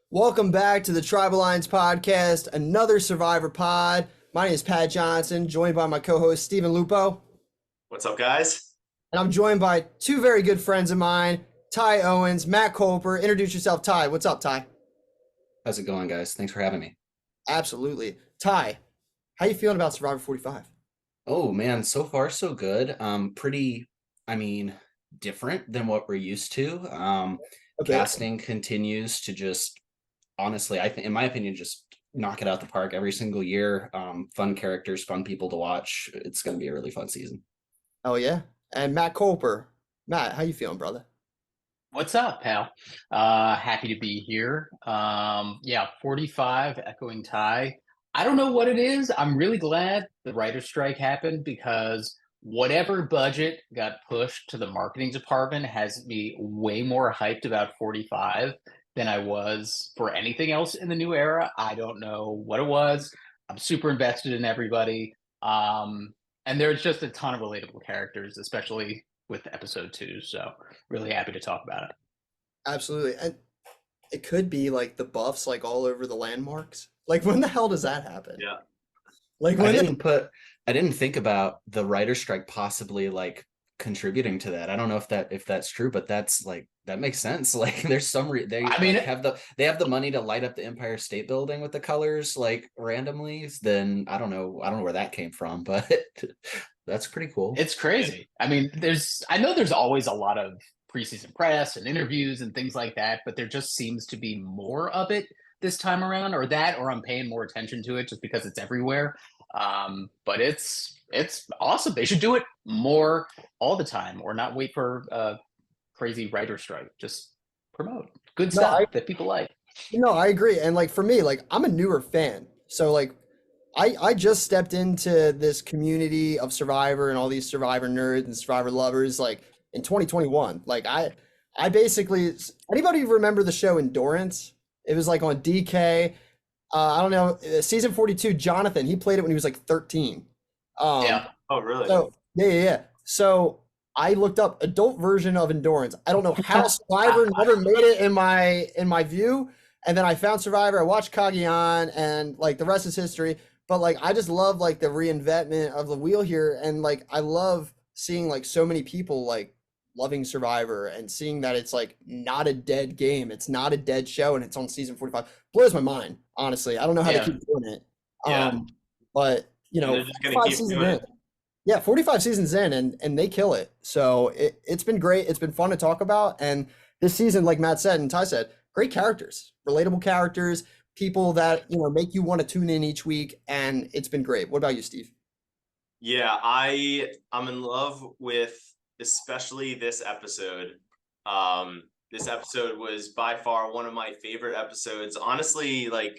Welcome back to the Tribal Lines podcast, another Survivor pod. My name is Pat Johnson, joined by my co-host Stephen Lupo, What's up, guys? and I'm joined by two very good friends of mine, Ty Owens, Matt Kulper. Introduce yourself, Ty. What's up, Ty? How's it going, guys? Thanks for having me. Absolutely. Ty, how you feeling about Survivor 45? Oh man, so far so good. Pretty, I mean, different than what we're used to. Okay. Casting continues to just, honestly, I think, in my opinion, just knock it out the park every single year. Fun characters, fun people to watch. It's going to be a really fun season. Oh yeah. And Matt Kulper. Matt, how you feeling, brother? What's up, pal? Happy to be here. 45, echoing Ty. I don't know what it is. I'm really glad the writer's strike happened because whatever budget got pushed to the marketing department has me way more hyped about 45 than I was for anything else in the new era. I don't know what it was. I'm super invested in everybody. And there's just a ton of relatable characters, especially with episode 2. So really happy to talk about it. Absolutely. And it could be like the buffs like all over the landmarks. Like when the hell does that happen? Yeah. Like I when didn't think about the writer's strike possibly like contributing to that. I don't know if that's true, but that's like that makes sense. Like there's they have the money to light up the Empire State Building with the colors like randomly. Then I don't know where that came from, but that's pretty cool. It's crazy. I mean, I know there's always a lot of preseason press and interviews and things like that, but there just seems to be more of it this time around, or I'm paying more attention to it just because it's everywhere. But it's awesome. They should do it more all the time, or not wait for a crazy writer strike. Just promote good stuff that people like. No, I agree. And like for me, like I'm a newer fan. So like I just stepped into this community of Survivor and all these Survivor nerds and Survivor lovers like in 2021. Like I basically, anybody remember the show Endurance? It was like on DK. I don't know, season 42, Jonathan, he played it when he was like 13. Yeah. Oh, really? So yeah. So I looked up adult version of Endurance. I don't know how Survivor never made it in my view. And then I found Survivor. I watched Kagian, and like the rest is history. But like I just love like the reinventment of the wheel here, and like I love seeing like so many people like loving Survivor and seeing that it's like not a dead game. It's not a dead show, and it's on season 45. Blows my mind, honestly. I don't know how to keep doing it. Yeah. But you know, they're just gonna 45 keep seasons doing in. it. Yeah, 45 seasons in, and they kill it. So it's been great. It's been fun to talk about. And this season, like Matt said and Ty said, great characters, relatable characters, people that, you know, make you want to tune in each week. And it's been great. What about you, Steve? Yeah, I'm in love with especially this episode. This episode was by far one of my favorite episodes. Honestly, like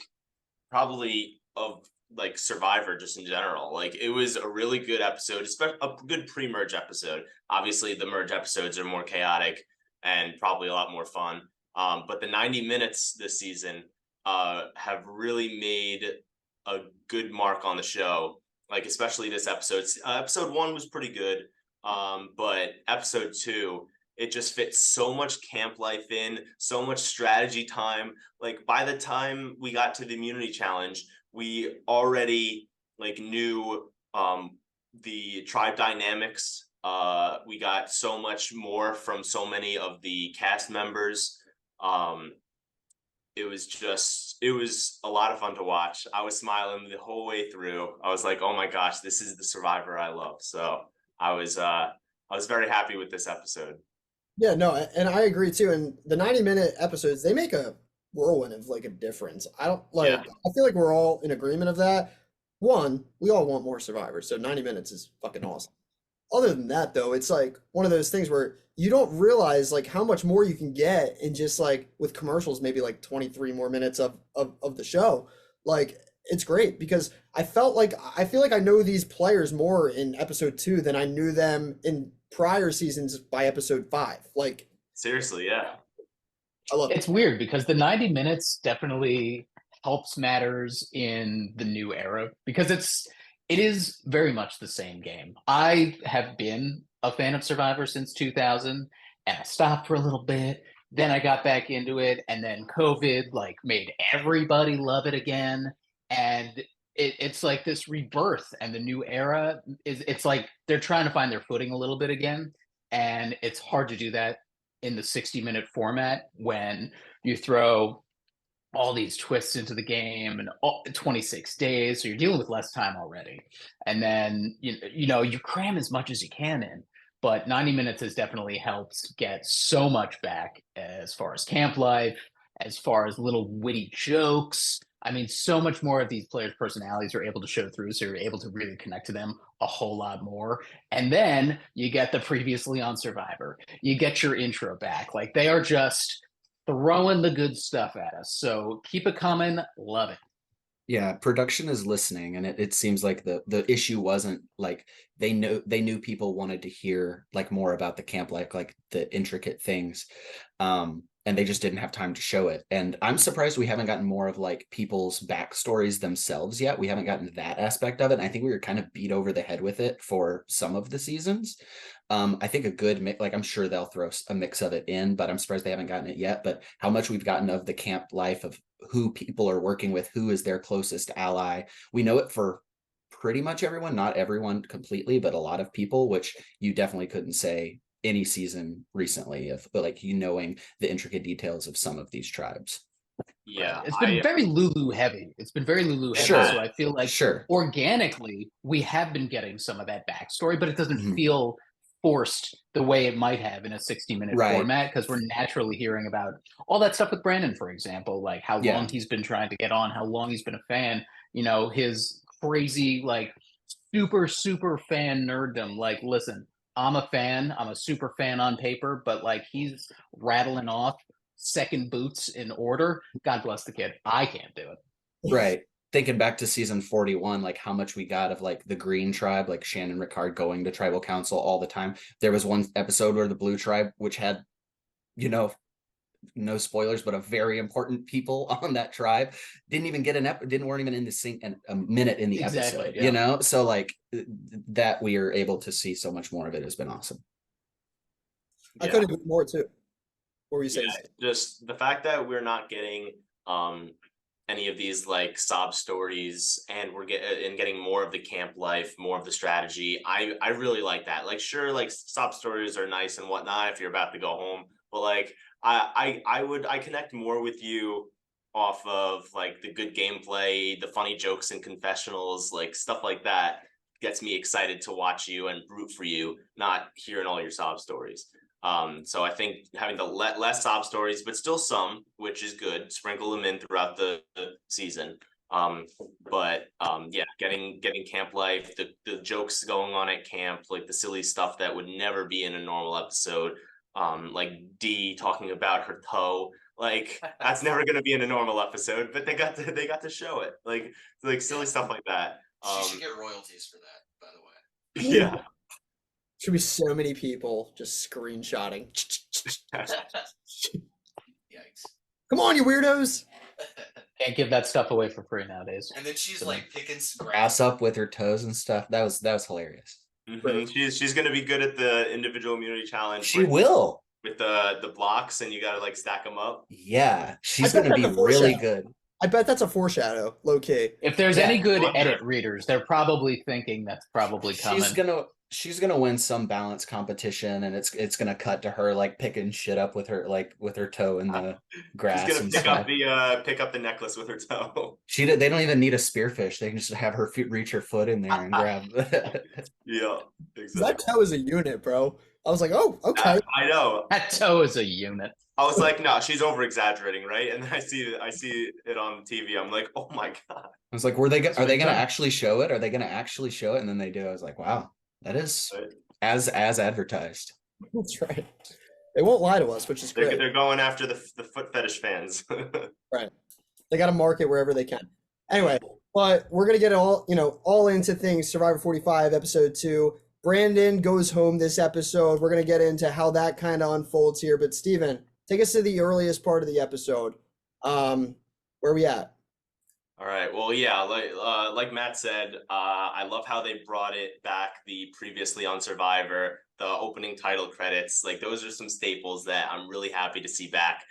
probably of like Survivor just in general. Like it was a really good episode, especially a good pre-merge episode. Obviously, the merge episodes are more chaotic and probably a lot more fun. But the 90 minutes this season have really made a good mark on the show. Like especially this episode. Episode 1 was pretty good, but episode 2, it just fits so much camp life in, so much strategy time. Like by the time we got to the immunity challenge, we already like knew the tribe dynamics. We got so much more from so many of the cast members. It was a lot of fun to watch. I was smiling the whole way through. I was like, oh my gosh, this is the Survivor I love. So I was very happy with this episode. Yeah, no, and I agree too. And the 90-minute episodes, they make a whirlwind of like a difference. I don't like, Yeah. I feel like we're all in agreement of that. One, we all want more Survivors, so 90 minutes is fucking awesome. Other than that, though, it's like one of those things where you don't realize like how much more you can get in just like with commercials, maybe like 23 more minutes of the show. Like it's great because I feel like I know these players more in episode 2 than I knew them in prior seasons by episode 5. Like Seriously, yeah. I love it. It's weird because the 90 minutes definitely helps matters in the new era because it is very much the same game. I have been a fan of Survivor since 2000, and I stopped for a little bit, Then I got back into it, and then COVID like made everybody love it again. And it's like this rebirth, and the new era is it's like they're trying to find their footing a little bit again. And it's hard to do that in the 60-minute format when you throw all these twists into the game and 26 days. So you're dealing with less time already. And then, you cram as much as you can in. But 90 minutes has definitely helped get so much back as far as camp life, as far as little witty jokes. I mean, so much more of these players' personalities are able to show through, so you're able to really connect to them a whole lot more. And then you get the previously on Survivor. You get your intro back. Like, they are just throwing the good stuff at us. So keep it coming. Love it. Yeah, production is listening, and it seems like the issue wasn't like they knew people wanted to hear like more about the camp life, like the intricate things. And they just didn't have time to show it. And I'm surprised we haven't gotten more of like people's backstories themselves yet. We haven't gotten that aspect of it. And I think we were kind of beat over the head with it for some of the seasons. I think a good mix, like I'm sure they'll throw a mix of it in, but I'm surprised they haven't gotten it yet. But how much we've gotten of the camp life of who people are working with, who is their closest ally. We know it for pretty much everyone, not everyone completely, but a lot of people, which you definitely couldn't say any season recently of like knowing the intricate details of some of these tribes. Yeah, it's been very Lulu heavy. It's been very Lulu heavy. Sure. So I feel like organically we have been getting some of that backstory, but it doesn't feel forced the way it might have in a 60-minute format, because we're naturally hearing about all that stuff with Brandon, for example, like how long he's been trying to get on, how long he's been a fan, his crazy, like super fan nerddom. Like, listen, I'm a fan. I'm a super fan on paper, but like he's rattling off second boots in order. God bless the kid. I can't do it. Right. Thinking back to season 41, like how much we got of like the Green Tribe, like Shannon Ricard going to tribal council all the time. There was one episode where the Blue Tribe, which had, no spoilers, but a very important people on that tribe, didn't even get weren't even in the scene and a minute in the episode, so like that we are able to see so much more of it has been awesome. I could have been more too. What were you saying? Just the fact that we're not getting any of these like sob stories, and we're getting more of the camp life, more of the strategy. I really like that. Like, sure, like sob stories are nice and whatnot if you're about to go home, but like I connect more with you off of like the good gameplay, the funny jokes and confessionals, like stuff like that gets me excited to watch you and root for you, not hearing all your sob stories. So I think having the less sob stories, but still some, which is good, sprinkle them in throughout the season. Getting camp life, the jokes going on at camp, like the silly stuff that would never be in a normal episode. Like Dee talking about her toe, like that's never going to be in a normal episode, but they got to show it, like silly stuff like that. She should get royalties for that, by the way. Yeah. Should be so many people just screenshotting. Yikes. Come on, you weirdos. Can't give that stuff away for free nowadays. And then she's like picking grass up with her toes and stuff. That was hilarious. Mm-hmm. She's gonna be good at the individual immunity challenge. She will with the blocks, and you gotta like stack them up. Yeah, she's gonna be really good. I bet that's a foreshadow, low key. If there's any good edit readers, they're probably thinking that's probably coming. She's gonna win some balance competition, and it's gonna cut to her like picking shit up with her toe in the grass. She's gonna pick up the necklace with her toe. They don't even need a spearfish. They can just have her reach her foot in there and grab. Yeah, exactly. That toe is a unit, bro. I was like, oh, okay. I know that toe is a unit. I was like, no, she's over exaggerating, right? And then I see it on TV. I'm like, oh my god. I was like, are they gonna actually show it? Are they gonna actually show it? And then they do. I was like, wow. That is as advertised. That's right. They won't lie to us, which is great. They're going after the foot fetish fans. Right. They got to market wherever they can. Anyway, but we're going to get all into things. Survivor 45, episode 2. Brandon goes home this episode. We're going to get into how that kind of unfolds here. But Steven, take us to the earliest part of the episode. Where are we at? All right. Well, yeah, like Matt said, I love how they brought it back, the previously on Survivor, the opening title credits. Like those are some staples that I'm really happy to see back.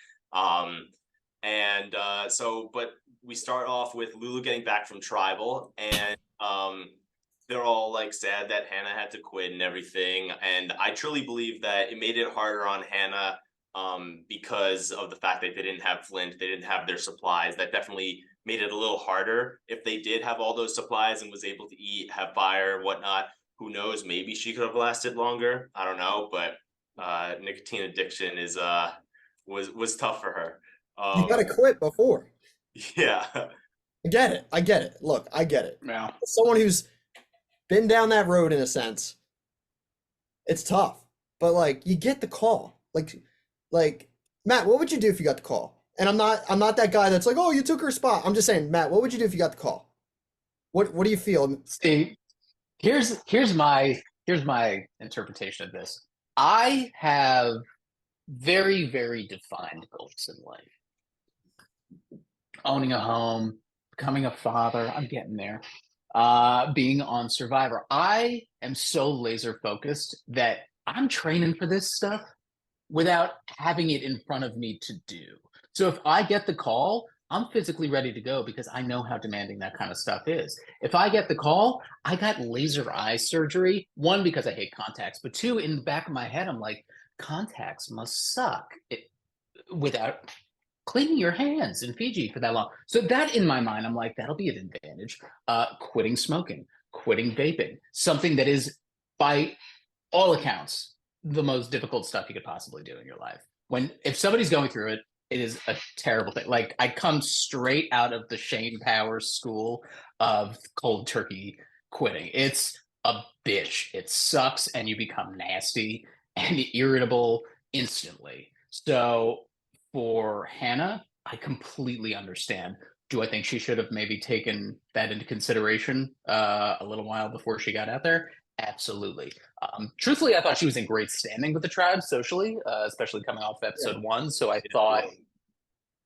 But we start off with Lulu getting back from Tribal, and they're all like sad that Hannah had to quit and everything. And I truly believe that it made it harder on Hannah because of the fact that they didn't have Flint, they didn't have their supplies. That definitely made it a little harder. If they did have all those supplies and was able to eat, have fire, whatnot, who knows? Maybe she could have lasted longer. I don't know, but nicotine addiction is was tough for her. You gotta quit before. Yeah. I get it. I get it. Look, I get it. Yeah. As someone who's been down that road in a sense, it's tough. But like you get the call. Like Matt, what would you do if you got the call? And I'm not that guy that's like, oh, you took her spot. I'm just saying, Matt, what would you do if you got the call? What do you feel? See, here's my interpretation of this. I have very, very defined goals in life. Owning a home, becoming a father, I'm getting there. Being on Survivor. I am so laser focused that I'm training for this stuff without having it in front of me to do. So if I get the call, I'm physically ready to go because I know how demanding that kind of stuff is. If I get the call, I got laser eye surgery. One, because I hate contacts, but two, in the back of my head, I'm like, contacts must suck without cleaning your hands in Fiji for that long. So that in my mind, I'm like, that'll be an advantage. Quitting smoking, quitting vaping, something that is by all accounts the most difficult stuff you could possibly do in your life. If somebody's going through it, it is a terrible thing. Like I come straight out of the Shane Powers school of cold turkey quitting. It's a bitch. It sucks and you become nasty and irritable instantly. So for Hannah, I completely understand. Do I think she should have maybe taken that into consideration a little while before she got out there? Absolutely. Truthfully, I thought she was in great standing with the tribe socially, especially coming off episode 1. So I thought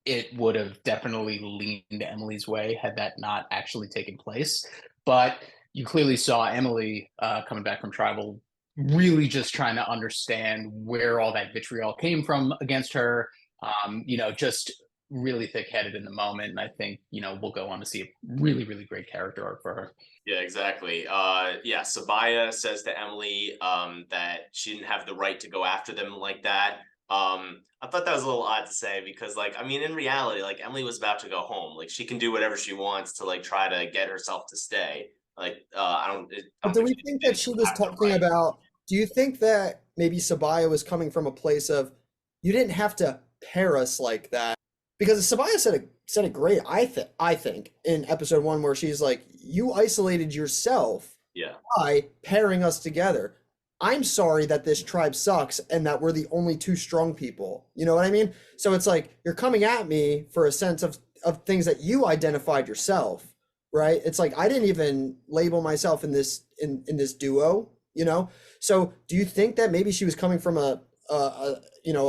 it would have definitely leaned Emily's way had that not actually taken place. But you clearly saw Emily coming back from tribal, really just trying to understand where all that vitriol came from against her. Just really thick-headed in the moment. And I think, we'll go on to see a really, really great character arc for her. Yeah, exactly. Sabaya says to Emily that she didn't have the right to go after them like that. I thought that was a little odd to say because, in reality, Emily was about to go home. Like, she can do whatever she wants to, try to get herself to stay. But do we think that she was talking about? Do you think that maybe Sabaya was coming from a place of you didn't have to pair us like that? Because Sabaya said it great, I think, in episode 1 where she's like, you isolated yourself by pairing us together. I'm sorry that this tribe sucks and that we're the only 2 strong people. You know what I mean? So it's like you're coming at me for a sense of things that you identified yourself, right? It's like I didn't even label myself in this duo, So do you think that maybe she was coming from a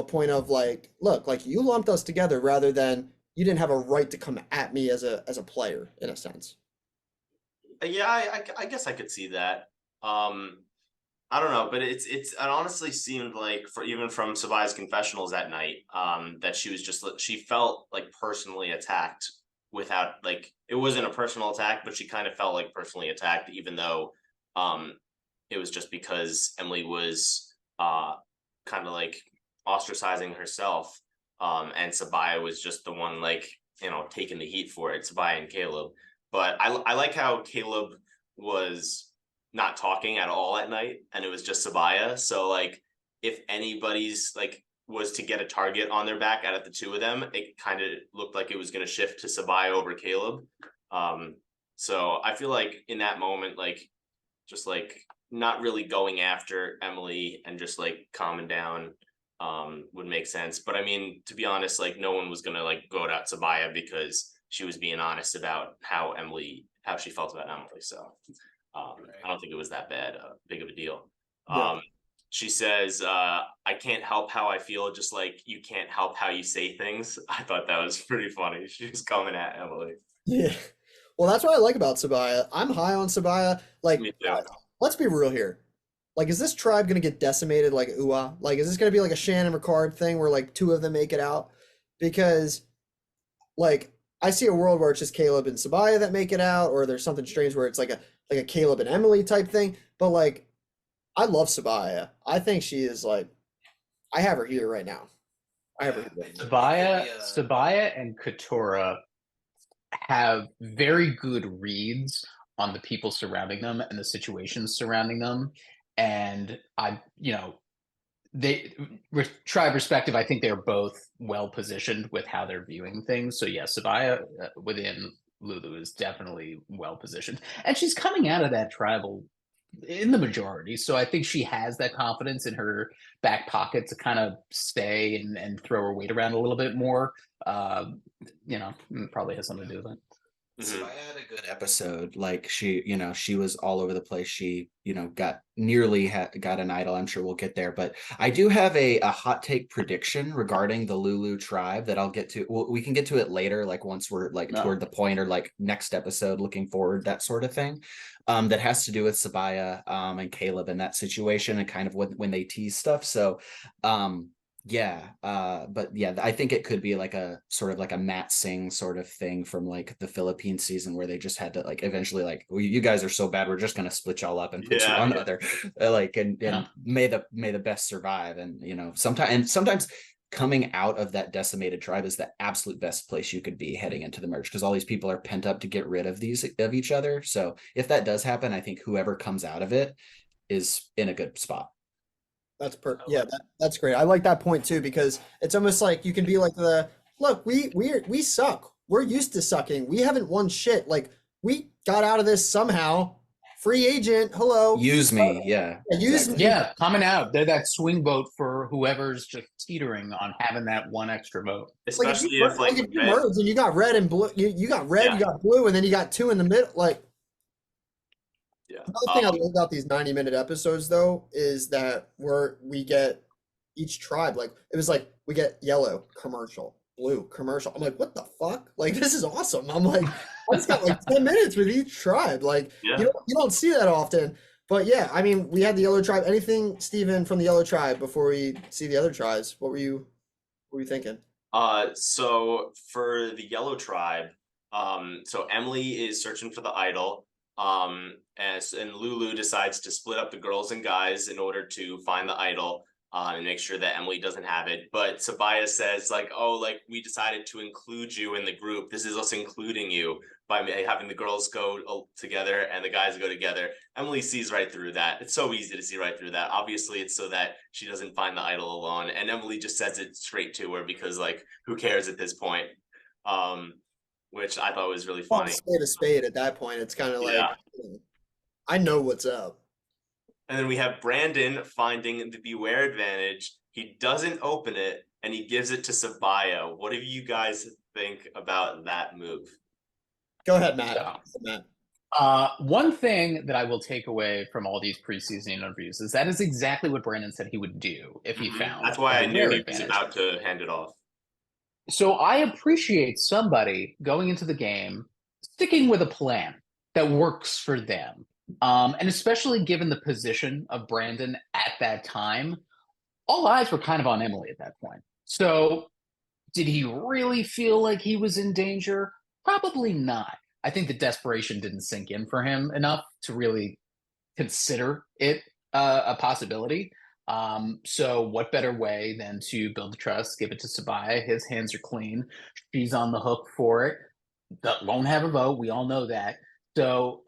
point of like, look, like you lumped us together rather than you didn't have a right to come at me as a player in a sense? Yeah, I guess I could see that. I don't know, but it honestly seemed like even from Sabaya's confessionals that night, that she felt like personally attacked without it wasn't a personal attack, but she kind of felt like personally attacked, even though it was just because Emily was kind of ostracizing herself, and Sabaya was just the one taking the heat for it, Sabaya and Caleb. But I like how Caleb was not talking at all at night, and it was just Sabaya. So if anybody's was to get a target on their back out of the 2 of them, it kind of looked like it was going to shift to Sabaya over Caleb. So I feel like in that moment, just not really going after Emily and just calming down would make sense. But I mean, to be honest, no one was gonna go at Sabaya because she was being honest about how she felt about Emily. So I don't think it was that big of a deal. She says, I can't help how I feel, just like you can't help how you say things. I thought that was pretty funny. She was coming at Emily. Yeah. Well, that's what I like about Sabaya. I'm high on Sabaya. Like, Me too. let's be real here. Like, is this tribe gonna get decimated like Ua? Like, is this gonna be like a Shannon Ricard thing where like two of them make it out? Because like I see a world where it's just Caleb and Sabaya that make it out, or there's something strange where it's like a Caleb and Emily type thing. But like, I love Sabaya. I think she is like, I have her here right now. I have her here right now. Sabaya and Katura have very good reads on the people surrounding them and the situations surrounding them. And tribe perspective, I think they're both well positioned with how they're viewing things. So yeah, Sabaya within Lulu is definitely well positioned, and she's coming out of that tribal in the majority. So I think she has that confidence in her back pocket to kind of stay and throw her weight around a little bit more. Probably has something to do with it. So I had a good episode. Like she was all over the place. She, got an idol. I'm sure we'll get there, but I do have a hot take prediction regarding the Lulu tribe that I'll get to. We can get to it later, like once we're toward the point or like next episode, looking forward, that sort of thing. That has to do with Sabaya and Caleb in that situation and kind of when they tease stuff. So but yeah, I think it could be like a sort of like a Matt Singh sort of thing from like the Philippine season where they just had to like eventually like, well, you guys are so bad, we're just gonna split y'all up and put you on other and may the best survive. And sometimes coming out of that decimated tribe is the absolute best place you could be heading into the merge, because all these people are pent up to get rid of each other. So if that does happen, I think whoever comes out of it is in a good spot. That's great. I like that point too, because it's almost like you can be like look, we suck. We're used to sucking. We haven't won shit. Like, we got out of this somehow. Free agent, hello. Use me, use me. Yeah, coming out. They're that swing vote for whoever's just teetering on having that one extra vote. Especially if you merge and you got red and blue, you got red, you got blue, and then you got two in the middle, like. Yeah. Another thing I love about these 90-minute episodes, though, is that we get each tribe, like, it was like, we get yellow, commercial, blue, commercial. I'm like, what the fuck? Like, this is awesome. I'm like, I just got like 10 minutes with each tribe. Like, you don't see that often. But yeah, I mean, we had the yellow tribe. Anything, Steven, from the yellow tribe before we see the other tribes? What were you thinking? So for the yellow tribe, so Emily is searching for the idol. And Lulu decides to split up the girls and guys in order to find the idol and make sure that Emily doesn't have it. But Sabaya says we decided to include you in the group. This is us including you by having the girls go together and the guys go together. Emily sees right through that. It's so easy to see right through that. Obviously, it's so that she doesn't find the idol alone. And Emily just says it straight to her because, like, who cares at this point? Which I thought was really funny. Spade a spade at that point. It's kind of like, I know what's up. And then we have Brandon finding the Beware advantage. He doesn't open it, and he gives it to Sabaya. What do you guys think about that move? Go ahead, Matt. One thing that I will take away from all these preseason interviews is that is exactly what Brandon said he would do if he found. That's why I knew he was about to hand it off. So I appreciate somebody going into the game, sticking with a plan that works for them. And especially given the position of Brandon at that time, all eyes were kind of on Emily at that point. So did he really feel like he was in danger? Probably not. I think the desperation didn't sink in for him enough to really consider it a possibility. So what better way than to build the trust, give it to Sabaya. His hands are clean. She's on the hook for it. That won't have a vote. We all know that. So,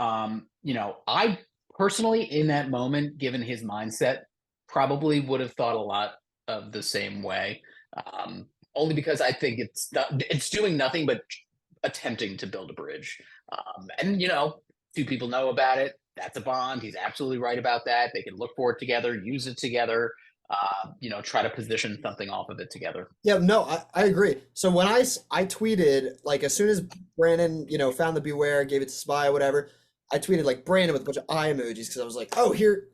I personally, in that moment, given his mindset, probably would have thought a lot of the same way. Only because I think it's doing nothing but attempting to build a bridge. And two people know about it. That's a bond. He's absolutely right about that. They can look for it together, use it together, try to position something off of it together. Yeah, no, I agree. So when I tweeted, like, as soon as Brandon, found the Beware, gave it to Spy, whatever, I tweeted like Brandon with a bunch of eye emojis because I was like, oh, here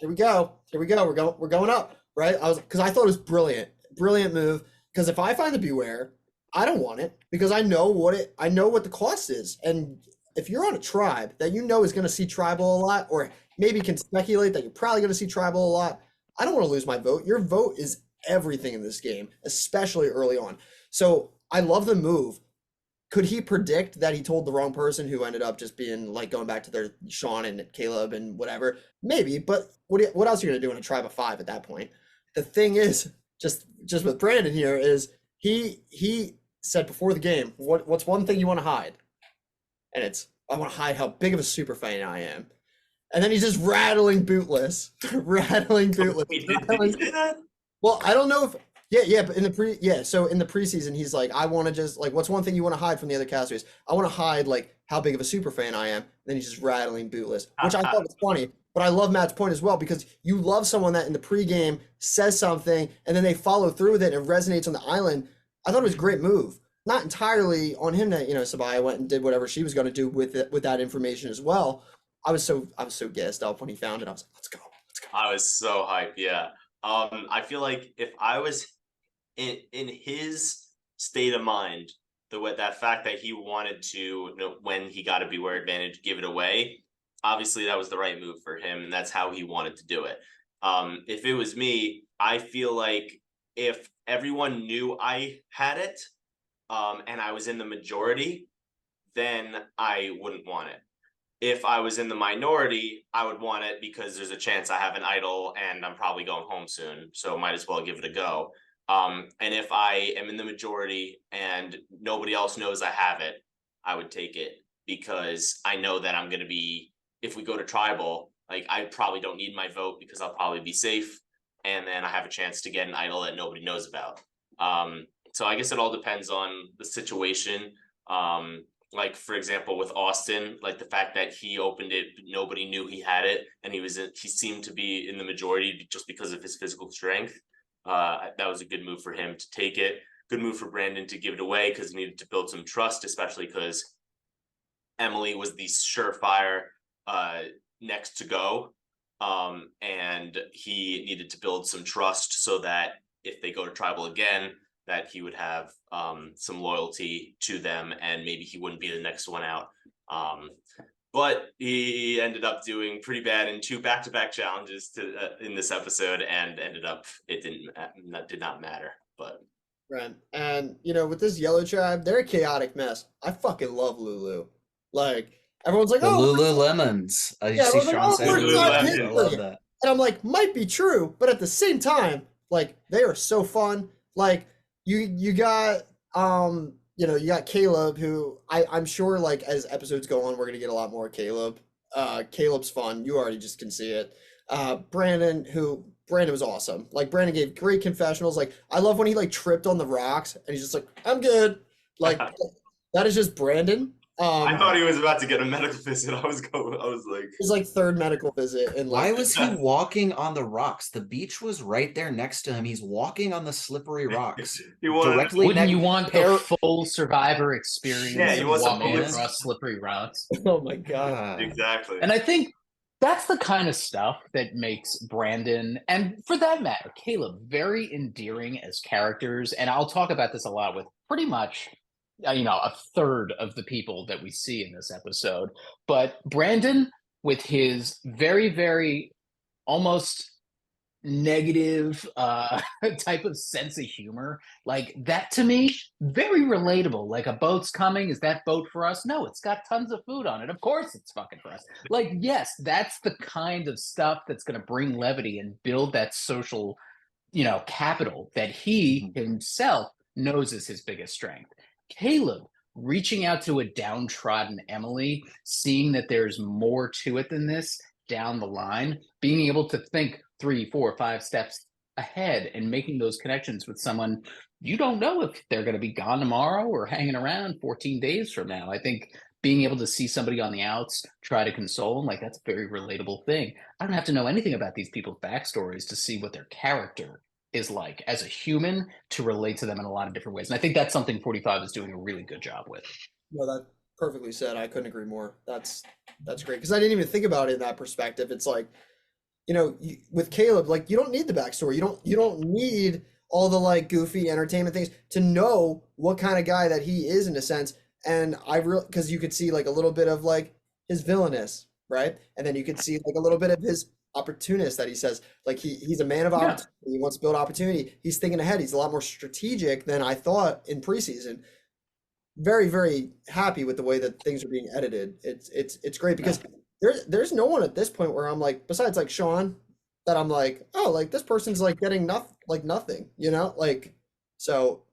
we go. We're going up, right? Because I thought it was brilliant move. Because if I find the Beware, I don't want it because I know what the cost is, and if you're on a tribe that you know is going to see tribal a lot, or maybe can speculate that you're probably going to see tribal a lot, I don't want to lose my vote. Your vote is everything in this game, especially early on. So I love the move. Could he predict that he told the wrong person who ended up just being like going back to their Sean and Caleb and whatever? Maybe, but what else are you going to do in a tribe of 5 at that point? The thing is, just with Brandon here is he said before the game, what's one thing you want to hide? And it's, I want to hide how big of a super fan I am. And then he's just rattling bootless, rattling bootless. Wait, did he say that? Well, I don't know if but in the so in the preseason, he's like, I want to just like, what's one thing you want to hide from the other casters? I want to hide like how big of a super fan I am. And then he's just rattling bootless, which I thought was funny. But I love Matt's point as well, because you love someone that in the pregame says something and then they follow through with it and it resonates on the island. I thought it was a great move. Not entirely on him that, Sabaya went and did whatever she was going to do with it, with that information as well. I was so gassed up when he found it. I was like, let's go. I was so hyped. Yeah. I feel like if I was in his state of mind, that fact that he wanted to, when he got a beware advantage, give it away, obviously that was the right move for him, and that's how he wanted to do it. If it was me, I feel like if everyone knew I had it, and I was in the majority, then I wouldn't want it. If I was in the minority, I would want it because there's a chance I have an idol and I'm probably going home soon, so might as well give it a go. And if I am in the majority and nobody else knows I have it, I would take it, because I know that I'm going to be, if we go to tribal, like I probably don't need my vote because I'll probably be safe, and then I have a chance to get an idol that nobody knows about. So I guess it all depends on the situation. Like for example, with Austin, like the fact that he opened it, nobody knew he had it, and he seemed to be in the majority just because of his physical strength. That was a good move for him to take it. Good move for Brandon to give it away, because he needed to build some trust, especially because Emily was the surefire next to go. And he needed to build some trust so that if they go to tribal again, that he would have some loyalty to them, and maybe he wouldn't be the next one out. But he ended up doing pretty bad in 2 back-to-back challenges in this episode, and it did not matter. But right, and with this yellow tribe, they're a chaotic mess. I fucking love Lulu. Like everyone's like, the Lululemons. You see Sean saying Lululemon. I love that. And I'm like, might be true, but at the same time, like they are so fun. Like you got you got Caleb, who I'm sure like as episodes go on, we're gonna get a lot more Caleb. Caleb's fun. You already just can see it. Brandon was awesome. Like Brandon gave great confessionals. Like I love when he like tripped on the rocks and he's just like, I'm good. Like that is just Brandon. I thought he was about to get a medical visit. I was like, his like 3rd medical visit. And why was he walking on the rocks? The beach was right there next to him. He's walking on the slippery rocks. Wouldn't you want the full Survivor experience? Yeah, you want walking across slippery rocks. Oh my god! Exactly. And I think that's the kind of stuff that makes Brandon, and for that matter, Caleb, very endearing as characters. And I'll talk about this a lot with pretty much a third of the people that we see in this episode. But Brandon, with his very, very almost negative type of sense of humor, like that to me, very relatable. Like a boat's coming. Is that boat for us? No, it's got tons of food on it. Of course it's fucking for us. Like, yes, that's the kind of stuff that's going to bring levity and build that social, capital that he himself knows is his biggest strength. Caleb reaching out to a downtrodden Emily, seeing that there's more to it than this down the line, being able to think 3, 4, 5 steps ahead and making those connections with someone you don't know if they're going to be gone tomorrow or hanging around 14 days from now. I think being able to see somebody on the outs try to console them, like that's a very relatable thing. I don't have to know anything about these people's backstories to see what their character is like as a human, to relate to them in a lot of different ways. And I think that's something 45 is doing a really good job with. No, that perfectly said. I couldn't agree more. That's great, because I didn't even think about it in that perspective. It's like, with Caleb, like you don't need the backstory. You don't need all the like goofy entertainment things to know what kind of guy that he is in a sense. and I really, because you could see like a little bit of like his villainous, right? And then you could see like a little bit of his opportunist that he says, like he's a man of Yeah. opportunity. He wants to build opportunity. He's thinking ahead. He's a lot more strategic than I thought in preseason. Very, very happy with the way that things are being edited. It's great because there's no one at this point where I'm like, besides like Sean, that I'm like, oh, like this person's like getting nothing, you know? Like, so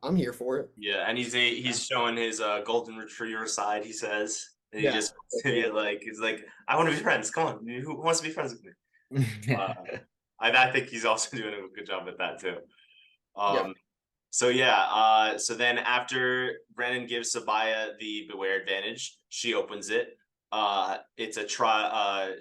I'm here for it. Yeah, and he's showing his golden retriever side, he says. And he Yeah. just he's like, I want to be friends. Come on, who wants to be friends with me? I think he's also doing a good job at that too. Yeah. So so then after Brennan gives Sabaya the Beware advantage, she opens it. It's a try.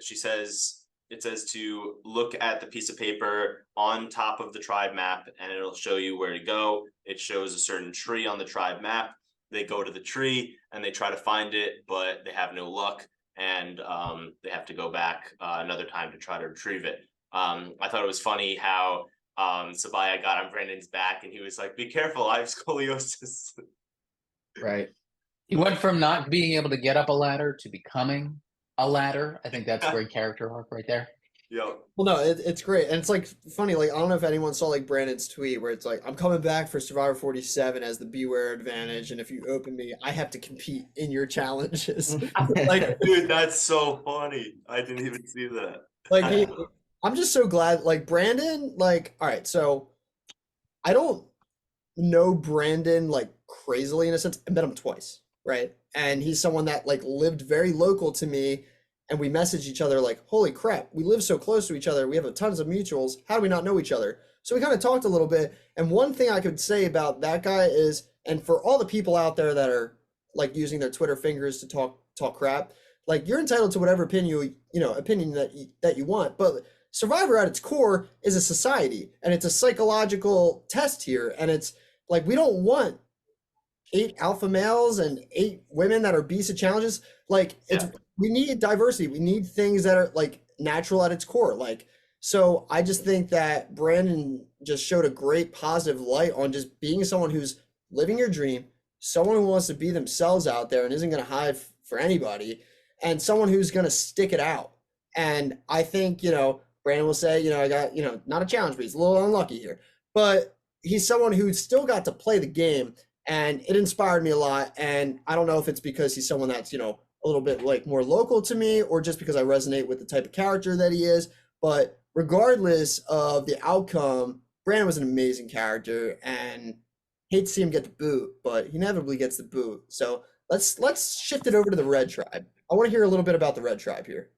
It says to look at the piece of paper on top of the tribe map, and it'll show you where to go. It shows a certain tree on the tribe map. They go to the tree and they try to find it, but they have no luck, and they have to go back another time to try to retrieve it. I thought it was funny how Sabaya got on Brandon's back and he was like, be careful, I have scoliosis. Right. He went from not being able to get up a ladder to becoming a ladder. I think that's a great character arc right there. Yep. Well, no, it's great, and it's like funny. Like I don't know if anyone saw like Brandon's tweet where it's like, "I'm coming back for Survivor 47 as the Beware advantage, and if you open me, I have to compete in your challenges." Like, Dude, that's so funny. I didn't even see that. like I'm just so glad. Like Brandon, like all right, so I don't know Brandon like crazily in a sense. I met him twice, right? And he's someone that like lived very local to me, and we message each other like, holy crap, we live so close to each other. We have a tons of mutuals. How do we not know each other? So we kind of talked a little bit. And one thing I could say about that guy is, and for all the people out there that are like using their Twitter fingers to talk crap, like you're entitled to whatever opinion that you want. But Survivor at its core is a society, and it's a psychological test here. And it's like we don't want 8 alpha males and 8 women that are beasts of challenges. Like we need diversity. We need things that are like natural at its core. Like, so I just think that Brandon just showed a great positive light on just being someone who's living your dream, someone who wants to be themselves out there and isn't going to hide for anybody, and someone who's going to stick it out. And I think, Brandon will say, I got, not a challenge, but he's a little unlucky here, but he's someone who still got to play the game, and it inspired me a lot. And I don't know if it's because he's someone that's, a little bit like more local to me, or just because I resonate with the type of character that he is. But regardless of the outcome, Brandon was an amazing character, and hate to see him get the boot, but he inevitably gets the boot. So let's shift it over to the Red Tribe. I want to hear a little bit about the Red Tribe here.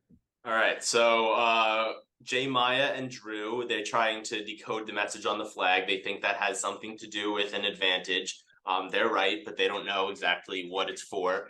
All right, so Jay, Maya, and Drew, they're trying to decode the message on the flag. They think that has something to do with an advantage. They're right, but they don't know exactly what it's for.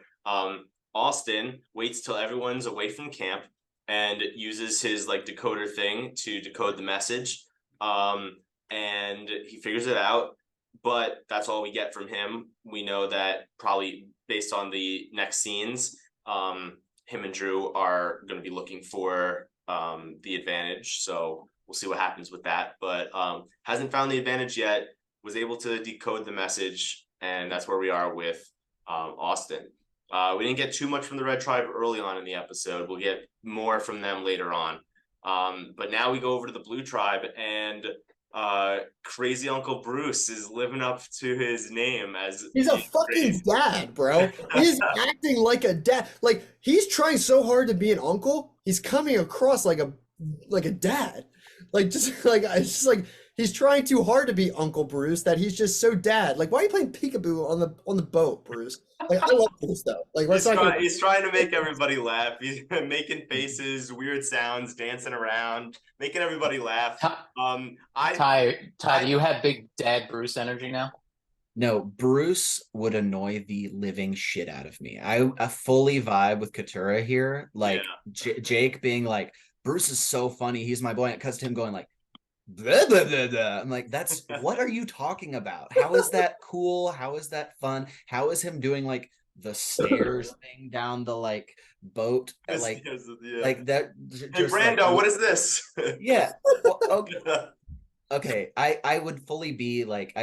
Austin waits till everyone's away from camp and uses his like decoder thing to decode the message. And he figures it out, but that's all we get from him. We know that probably based on the next scenes, him and Drew are going to be looking for the advantage. So we'll see what happens with that, but hasn't found the advantage yet, was able to decode the message, and that's where we are with Austin. We didn't get too much from the Red Tribe early on in the episode. We'll get more from them later on. But now we go over to the Blue Tribe, and crazy Uncle Bruce is living up to his name as he's a fucking dad, bro. He's acting like a dad. Like he's trying so hard to be an uncle. He's coming across like a dad. Like just like it's just like he's trying too hard to be Uncle Bruce that he's just so dad. Like why are you playing peekaboo on the boat, Bruce? Like I love this stuff. Like he's trying to make everybody laugh. He's making faces, weird sounds, dancing around, making everybody laugh. Ty, do you have big dad Bruce energy now? No, Bruce would annoy the living shit out of me. I fully vibe with Katura here. Like Jake being like, Bruce is so funny. He's my boy. And it cuts to him going like, blah, blah, blah, blah. I'm like, that's what are you talking about? How is that cool? How is that fun? How is him doing like the stairs thing down the like boat? Like that. Hey Brando, like, what is this? Yeah. Well, okay. I would fully be like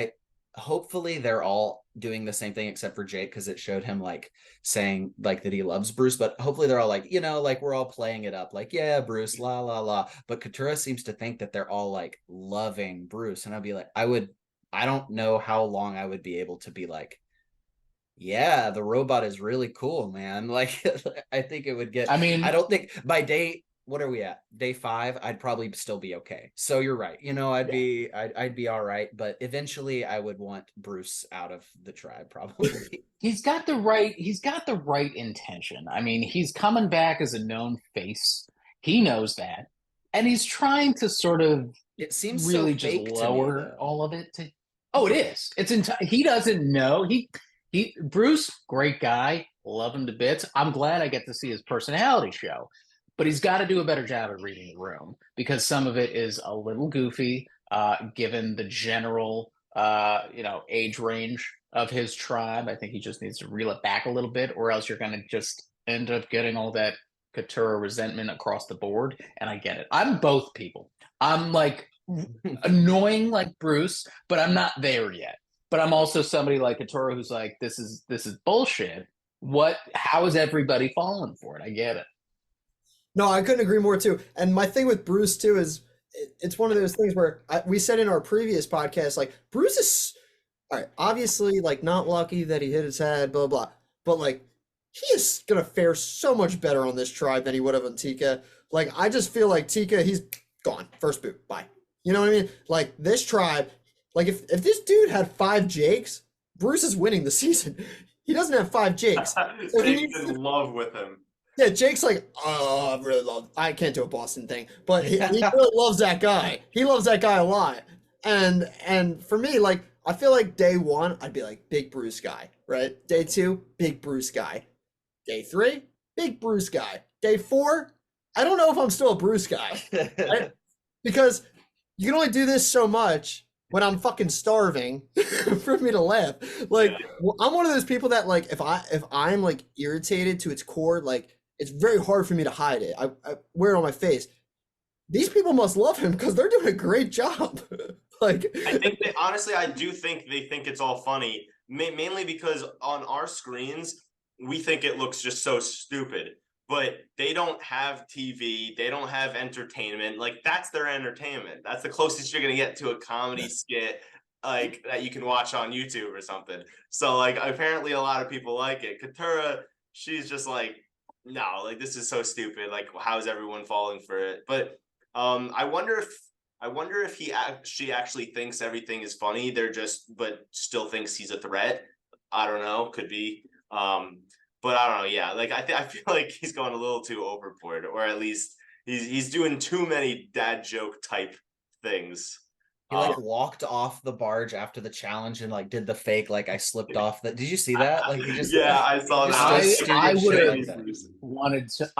hopefully they're all doing the same thing except for Jake, because it showed him like saying like that he loves Bruce, but hopefully they're all like, like we're all playing it up, like, yeah, Bruce, la la la. But Katura seems to think that they're all like loving Bruce, and I'd be like, I don't know how long I would be able to be like, yeah, the robot is really cool, man. Like, I think it would get, I mean, I don't think by what are we at? Day 5, I'd probably still be okay. So you're right. I'd be all right, but eventually I would want Bruce out of the tribe probably. he's got the right intention. I mean, he's coming back as a known face. He knows that. And he's trying to sort of It seems so really just fake to me, lower though. all of it to Oh, it is. He doesn't know. He Bruce, great guy, love him to bits. I'm glad I get to see his personality show. But he's got to do a better job at reading the room, because some of it is a little goofy, given the general age range of his tribe. I think he just needs to reel it back a little bit, or else you're going to just end up getting all that Katura resentment across the board. And I get it. I'm both people. I'm like annoying like Bruce, but I'm not there yet. But I'm also somebody like Katura who's like, this is bullshit. How is everybody falling for it? I get it. No, I couldn't agree more too. And my thing with Bruce too is it's one of those things where we said in our previous podcast, like Bruce is all right, obviously like not lucky that he hit his head, blah blah. But like he is gonna fare so much better on this tribe than he would have on Tika. Like I just feel like Tika, he's gone. First boot, bye. You know what I mean? Like this tribe, like if this dude had 5 Jakes, Bruce is winning the season. He doesn't have 5 Jakes. So Jake's in love with him. Yeah, Jake's like, oh, I can't do a Boston thing, but he really loves that guy. He loves that guy a lot. And for me, like, I feel like day 1, I'd be like, big Bruce guy, right? Day 2, big Bruce guy. Day 3, big Bruce guy. Day 4, I don't know if I'm still a Bruce guy. Right? Because you can only do this so much when I'm fucking starving for me to laugh. Like, I'm one of those people that, like, if I'm like irritated to its core, like, it's very hard for me to hide it. I wear it on my face. These people must love him because they're doing a great job. Like, I think honestly, I do think they think it's all funny, mainly because on our screens, we think it looks just so stupid. But they don't have TV, they don't have entertainment. Like that's their entertainment. That's the closest you're gonna get to a comedy skit like that you can watch on YouTube or something. So like apparently a lot of people like it. Katura, she's just like, no, like this is so stupid. Like, how's everyone falling for it? But I wonder if she actually thinks everything is funny. But still thinks he's a threat. I don't know. Could be. But I don't know. Yeah, like I feel like he's going a little too overboard, or at least he's doing too many dad joke type things. He like walked off the barge after the challenge and like did the fake like I slipped off that. Did you see that? Like he just I saw that. I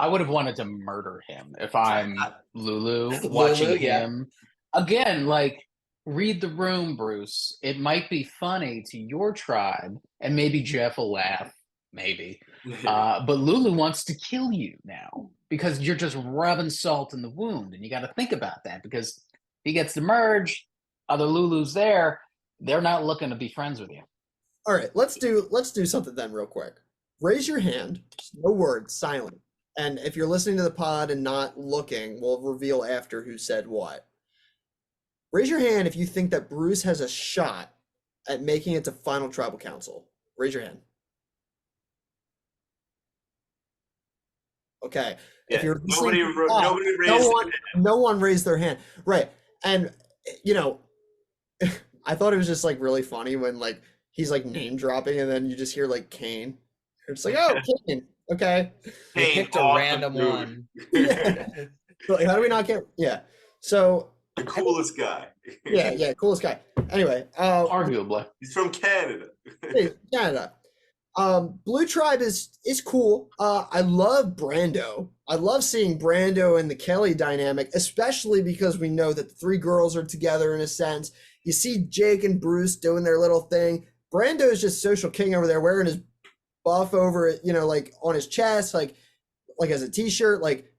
would have wanted to murder him if I'm Lulu watching him. Again, like read the room, Bruce. It might be funny to your tribe, and maybe Jeff will laugh, maybe. But Lulu wants to kill you now because you're just rubbing salt in the wound, and you got to think about that because he gets to merge. Other Lulus there, they're not looking to be friends with you. All right, let's do something then real quick. Raise your hand, no words, silent. And if you're listening to the pod and not looking, we'll reveal after who said what. Raise your hand if you think that Bruce has a shot at making it to Final Tribal Council. Raise your hand. Okay. Yeah, if you're nobody raised no one raised their hand. Right. And you know, I thought it was just like really funny when like he's like name dropping and then you just hear like Kane. It's like, oh, Kane. Okay. He picked a random one. Yeah. So, like, how do we not get? Yeah. So the coolest guy. Yeah, coolest guy. Anyway, arguably, he's from Canada. Hey, Canada. Blue Tribe is cool. I love Brando. I love seeing Brando and the Kelly dynamic, especially because we know that the 3 girls are together in a sense. You see Jake and Bruce doing their little thing. Brando is just social king over there, wearing his buff over it, like on his chest, like as a t-shirt. Like,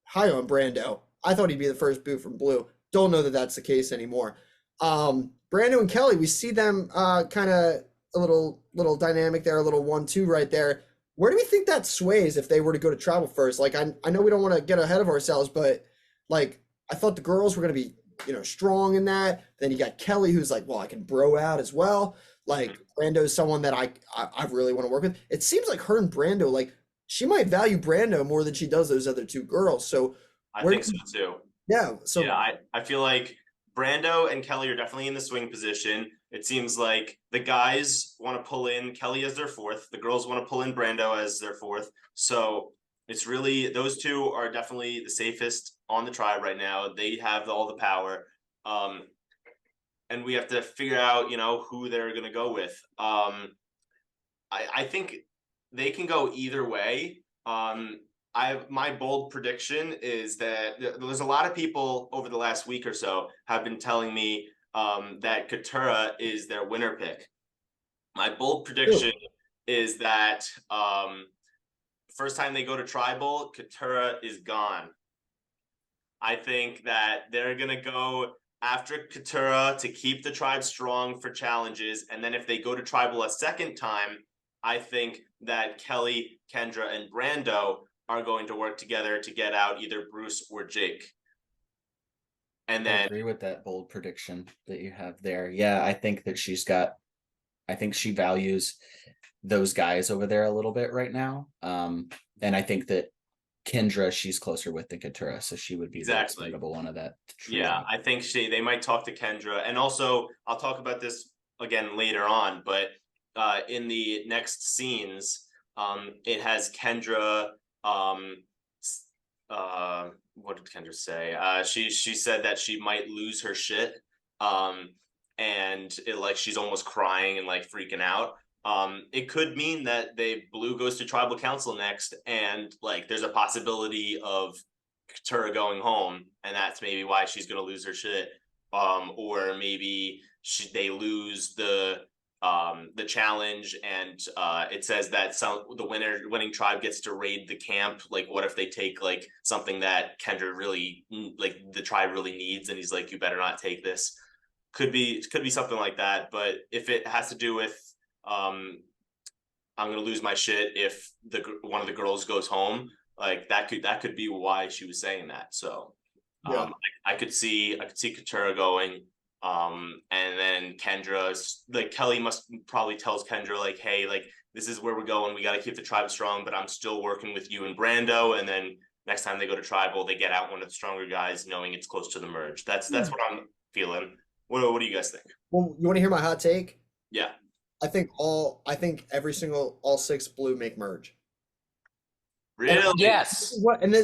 high on Brando. I thought he'd be the first boot from Blue. Don't know that that's the case anymore. Brando and Kelly, we see them kind of a little dynamic there, a little 1-2 right there. Where do we think that sways if they were to go to tribal first? Like I know we don't want to get ahead of ourselves, but like I thought the girls were gonna be, strong in that. Then you got Kelly who's like, well, I can bro out as well. Like Brando's someone that I really want to work with. It seems like her and Brando, like she might value Brando more than she does those other two girls. So I think so too. Yeah. So yeah, I feel like Brando and Kelly are definitely in the swing position. It seems like the guys want to pull in Kelly as their fourth. The girls want to pull in Brando as their fourth. So it's really, those two are definitely the safest on the tribe right now. They have all the power. And we have to figure out, who they're going to go with. I think they can go either way. My bold prediction is that there's a lot of people over the last week or so have been telling me that Katurah is their winner pick. My bold prediction is that first time they go to tribal, Katurah is gone. I think that they're gonna go after Katurah to keep the tribe strong for challenges, and then if they go to tribal a second time, I think that Kelly, Kendra, and Brando are going to work together to get out either Bruce or Jake. And then I agree with that bold prediction that you have there. Yeah, I think that I think she values those guys over there a little bit right now. And I think that Kendra, she's closer with than Katurah, so she would be exactly the expendable one of that trio. Yeah, I think they might talk to Kendra. And also, I'll talk about this again later on, but in the next scenes, it has Kendra. What did Kendra say? She said that she might lose her shit. And it like she's almost crying and like freaking out. It could mean that Blue goes to tribal council next, and like there's a possibility of Katurah going home, and that's maybe why she's gonna lose her shit. Or maybe they lose the challenge, and it says that the winning tribe gets to raid the camp. Like, what if they take like something that Kendra really like the tribe really needs, and he's like, you better not take this. Could be something like that. But if it has to do with I'm gonna lose my shit if one of the girls goes home, like that could be why she was saying that. So I could see Katurah going, and then Kendra, like Kelly must probably tells Kendra like, hey, like this is where we're going, we got to keep the tribe strong, but I'm still working with you and Brando. And then next time they go to tribal, they get out one of the stronger guys, knowing it's close to the merge. That's what I'm feeling. What do you guys think? Well, you want to hear my hot take? Yeah. I think all six Blue make merge. Really? Yes.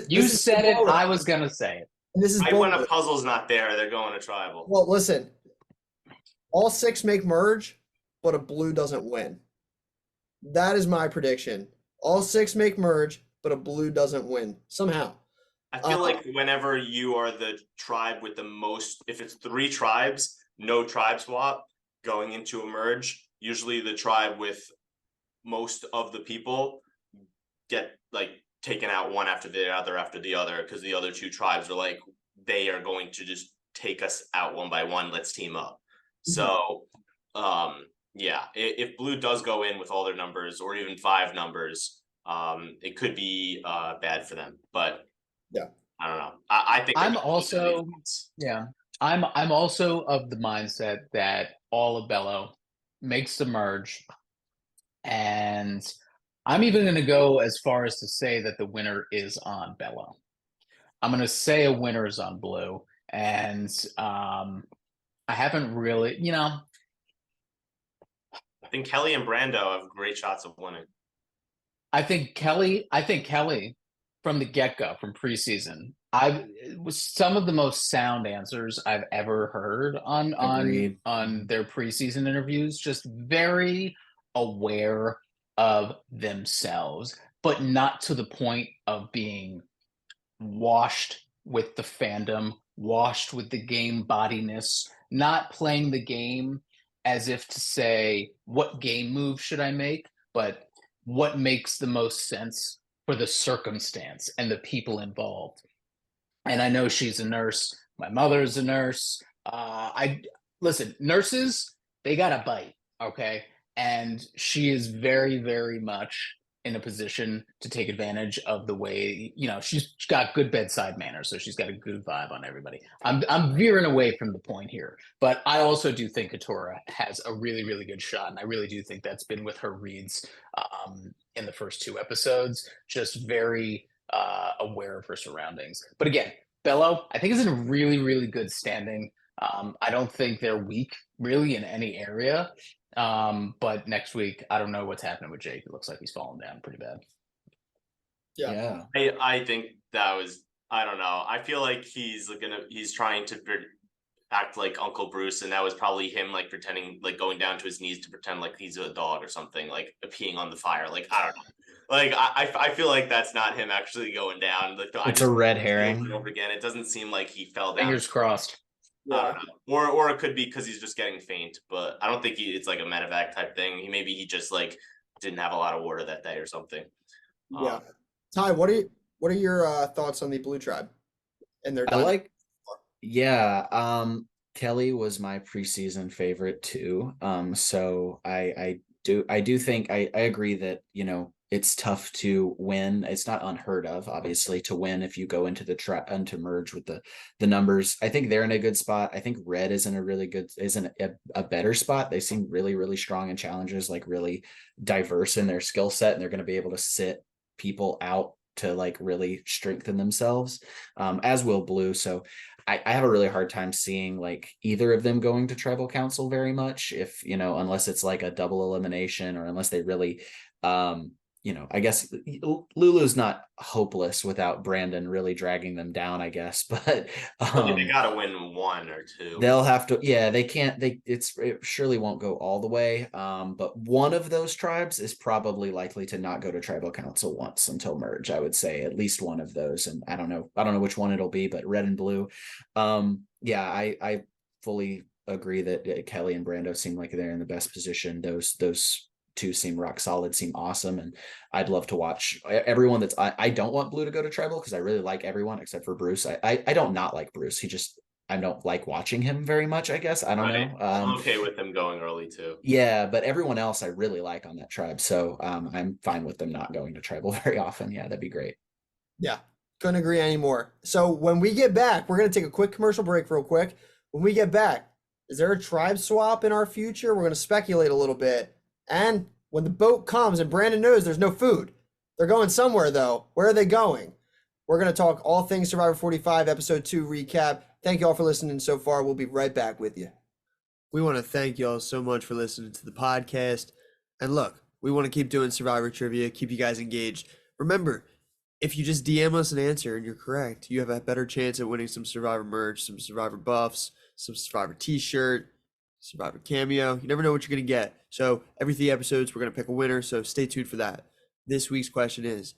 You said it. I was gonna say it. And this is when a puzzle's not there, they're going to tribal. Well, listen, all six make merge, but a Blue doesn't win. That is my prediction. All six make merge, but a Blue doesn't win somehow. I feel like whenever you are the tribe with the most, if it's 3 tribes, no tribe swap going into a merge, usually the tribe with most of the people get like taken out one after the other, because the other 2 tribes are like, they are going to just take us out one by one, let's team up. So yeah, if Blue does go in with all their numbers or even 5 numbers, it could be bad for them. But yeah, I don't know. I think I'm also I'm also of the mindset that all of Bello makes the merge, and I'm even going to go as far as to say that the winner is on Bello. I'm going to say a winner is on Blue, and I haven't really, I think Kelly and Brando have great shots of winning. I think Kelly from the get-go, from preseason, it was some of the most sound answers I've ever heard on their preseason interviews. Just very aware of themselves, but not to the point of being washed with the fandom, washed with the game bodiness, not playing the game as if to say, what game move should I make? But what makes the most sense for the circumstance and the people involved. And I know she's a nurse. My mother is a nurse. I Listen, nurses, they got a bite, okay? And she is very, very much in a position to take advantage of the way, she's got good bedside manners, so she's got a good vibe on everybody. I'm veering away from the point here, but I also do think Katora has a really, really good shot, and I really do think that's been with her reads in the first 2 episodes, just very aware of her surroundings. But again, Bello, I think is in a really, really good standing. I don't think they're weak really in any area. But next week, I don't know what's happening with Jake. It looks like he's falling down pretty bad. Yeah. I think that was, I don't know. I feel like he's trying to act like Uncle Bruce, and that was probably him like pretending, like going down to his knees to pretend like he's a dog or something, like peeing on the fire. Like, I don't know. Like I feel like that's not him actually going down. Like It's a red herring. Over and over again. It doesn't seem like he fell down. Fingers crossed. I don't know. Or it could be because he's just getting faint, but I don't think it's like a medevac type thing. He just like didn't have a lot of water that day or something. Yeah. Ty, what are your thoughts on the Blue Tribe and their Kelly was my preseason favorite too. So I do think I agree that, it's tough to win. It's not unheard of, obviously, to win if you go into to merge with the numbers. I think they're in a good spot. I think Red is in a better spot. They seem really, really strong in challenges, like really diverse in their skill set, and they're going to be able to sit people out to like really strengthen themselves, as will Blue. So I have a really hard time seeing like either of them going to tribal council very much, if unless it's like a double elimination, or unless they really I guess Lulu's not hopeless without Brandon really dragging them down, I guess, but they gotta win 1 or 2. They'll have to, they can't, it surely won't go all the way. But one of those tribes is probably likely to not go to tribal council once until merge. I would say at least one of those, and I don't know which one it'll be, but Red and Blue. I fully agree that Kelly and Brando seem like they're in the best position. Those two seem rock solid, seem awesome, and I'd love to watch everyone. I don't want Blue to go to tribal because I really like everyone except for Bruce. I don't not like Bruce. I don't like watching him very much, I guess. I don't know. I'm okay with him going early too. Yeah, but everyone else I really like on that tribe, so I'm fine with them not going to tribal very often. Yeah, that'd be great. Yeah, couldn't agree anymore. So when we get back, we're going to take a quick commercial break real quick. When we get back, is there a tribe swap in our future? We're going to speculate a little bit. And when the boat comes and Brandon knows there's no food, they're going somewhere though. Where are they going? We're going to talk all things Survivor 45 episode 2 recap. Thank you all for listening so far. We'll be right back with you. We want to thank you all so much for listening to the podcast. And look, we want to keep doing Survivor trivia, keep you guys engaged. Remember, if you just DM us an answer and you're correct, you have a better chance at winning some Survivor merch, some Survivor buffs, some Survivor t-shirt, Survivor cameo. You never know what you're going to get. So every 3 episodes, we're going to pick a winner. So stay tuned for that. This week's question is,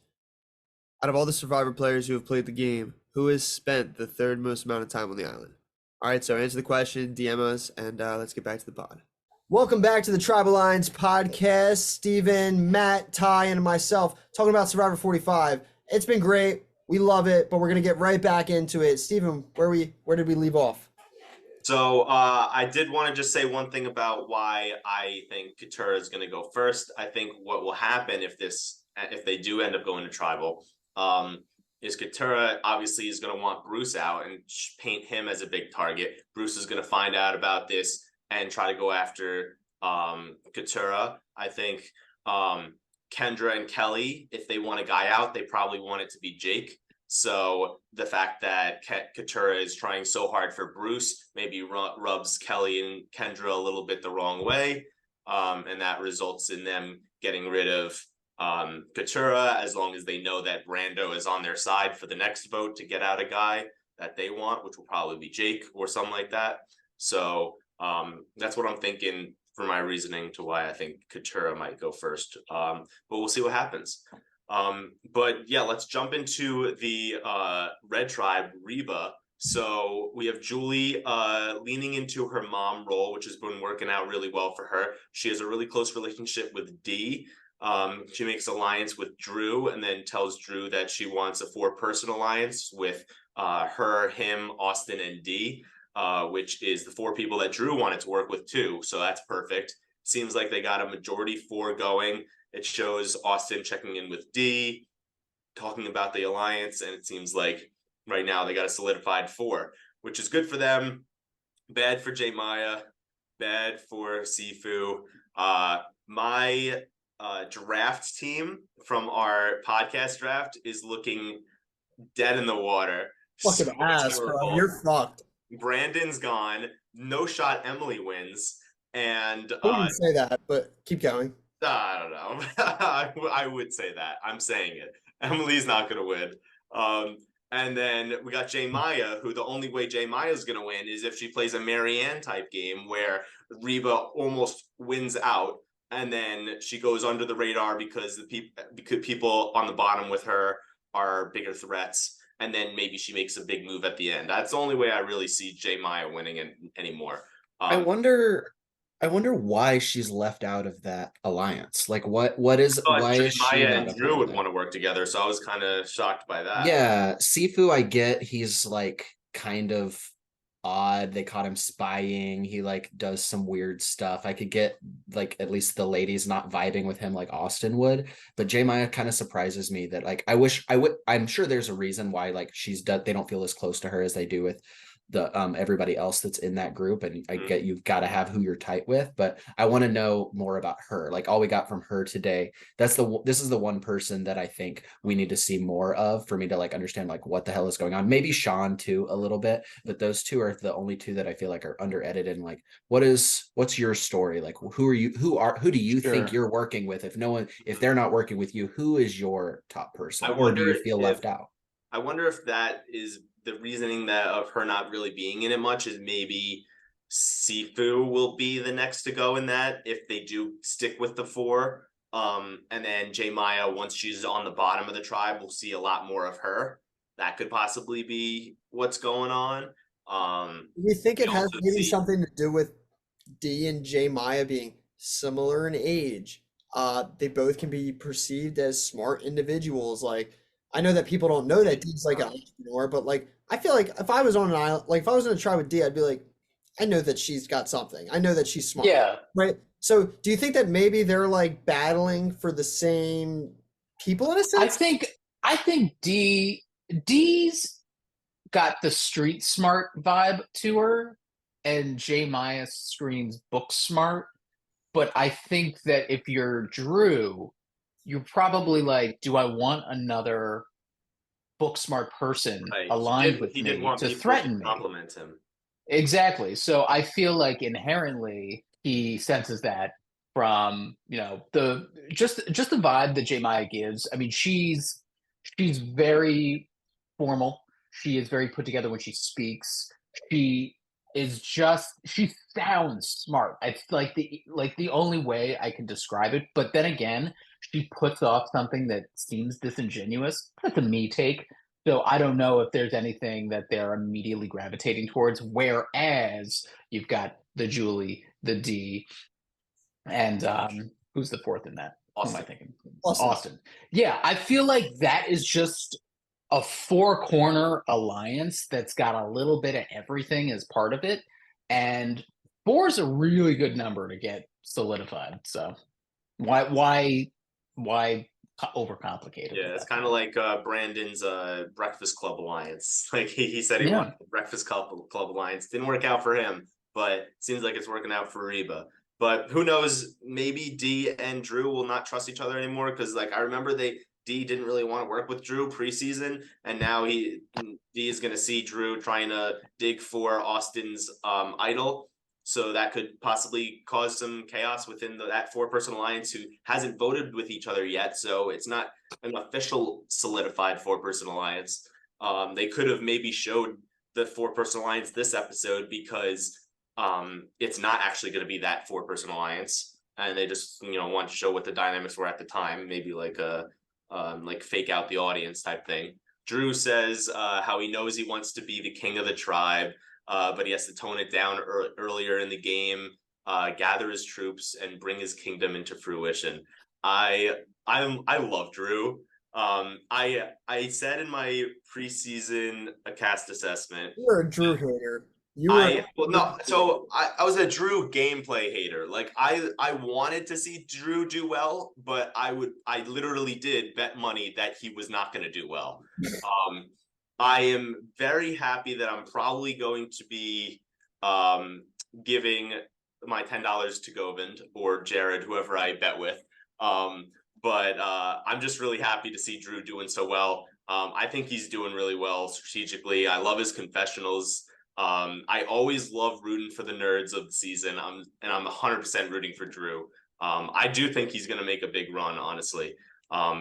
out of all the Survivor players who have played the game, who has spent the 3rd most amount of time on the island? All right, so answer the question, DM us, and let's get back to the pod. Welcome back to the Tribal Lines podcast. Steven, Matt, Ty, and myself talking about Survivor 45. It's been great. We love it, but we're going to get right back into it. Steven, where did we leave off? So I did want to just say one thing about why I think Katurah is going to go first. I think what will happen if they do end up going to tribal, is Katurah obviously is going to want Bruce out and paint him as a big target. Bruce is going to find out about this and try to go after Katurah. I think Kendra and Kelly, if they want a guy out, they probably want it to be Jake. So the fact that Katurah is trying so hard for Bruce maybe rubs Kelly and Kendra a little bit the wrong way. And that results in them getting rid of Katurah, as long as they know that Brando is on their side for the next vote to get out a guy that they want, which will probably be Jake or something like that. So that's what I'm thinking for my reasoning to why I think Katurah might go first. But we'll see what happens. But yeah, let's jump into the Red Tribe, Reba. So we have Julie leaning into her mom role, which has been working out really well for her. She has a really close relationship with Dee. She makes alliance with Drew and then tells Drew that she wants a 4-person alliance with her, him, Austin, and Dee. which is the 4 people that Drew wanted to work with too. So that's perfect. Seems like they got a majority 4 going. It shows Austin checking in with D, talking about the alliance, and it seems like right now they got a solidified 4, which is good for them. Bad for J Maya, bad for Sifu. My draft team from our podcast draft is looking dead in the water. Fucking So ass, bro. terrible. You're fucked. Brandon's gone. No shot. Emily wins, and I wouldn't say that, but keep going. I don't know. I would say that. I'm saying it. Emily's not going to win. And then we got J Maya, who the only way J Maya is going to win is if she plays a Marianne type game where Reba almost wins out, and then she goes under the radar because people on the bottom with her are bigger threats, and then maybe she makes a big move at the end. That's the only way I really see J Maya winning anymore. I wonder why she's left out of that alliance. Like why is J she Maya not and a Drew part would of want it? to work together, so I was kind of shocked by that. Yeah, Sifu, I get he's like kind of odd. They caught him spying. He like does some weird stuff. I could get like at least the ladies not vibing with him like Austin would. But J Maya kind of surprises me that like I wish I would. I'm sure there's a reason why like they don't feel as close to her as they do with the everybody else that's in that group. And I get you've got to have who you're tight with, but I want to know more about her. Like all we got from her today, this is the one person that I think we need to see more of for me to like understand like what the hell is going on. Maybe Sean too a little bit, but those two are the only two that I feel like are under edited. And like what's your story? Like who do you think you're working with? If they're not working with you, who is your top person? Or do you feel left out? I wonder if that is the reasoning that of her not really being in it much is maybe Sifu will be the next to go in that if they do stick with the 4. And then J Maya, once she's on the bottom of the tribe, we'll see a lot more of her. That could possibly be what's going on. We think it has maybe something to do with D and J Maya being similar in age. They both can be perceived as smart individuals. Like, I know that people don't know that D's like an entrepreneur, but like, I feel like if I was on an island, like if I was in a tribe with D, I'd be like, I know that she's got something. I know that she's smart. Yeah. Right. So do you think that maybe they're like battling for the same people in a sense? I think D's got the street smart vibe to her, and J Maya screams book smart. But I think that if you're Drew, you're probably like, do I want another book smart person aligned with me to threaten me? Compliment him. Exactly. So I feel like inherently he senses that from, the just the vibe that J Maya gives. I mean, she's very formal. She is very put together when she speaks. She she sounds smart. It's like the only way I can describe it. But then again, she puts off something that seems disingenuous. That's a me take. So I don't know if there's anything that they're immediately gravitating towards. Whereas you've got the Julie, the D, and who's the 4th in that? Austin. Who am I thinking? Austin. Yeah, I feel like that is just a 4-corner alliance that's got a little bit of everything as part of it. And 4 is a really good number to get solidified. So why overcomplicate it? Yeah, it's kind of like Brandon's Breakfast Club alliance. Like he said he wanted the Breakfast Club alliance. Didn't work out for him, but seems like it's working out for Reba. But who knows? Maybe D and Drew will not trust each other anymore because, like, I remember D didn't really want to work with Drew preseason, and now D is going to see Drew trying to dig for Austin's idol. So that could possibly cause some chaos within that 4-person alliance who hasn't voted with each other yet. So it's not an official solidified 4-person alliance. They could have maybe showed the 4-person alliance this episode because it's not actually going to be that 4-person alliance, and they just want to show what the dynamics were at the time, maybe like a like fake out the audience type thing. Drew says how he knows he wants to be the king of the tribe, but he has to tone it down earlier in the game, gather his troops, and bring his kingdom into fruition. I love Drew. I said in my preseason cast assessment, You're a Drew hater. You were I was a Drew gameplay hater. Like I wanted to see Drew do well, but I literally did bet money that he was not going to do well. I am very happy that I'm probably going to be giving my $10 to Govind or Jared, whoever I bet with. But I'm just really happy to see Drew doing so well. I think he's doing really well strategically. I love his confessionals. I always love rooting for the nerds of the season. I'm 100% rooting for Drew. I do think he's going to make a big run, honestly.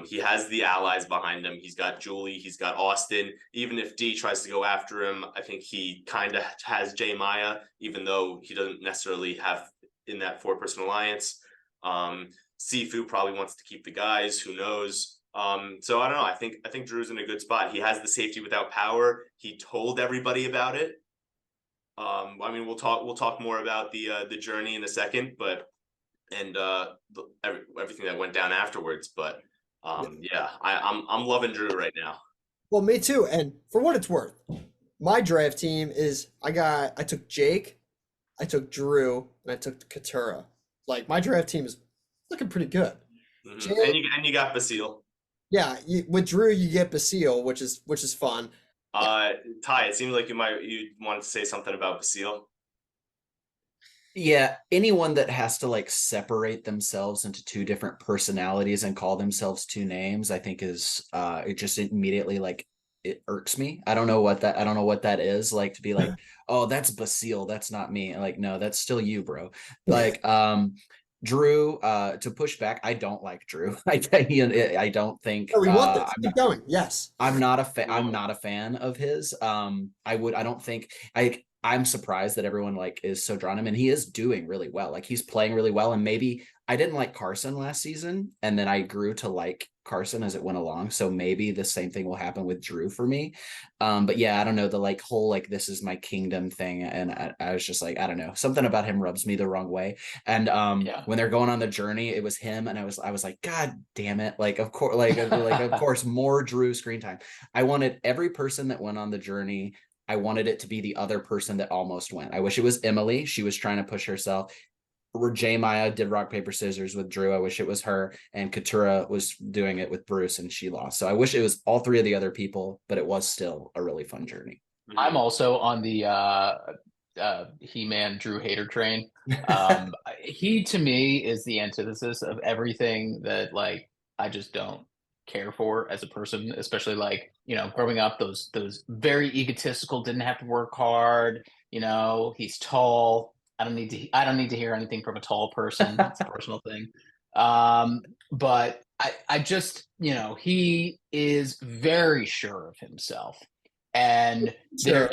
He has the allies behind him. He's got Julie. He's got Austin. Even if D tries to go after him, I think he kind of has J Maya, even though he doesn't necessarily have in that 4-person alliance. Sifu probably wants to keep the guys. Who knows? So I don't know. I think Drew's in a good spot. He has the safety without power. He told everybody about it. I mean, we'll talk more about the journey in a second, but everything that went down afterwards. But yeah, I'm loving Drew right now. Well, me too. And for what it's worth, my draft team is I took Jake, I took Drew, and I took Katura. Like my draft team is looking pretty good. Mm-hmm. Jake, And you got Basile. Yeah, with Drew you get Basile, which is fun. Ty, it seemed like you wanted to say something about Basile. Yeah, anyone that has to like separate themselves into two different personalities and call themselves two names, I think is it just immediately like it irks me. I don't know what that is like to be like, oh, that's Basile, that's not me. Like, no, that's still you, bro. Like, Drew, to push back, I don't like Drew. I don't think we want this. Keep going. Yes. I'm not a fan of his. I'm surprised that everyone like is so drawn to him, and he is doing really well. Like he's playing really well, and maybe I didn't like Carson last season, and then I grew to like Carson as it went along. So maybe the same thing will happen with Drew for me. But yeah, I don't know, the like whole like this is my kingdom thing, and I was just like, I don't know, something about him rubs me the wrong way. And when they're going on the journey, it was him, and I was like, God damn it! Like of course, of course, more Drew screen time. I wanted every person that went on the journey. I wanted it to be the other person that almost went. I wish it was Emily. She was trying to push herself. Or J Maya did rock, paper, scissors with Drew. I wish it was her. And Katura was doing it with Bruce and she lost. So I wish it was all three of the other people, but it was still a really fun journey. I'm also on the He-Man Drew hater train. He to me is the antithesis of everything that like I just don't care for as a person, especially like, you know, growing up, those very egotistical, didn't have to work hard, you know, he's tall. I don't need to hear anything from a tall person. It's a personal thing. But I just, you know, he is very sure of himself. And Sure.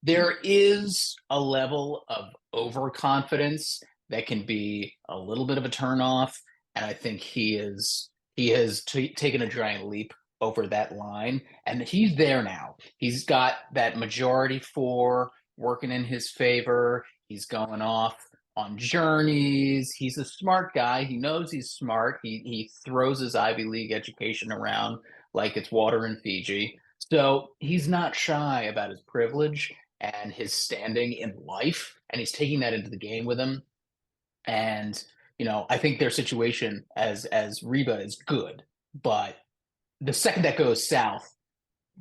there is a level of overconfidence that can be a little bit of a turnoff. And I think he has taken a giant leap over that line, and he's there now. He's got that majority 4 working in his favor. He's going off on journeys. He's a smart guy. He knows he's smart. He throws his Ivy League education around like it's water in Fiji. So he's not shy about his privilege and his standing in life, and he's taking that into the game with him. And you know, I think their situation as Reba is good, but the second that goes south,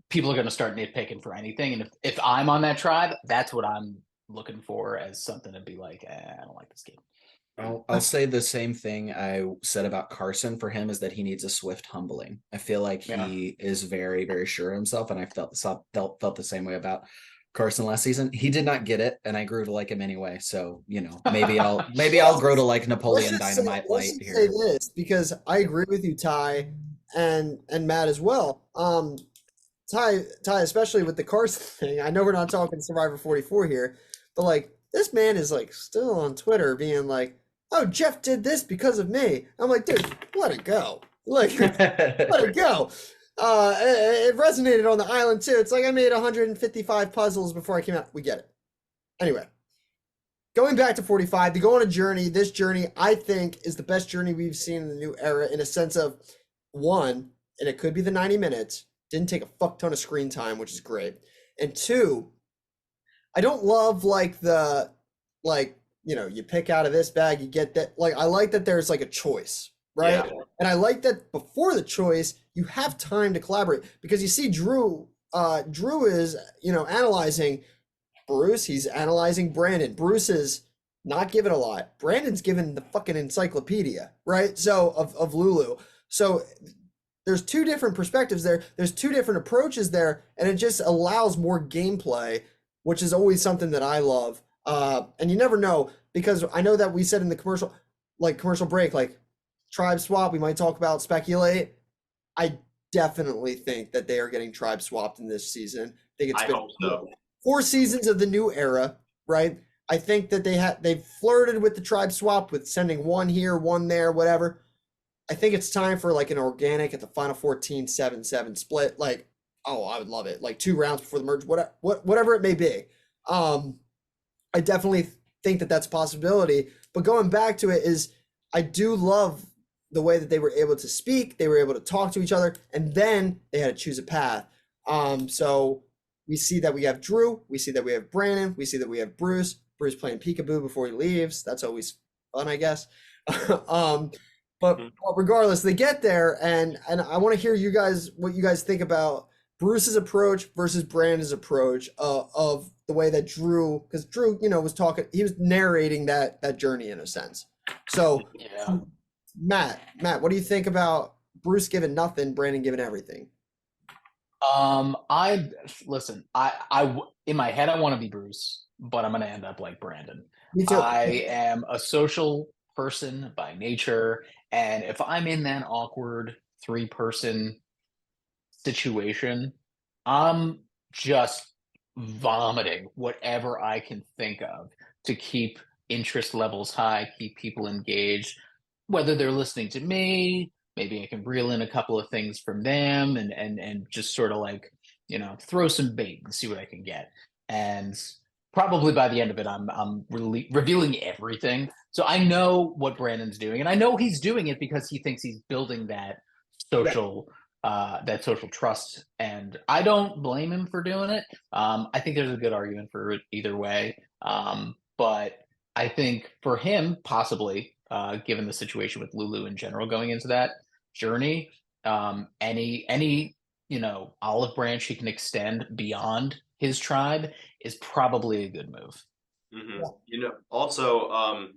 people are going to start nitpicking for anything. And if I'm on that tribe, that's what I'm looking for as something to be like, I don't like this game. I'll say the same thing I said about Carson for him, is that he needs a swift humbling. I feel like he is very, very sure of himself, and I felt the same way about Carson last season. He did not get it, and I grew to like him anyway. So, you know, maybe I'll grow to like Napoleon Dynamite Light here. Say this, because I agree with you, Ty, and Matt as well. Ty, especially with the Carson thing. I know we're not talking Survivor 44 here, but like this man is like still on Twitter being like, "Oh, Jeff did this because of me." I'm like, dude, let it go. Like, let it go. It resonated on the island too. It's like I made 155 puzzles before I came out. We get it. Anyway, going back to 45, to go on a journey. This journey, I think, is the best journey we've seen in the new era, in a sense of, one, and it could be the 90 minutes, didn't take a fuck ton of screen time, which is great. And two, I don't love like you pick out of this bag, you get that. Like I like that there's like a choice, right? Yeah. And I like that before the choice, you have time to collaborate because you see Drew. Drew is analyzing Bruce. He's analyzing Brandon. Bruce is not given a lot. Brandon's given the fucking encyclopedia, right? So of Lulu. So there's two different perspectives there. There's two different approaches there, and it just allows more gameplay, which is always something that I love. And you never know because I know that we said in the commercial break, like tribe swap. We might talk about speculate. I definitely think that they are getting tribe swapped in this season. I think it's I been hope so. 4 seasons of the new era, right? I think that they've flirted with the tribe swap with sending one here, one there, whatever. I think it's time for like an organic at the final 14 7-7 split. Like, oh, I would love it. Like 2 rounds before the merge, whatever it may be. I definitely think that that's a possibility. But going back to it is, I do love the way that they were able to speak, they were able to talk to each other, and then they had to choose a path. So we see that we have Drew, we see that we have Brandon, we see that we have Bruce. Bruce playing peekaboo before he leaves. That's always fun, I guess. But regardless, they get there, and I want to hear what you guys think about Bruce's approach versus Brandon's approach of the way that Drew, because Drew, was talking, he was narrating that journey in a sense. So, Yeah. Matt, what do you think about Bruce giving nothing, Brandon giving everything? I listen. I in my head I want to be Bruce, but I'm going to end up like Brandon. Me too. I am a social person by nature, and if I'm in that awkward 3-person situation, I'm just vomiting whatever I can think of to keep interest levels high, keep people engaged, whether they're listening to me, maybe I can reel in a couple of things from them and just sort of like, throw some bait and see what I can get. And probably by the end of it, I'm really revealing everything. So I know what Brandon's doing, and I know he's doing it because he thinks he's building that social trust, and I don't blame him for doing it. I think there's a good argument for it either way. But I think for him, possibly, given the situation with Lulu in general going into that journey, any olive branch he can extend beyond his tribe is probably a good move. Also,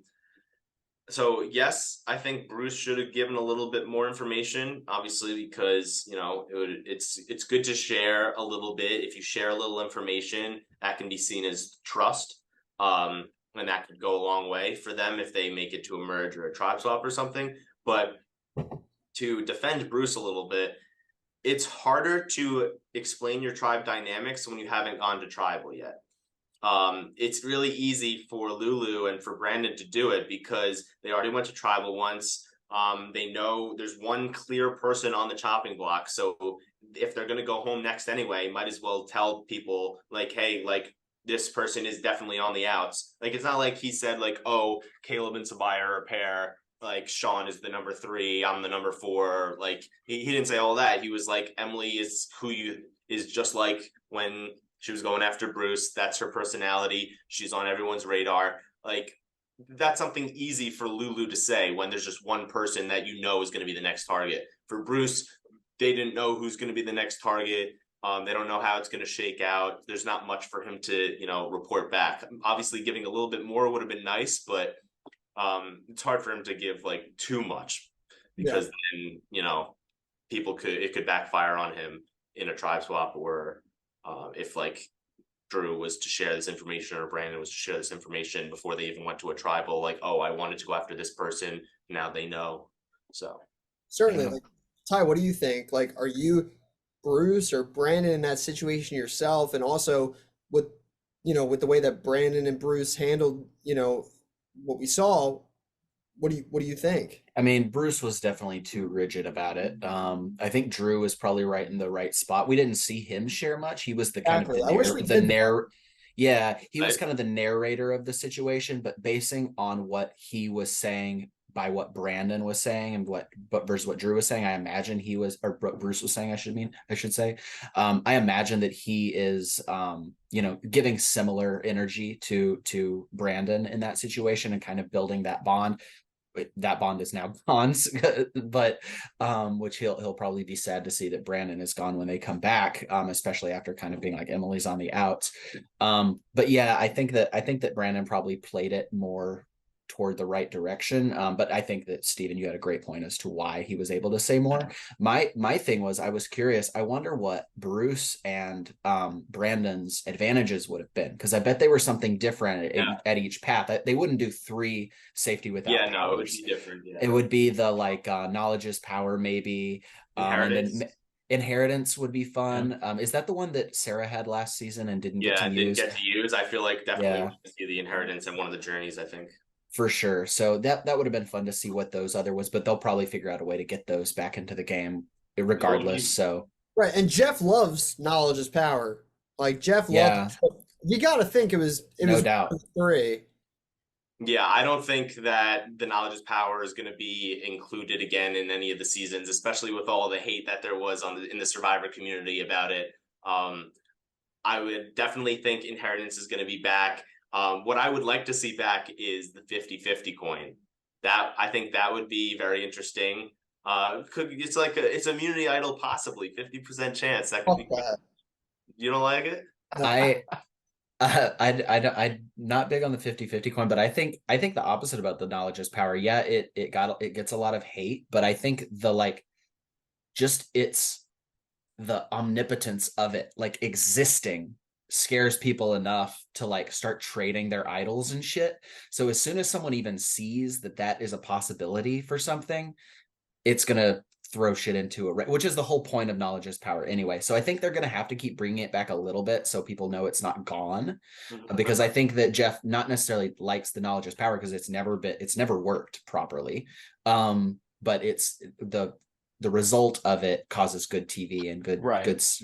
so yes, I think Bruce should have given a little bit more information, obviously, because it's good to share a little bit. If you share a little information, that can be seen as trust, and that could go a long way for them if they make it to a merge or a tribe swap or something. But to defend Bruce a little bit, it's harder to explain your tribe dynamics when you haven't gone to tribal yet. It's really easy for Lulu and for Brandon to do it because they already went to tribal once. They know there's one clear person on the chopping block. So if they're going to go home next anyway, might as well tell people like, hey, like this person is definitely on the outs. Like, it's not like he said like, oh, Caleb and Sabaya are a pair. Like Sean is the number 3, I'm the number 4. Like he didn't say all that. He was like, Emily is is just like when she was going after Bruce. That's her personality. She's on everyone's radar. Like that's something easy for Lulu to say when there's just one person that is going to be the next target. For Bruce, they didn't know who's going to be the next target. They don't know how it's going to shake out. There's not much for him to, report back. Obviously, giving a little bit more would have been nice, but it's hard for him to give like too much because then, it could backfire on him in a tribe swap, or if like Drew was to share this information or Brandon was to share this information before they even went to a tribal, like, oh, I wanted to go after this person. Now they know. So certainly, like Ty, what do you think? Like, are you Bruce or Brandon in that situation yourself? And also with the way that Brandon and Bruce handled, what we saw, what do you think? I mean, Bruce was definitely too rigid about it. I think Drew was probably right in the right spot. We didn't see him share much. He was the kind of he was kind of the narrator of the situation, but basing on what he was saying by what Brandon was saying and but versus what Drew was saying, I imagine he was, or Bruce was saying, I should say. I imagine that he is, giving similar energy to Brandon in that situation and kind of building that bond. That bond is now gone, but which he'll probably be sad to see that Brandon is gone when they come back, especially after kind of being like Emily's on the outs. But yeah, I think that Brandon probably played it more toward the right direction. But I think that Steven, you had a great point as to why he was able to say more. My thing was, I was curious. I wonder what Bruce and Brandon's advantages would have been, because I bet they were something different at each path. They wouldn't do 3 safety without powers. No, it would be different. It would be the like knowledge is power, maybe. Inheritance. And then Inheritance would be fun. Is that the one that Sarah had last season and didn't get to use? Didn't get to use. I feel like definitely see the Inheritance in one of the journeys, I think. For sure. So that would have been fun to see what those other was, but they'll probably figure out a way to get those back into the game regardless. So right, and Jeff loves knowledge is power. Like Jeff loves. You got to think it was no doubt 3. Yeah, I don't think that the knowledge is power is going to be included again in any of the seasons, especially with all the hate that there was in the Survivor community about it. I would definitely think Inheritance is going to be back. What I would like to see back is the 50-50 coin. That I think that would be very interesting. It's like it's a immunity idol, possibly 50% chance that could be. You don't like it? I'm not big on the 50-50 coin, but I think the opposite about the knowledge is power. Yeah, it gets a lot of hate, but I think it's the omnipotence of it, like existing, scares people enough to like start trading their idols and shit. So as soon as someone even sees that is a possibility for something, it's gonna throw shit into it, which is the whole point of knowledge is power anyway. So I think they're gonna have to keep bringing it back a little bit so people know it's not gone, because I think that Jeff not necessarily likes the knowledge is power because it's never worked properly, but it's the result of it causes good TV and good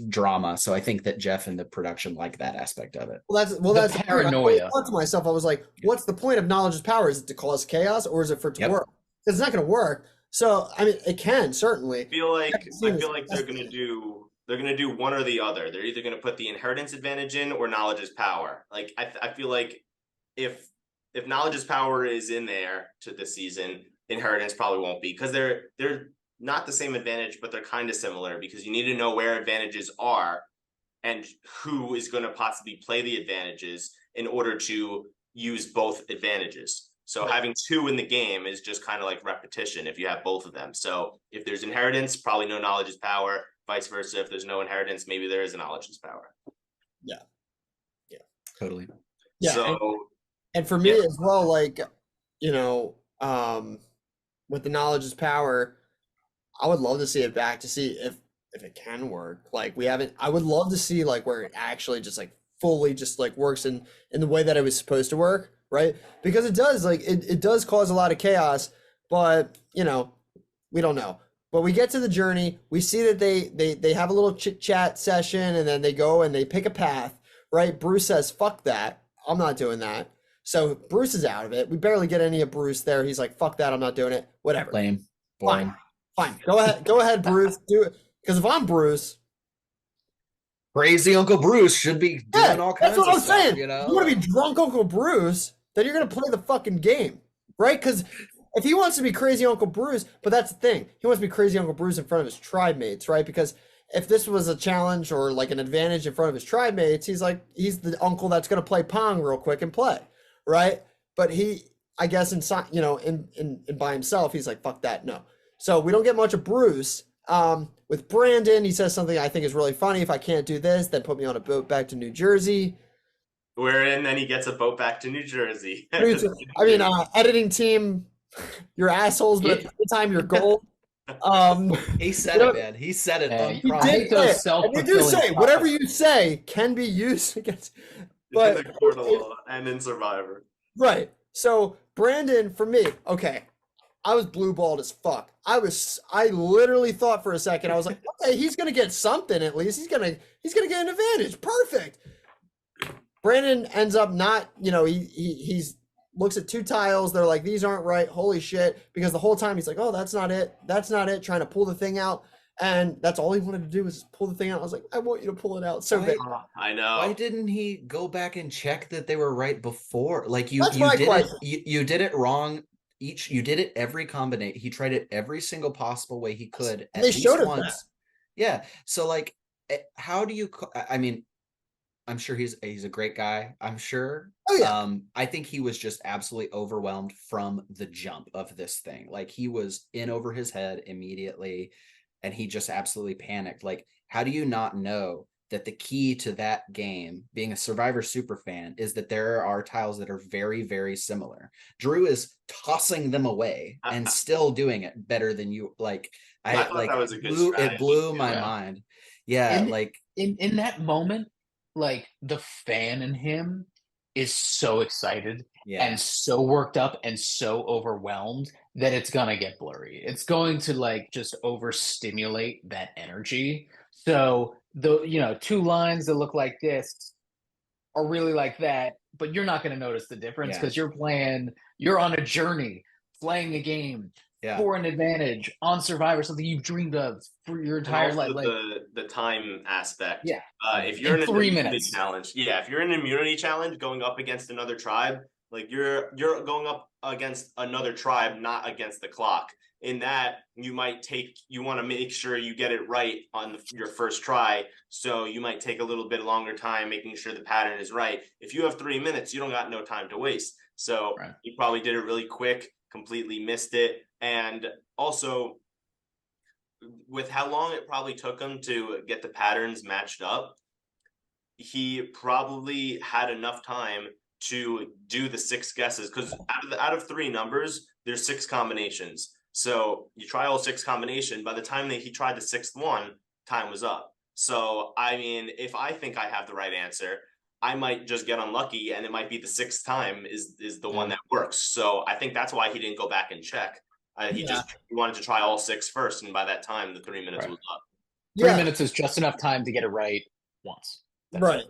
drama. So I think that Jeff and the production like that aspect of it. That's paranoia. I thought to myself, I was like, what's the point of knowledge is power? Is it to cause chaos or is it for it to work? Because it's not going to work. So I mean, it can certainly. I feel like they're going to do one or the other. They're either going to put the inheritance advantage in or knowledge is power. Like I feel like if knowledge is power is in there to this season, inheritance probably won't be, because they're not the same advantage, but they're kind of similar, because you need to know where advantages are and who is going to possibly play the advantages in order to use both advantages. So having 2 in the game is just kind of like repetition if you have both of them. So if there's inheritance, probably no knowledge is power. Vice versa, if there's no inheritance, maybe there is a knowledge is power. Yeah. Totally. Yeah. So, and for me as well, like, with the knowledge is power, I would love to see it back to see if it can work. Like I would love to see like where it actually just like fully just like works in the way that it was supposed to work, right? Because it does, like it does cause a lot of chaos, but we don't know. But we get to the journey, we see that they have a little chit chat session, and then they go and they pick a path, right? Bruce says, fuck that, I'm not doing that. So Bruce is out of it. We barely get any of Bruce there. He's like, fuck that, I'm not doing it. Whatever. Lame. Boring. Fine. Go ahead, Bruce. Do it. Because if I'm Bruce, crazy Uncle Bruce should be doing all kinds of stuff. That's what I'm saying. You want to be drunk Uncle Bruce, then you're going to play the fucking game, right? Because if he wants to be crazy Uncle Bruce, but that's the thing, he wants to be crazy Uncle Bruce in front of his tribe mates, right? Because if this was a challenge or like an advantage in front of his tribe mates, he's the uncle that's going to play Pong real quick and play, right? But he, I guess, in by himself, he's like, fuck that, no. So we don't get much of Bruce. With Brandon, he says something I think is really funny. If I can't do this, then put me on a boat back to New Jersey. Wherein then he gets a boat back to New Jersey. I mean, editing team, you're assholes, but at the same time, you're gold. He said it, man. He said it. He did say, and you do say whatever you say can be used against. But in the court of law and in Survivor. Right. So Brandon, for me, okay. I was blue-balled as fuck. I literally thought for a second, I was like, okay, he's gonna get something at least. He's gonna get an advantage. Perfect. Brandon ends up not, he's looks at 2 tiles. They're like, these aren't right. Holy shit. Because the whole time he's like, oh, that's not it. That's not it. Trying to pull the thing out. And that's all he wanted to do was pull the thing out. I was like, I want you to pull it out so bad. I know. Why didn't he go back and check that they were right before? Like you That's you my did question. you did it wrong. You did it every combination. He tried it every single possible way he could at They least showed us once. that. Yeah. So like, how do you? I mean, I'm sure he's a great guy. I'm sure. Oh yeah. I think he was just absolutely overwhelmed from the jump of this thing. Like he was in over his head immediately, and he just absolutely panicked. Like, how do you not know that the key to that game, being a Survivor super fan, is that there are tiles that are very, very similar. Drew is tossing them away and still doing it better than you. Like, I thought like that was a good it blew strategy, my yeah. mind. Yeah, And like in that moment, like the fan in him is so excited yeah. and so worked up and so overwhelmed that it's gonna get blurry. It's going to like just overstimulate that energy. So the 2 lines that look like this are really like that, but you're not going to notice the difference Yeah. because you're on a journey, playing a game Yeah. for an advantage on Survivor, something you've dreamed of for your entire And also life. Like, the time aspect. Yeah. If you're In in an 3 immunity minutes. challenge, if you're in an immunity challenge going up against another tribe, like you're going up against another tribe, not against the clock. In that, you want to make sure you get it right on your first try. So you might take a little bit longer time making sure the pattern is right. If you have 3 minutes, you don't got no time to waste. So you probably did it really quick, completely missed it. And also, with how long it probably took him to get the patterns matched up, he probably had enough time to do the 6 guesses, because out of 3 numbers, there's 6 combinations. So you try all 6 combinations. By the time that he tried the 6th one, time was up. So I mean, if I think I have the right answer, I might just get unlucky, and it might be the 6th time is the one that works. So I think that's why he didn't go back and check. He wanted to try all 6 first, and by that time, the 3 minutes was up. 3 minutes is just enough time to get it right once. Right.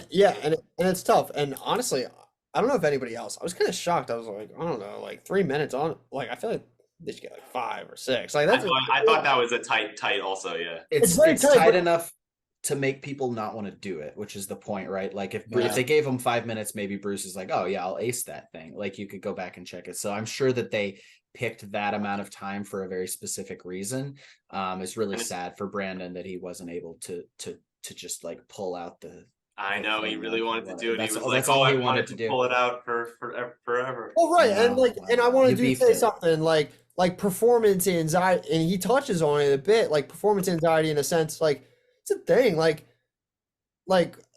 Yeah, and it's tough. And honestly, I don't know if anybody else. I was kind of shocked. I was like, I don't know, like 3 minutes on. Like I feel like they should get like 5 or 6. Like that's. I thought that was a tight. Also, yeah. It's tight enough to make people not want to do it, which is the point, right? Like if they gave him 5 minutes, maybe Bruce is like, oh yeah, I'll ace that thing. Like you could go back and check it. So I'm sure that they picked that amount of time for a very specific reason. It's really sad for Brandon that he wasn't able to just like pull out the. I know he really wanted to do it. That's, he was that's like, all he I wanted to do. Pull it out for forever. Well, right, and I wanted to say it. something like performance anxiety, and he touches on it a bit, like performance anxiety in a sense, like it's a thing, like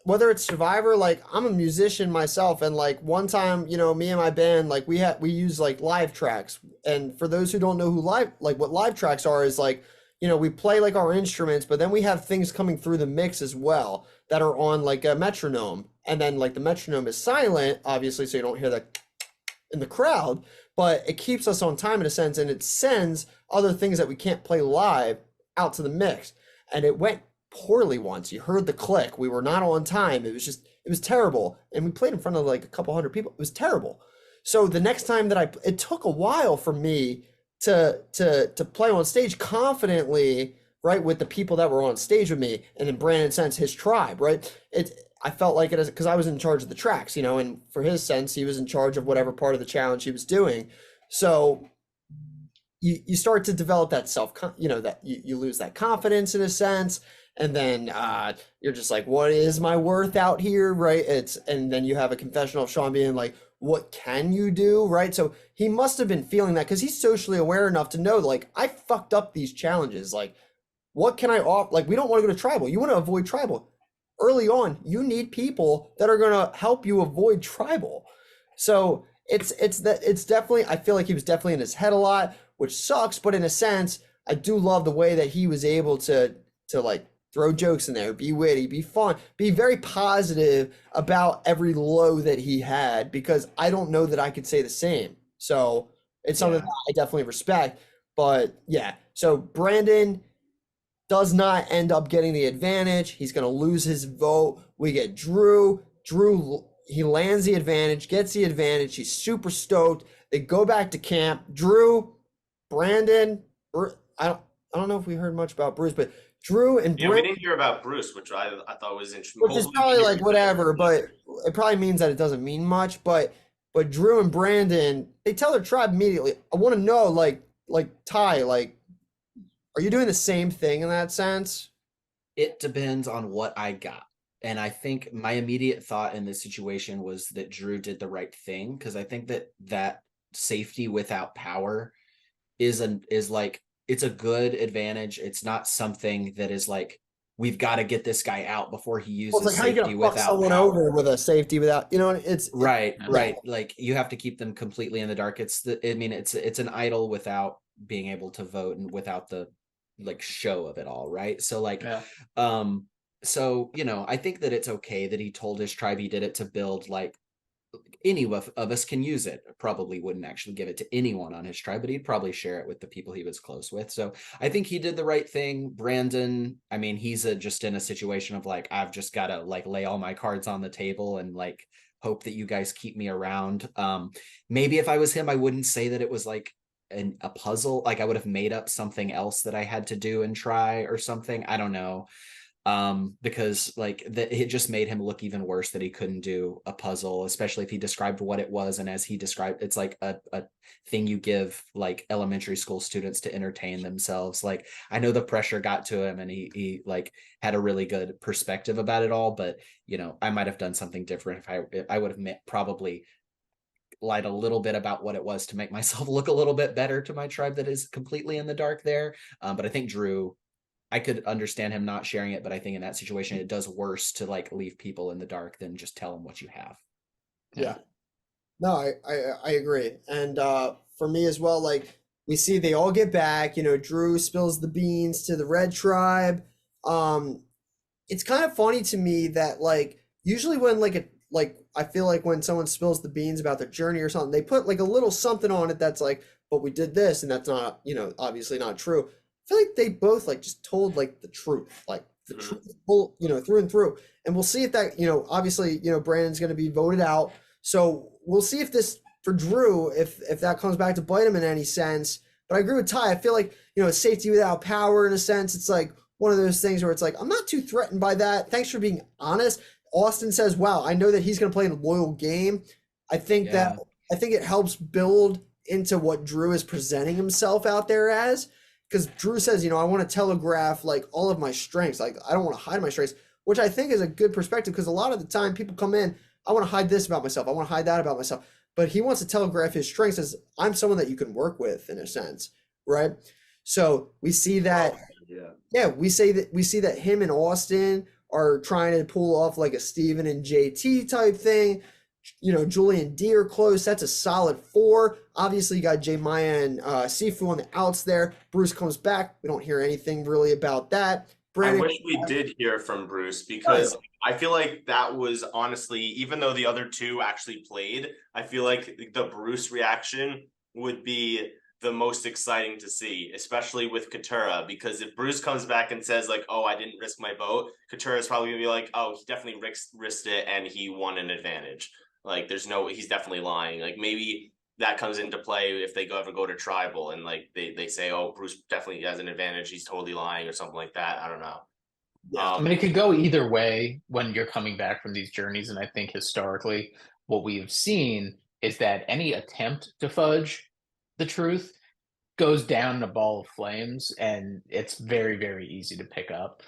whether it's Survivor, like I'm a musician myself, and like one time, me and my band, like we use like live tracks, and for those who don't know what live tracks are, is like, we play like our instruments, but then we have things coming through the mix as well that are on like a metronome, and then like the metronome is silent, obviously, so you don't hear that in the crowd, but it keeps us on time in a sense, and it sends other things that we can't play live out to the mix. And it went poorly once. You heard the click. We were not on time. It was terrible. And we played in front of like a couple hundred people. It was terrible. So the next time it took a while for me to play on stage confidently, right, with the people that were on stage with me, and in Brandon's sense, his tribe, right? I felt like it because I was in charge of the tracks, and for his sense, he was in charge of whatever part of the challenge he was doing. So you start to develop that that you lose that confidence in a sense. And then you're just like, what is my worth out here, right? And then you have a confessional of Sean being like, what can you do, right? So he must have been feeling that because he's socially aware enough to know, like, I fucked up these challenges. Like, what can I offer? Like, we don't want to go to tribal. You want to avoid tribal. Early on, you need people that are going to help you avoid tribal. So it's definitely, I feel like he was definitely in his head a lot, which sucks. But in a sense, I do love the way that he was able to like, throw jokes in there, be witty, be fun, be very positive about every low that he had, because I don't know that I could say the same. So it's something that I definitely respect. But yeah, so Brandon does not end up getting the advantage. He's going to lose his vote. We get Drew. Drew he lands the advantage, gets the advantage. He's super stoked. They go back to camp. Drew, Brandon, I don't know if we heard much about Bruce, but Drew and Yeah, we Brandon, didn't hear about Bruce, which I thought was interesting. which is Hopefully we probably hear like about whatever, it. but it probably means that it doesn't mean much. But Drew and Brandon, they tell their tribe immediately. I want to know, like Ty, like, are you doing the same thing in that sense? It depends on what I got. And I think my immediate thought in this situation was that Drew did the right thing, because I think that safety without power is like, it's a good advantage. It's not something that is like, we've got to get this guy out before he Well, it's uses like, how you safety gonna fuck without someone power. over with a safety without, Right, yeah. right. Like, you have to keep them completely in the dark. I mean, it's an idol without being able to vote and without the like show of it all, right? So like, Yeah. so I think that it's okay that he told his tribe he did it to build, like, any of us can use it. Probably wouldn't actually give it to anyone on his tribe, but he'd probably share it with the people he was close with. So I think he did the right thing. Brandon, I mean, he's just in a situation of like, I've just got to like lay all my cards on the table and like hope that you guys keep me around. Maybe if I was him, I wouldn't say that it was like a puzzle. Like, I would have made up something else that I had to do and try or something. I don't know, because like that, it just made him look even worse that he couldn't do a puzzle, especially if he described what it was. And as he described, it's like a thing you give like elementary school students to entertain themselves. Like, I know the pressure got to him, and he like had a really good perspective about it all, but I might have done something different. If I would have probably lied a little bit about what it was to make myself look a little bit better to my tribe that is completely in the dark there. But I think Drew, I could understand him not sharing it, but I think in that situation, it does worse to like leave people in the dark than just tell them what you have. Yeah. No, I agree. And for me as well, like, we see they all get back, Drew spills the beans to the red tribe. It's kind of funny to me that, like, usually when like I feel like when someone spills the beans about their journey or something, they put like a little something on it that's like, but we did this, and that's not, obviously not true. I feel like they both like just told like the truth, like the truth, full, through and through. And we'll see if that, obviously, Brandon's going to be voted out. So we'll see if this for Drew, if that comes back to bite him in any sense. But I agree with Ty. I feel like, safety without power in a sense. It's like one of those things where it's like, I'm not too threatened by that. Thanks for being honest. Austin says, wow, I know that he's going to play a loyal game. I think it helps build into what Drew is presenting himself out there as. Because Drew says, I want to telegraph like all of my strengths. Like, I don't want to hide my strengths, which I think is a good perspective, because a lot of the time people come in, I want to hide this about myself. I want to hide that about myself. But he wants to telegraph his strengths as, I'm someone that you can work with in a sense, right? So we see that, we see that him and Austin are trying to pull off like a Steven and JT type thing. Julian D are close. That's a solid 4. Obviously, you got J Maya and Sifu on the outs there. Bruce comes back. We don't hear anything really about that. Brandon, I wish we did hear from Bruce, because I feel like that was honestly, even though the other two actually played, I feel like the Bruce reaction would be the most exciting to see, especially with Katura, because if Bruce comes back and says like, oh, I didn't risk my vote, Katura is probably gonna be like, oh, he definitely risked it and he won an advantage. Like, he's definitely lying. Like, maybe that comes into play if they ever go to tribal and like they say, oh, Bruce definitely has an advantage, he's totally lying or something like that. I don't know. Yeah. I mean, it could go either way when you're coming back from these journeys. And I think historically, what we've seen is that any attempt to fudge the truth goes down in a ball of flames, and it's very, very easy to pick up.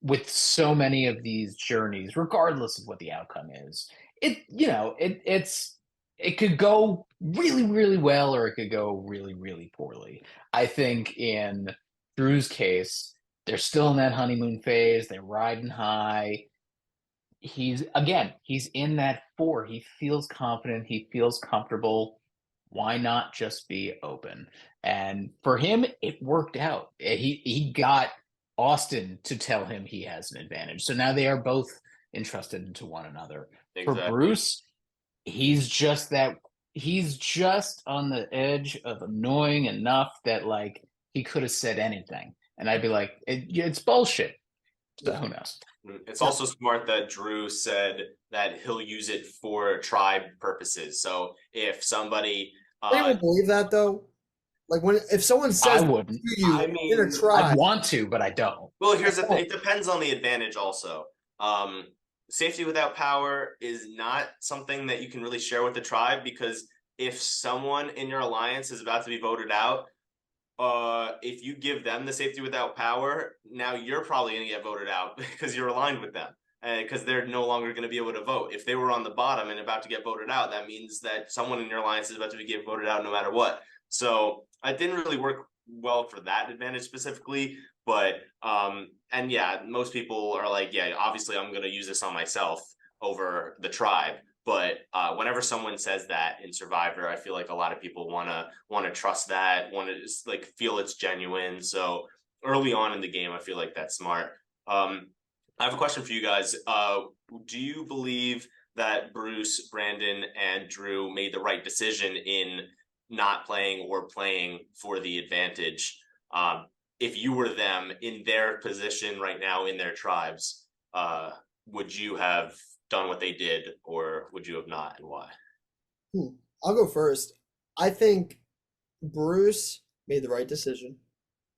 With so many of these journeys, regardless of what the outcome is, it could go really, really well, or it could go really, really poorly. I think in Drew's case, they're still in that honeymoon phase. They're riding high. He's in that 4. He feels confident. He feels comfortable. Why not just be open? And for him, it worked out. He got Austin to tell him he has an advantage. So now they are both entrusted into one another. Exactly. For Bruce, he's just on the edge of annoying enough that like he could have said anything. And I'd be like, it's bullshit. So who knows? It's also smart that Drew said that he'll use it for tribe purposes. So if somebody, Anyone believe that though? Like if someone I says wouldn't. to you I in a mean, I tribe, want to, but I don't. well, here's the thing. It depends on the advantage also. Safety without power is not something that you can really share with the tribe, because if someone in your alliance is about to be voted out, if you give them the safety without power, now you're probably going to get voted out because you're aligned with them, because they're no longer going to be able to vote. If they were on the bottom and about to get voted out, that means that someone in your alliance is about to get voted out no matter what. So it didn't really work well for that advantage specifically, but and yeah, most people are like, yeah, obviously I'm going to use this on myself over the tribe. But whenever someone says that in Survivor, I feel like a lot of people want to trust that, want to just like feel it's genuine. So early on in the game, I feel like that's smart. I have a question for you guys. Do you believe that Bruce, Brandon, and Drew made the right decision in not playing or playing for the advantage? If you were them in their position right now in their tribes, would you have done what they did, or would you have not, and why? I'll go first. I think Bruce made the right decision.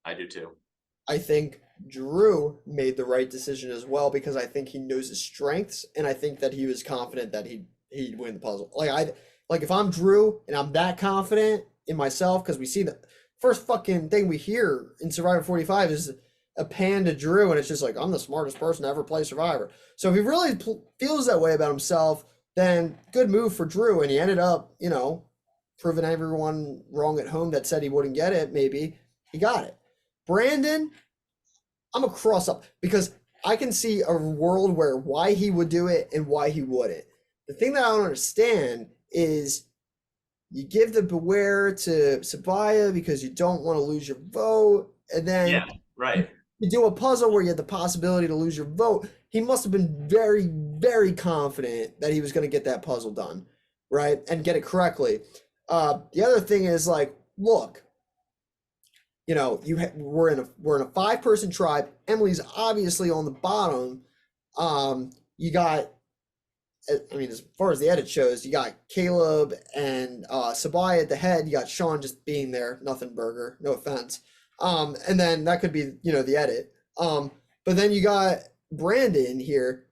I do too. I think Drew made the right decision as well, because I think he knows his strengths, and I think that he was confident that he'd win the puzzle. Like if I'm Drew and I'm that confident in myself, because we see the first fucking thing we hear in Survivor 45 is a pan to Drew, and it's just like, I'm the smartest person to ever play Survivor. So if he really feels that way about himself, then good move for Drew. And he ended up, proving everyone wrong at home that said he wouldn't get it. Maybe he got it. Brandon, I'm a cross up, because I can see a world where why he would do it and why he wouldn't. The thing that I don't understand is you give the beware to Sabaya because you don't want to lose your vote, and then Yeah, right. you do a puzzle where you had the possibility to lose your vote. He must have been very, very confident that he was going to get that puzzle done, right, and get it correctly. The other thing is, like, look, we're in a 5-person tribe. Emily's obviously on the bottom. You got, I mean, as far as the edit shows, you got Caleb and Sabaya at the head. You got Sean just being there, nothing burger, no offense. And then that could be, the edit. But then you got Brandon here,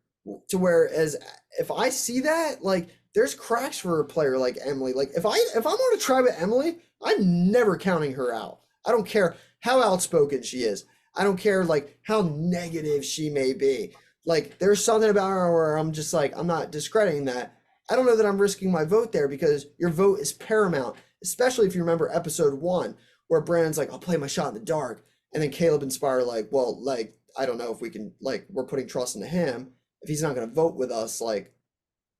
to where as if I see that, like, there's cracks for a player like Emily. Like if I'm on a tribe with Emily, I'm never counting her out. I don't care how outspoken she is. I don't care like how negative she may be. Like there's something about her where I'm just like, I'm not discrediting that. I don't know that I'm risking my vote there, because your vote is paramount, especially if you remember episode 1, where Brandon's like, I'll play my shot in the dark. And then Caleb and Spire are like, well, like, I don't know if we can, like, we're putting trust into him. If he's not going to vote with us, like,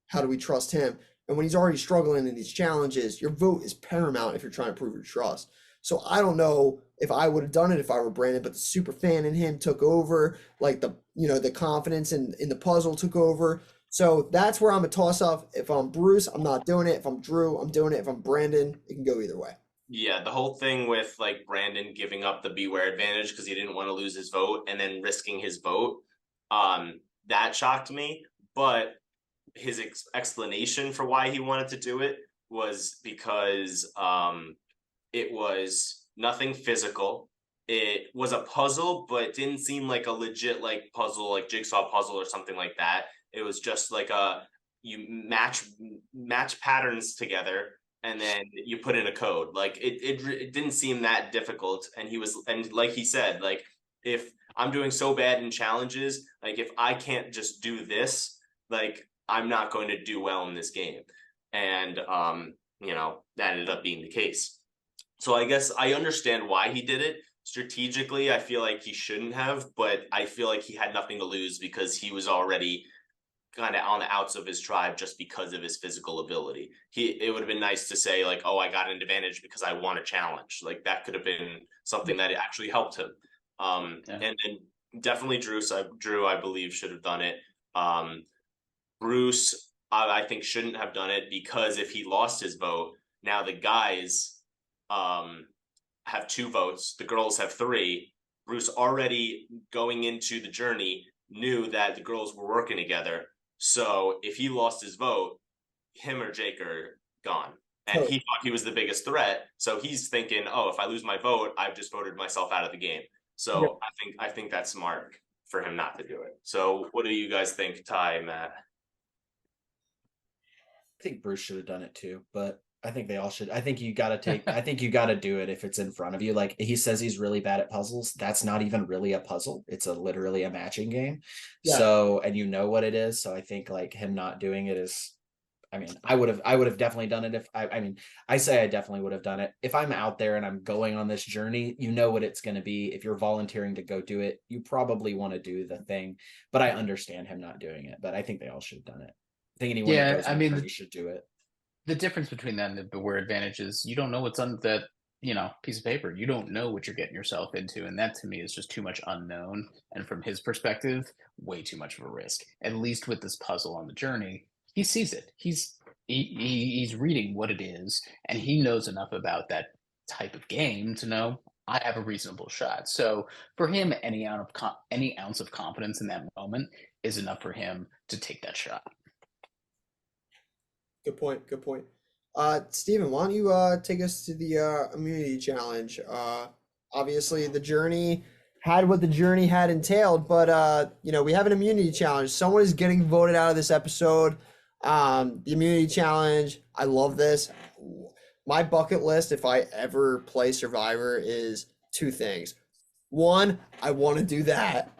how do we trust him? And when he's already struggling in these challenges, your vote is paramount if you're trying to prove your trust. So I don't know if I would have done it if I were Brandon, but the super fan in him took over, like the confidence in the puzzle took over. So that's where I'm a toss off. If I'm Bruce, I'm not doing it. If I'm Drew, I'm doing it. If I'm Brandon, it can go either way. Yeah, the whole thing with like Brandon giving up the beware advantage because he didn't want to lose his vote and then risking his vote, that shocked me. But his explanation for why he wanted to do it was because it was nothing physical. It was a puzzle, but it didn't seem like a legit like puzzle, like jigsaw puzzle or something like that. It was just like you match patterns together and then you put in a code. Like it didn't seem that difficult. And like he said, like if I'm doing so bad in challenges, like if I can't just do this, like I'm not going to do well in this game. And that ended up being the case. So I guess I understand why he did it. Strategically, I feel like he shouldn't have, but I feel like he had nothing to lose because he was already kind of on the outs of his tribe just because of his physical ability. It would have been nice to say like, oh, I got an advantage because I won a challenge. Like that could have been something that actually helped him. And definitely Drew, I believe, should have done it. Bruce, I think shouldn't have done it because if he lost his vote, now the guys have 2 votes, the girls have 3. Bruce already going into the journey knew that the girls were working together. So if he lost his vote, him or Jake are gone. And he thought he was the biggest threat. So he's thinking, oh, if I lose my vote, I've just voted myself out of the game. So I think that's smart for him not to do it. So what do you guys think, Ty, Matt? I think Bruce should have done it too, but I think they all should. I think you got to I think you got to do it if it's in front of you. Like he says he's really bad at puzzles. That's not even really a puzzle. It's literally a matching game. Yeah. So, and you know what it is. So I think like him not doing it is, I mean, I would have definitely done it if I say I definitely would have done it. If I'm out there and I'm going on this journey, you know what it's going to be. If you're volunteering to go do it, you probably want to do the thing, but I understand him not doing it, but I think they all should have done it. I think anyone that goes on a journey should do it. The difference between that and the beware advantage is you don't know what's on that, piece of paper. You don't know what you're getting yourself into. And that to me is just too much unknown. And from his perspective, way too much of a risk. At least with this puzzle on the journey, he sees it. He's reading what it is, and he knows enough about that type of game to know I have a reasonable shot. So for him, any ounce of confidence in that moment is enough for him to take that shot. Good point. Good point. Steven, why don't you take us to the immunity challenge? Obviously, the journey had what the journey had entailed, but we have an immunity challenge. Someone is getting voted out of this episode. The immunity challenge. I love this. My bucket list, if I ever play Survivor, is two things. One, I want to do that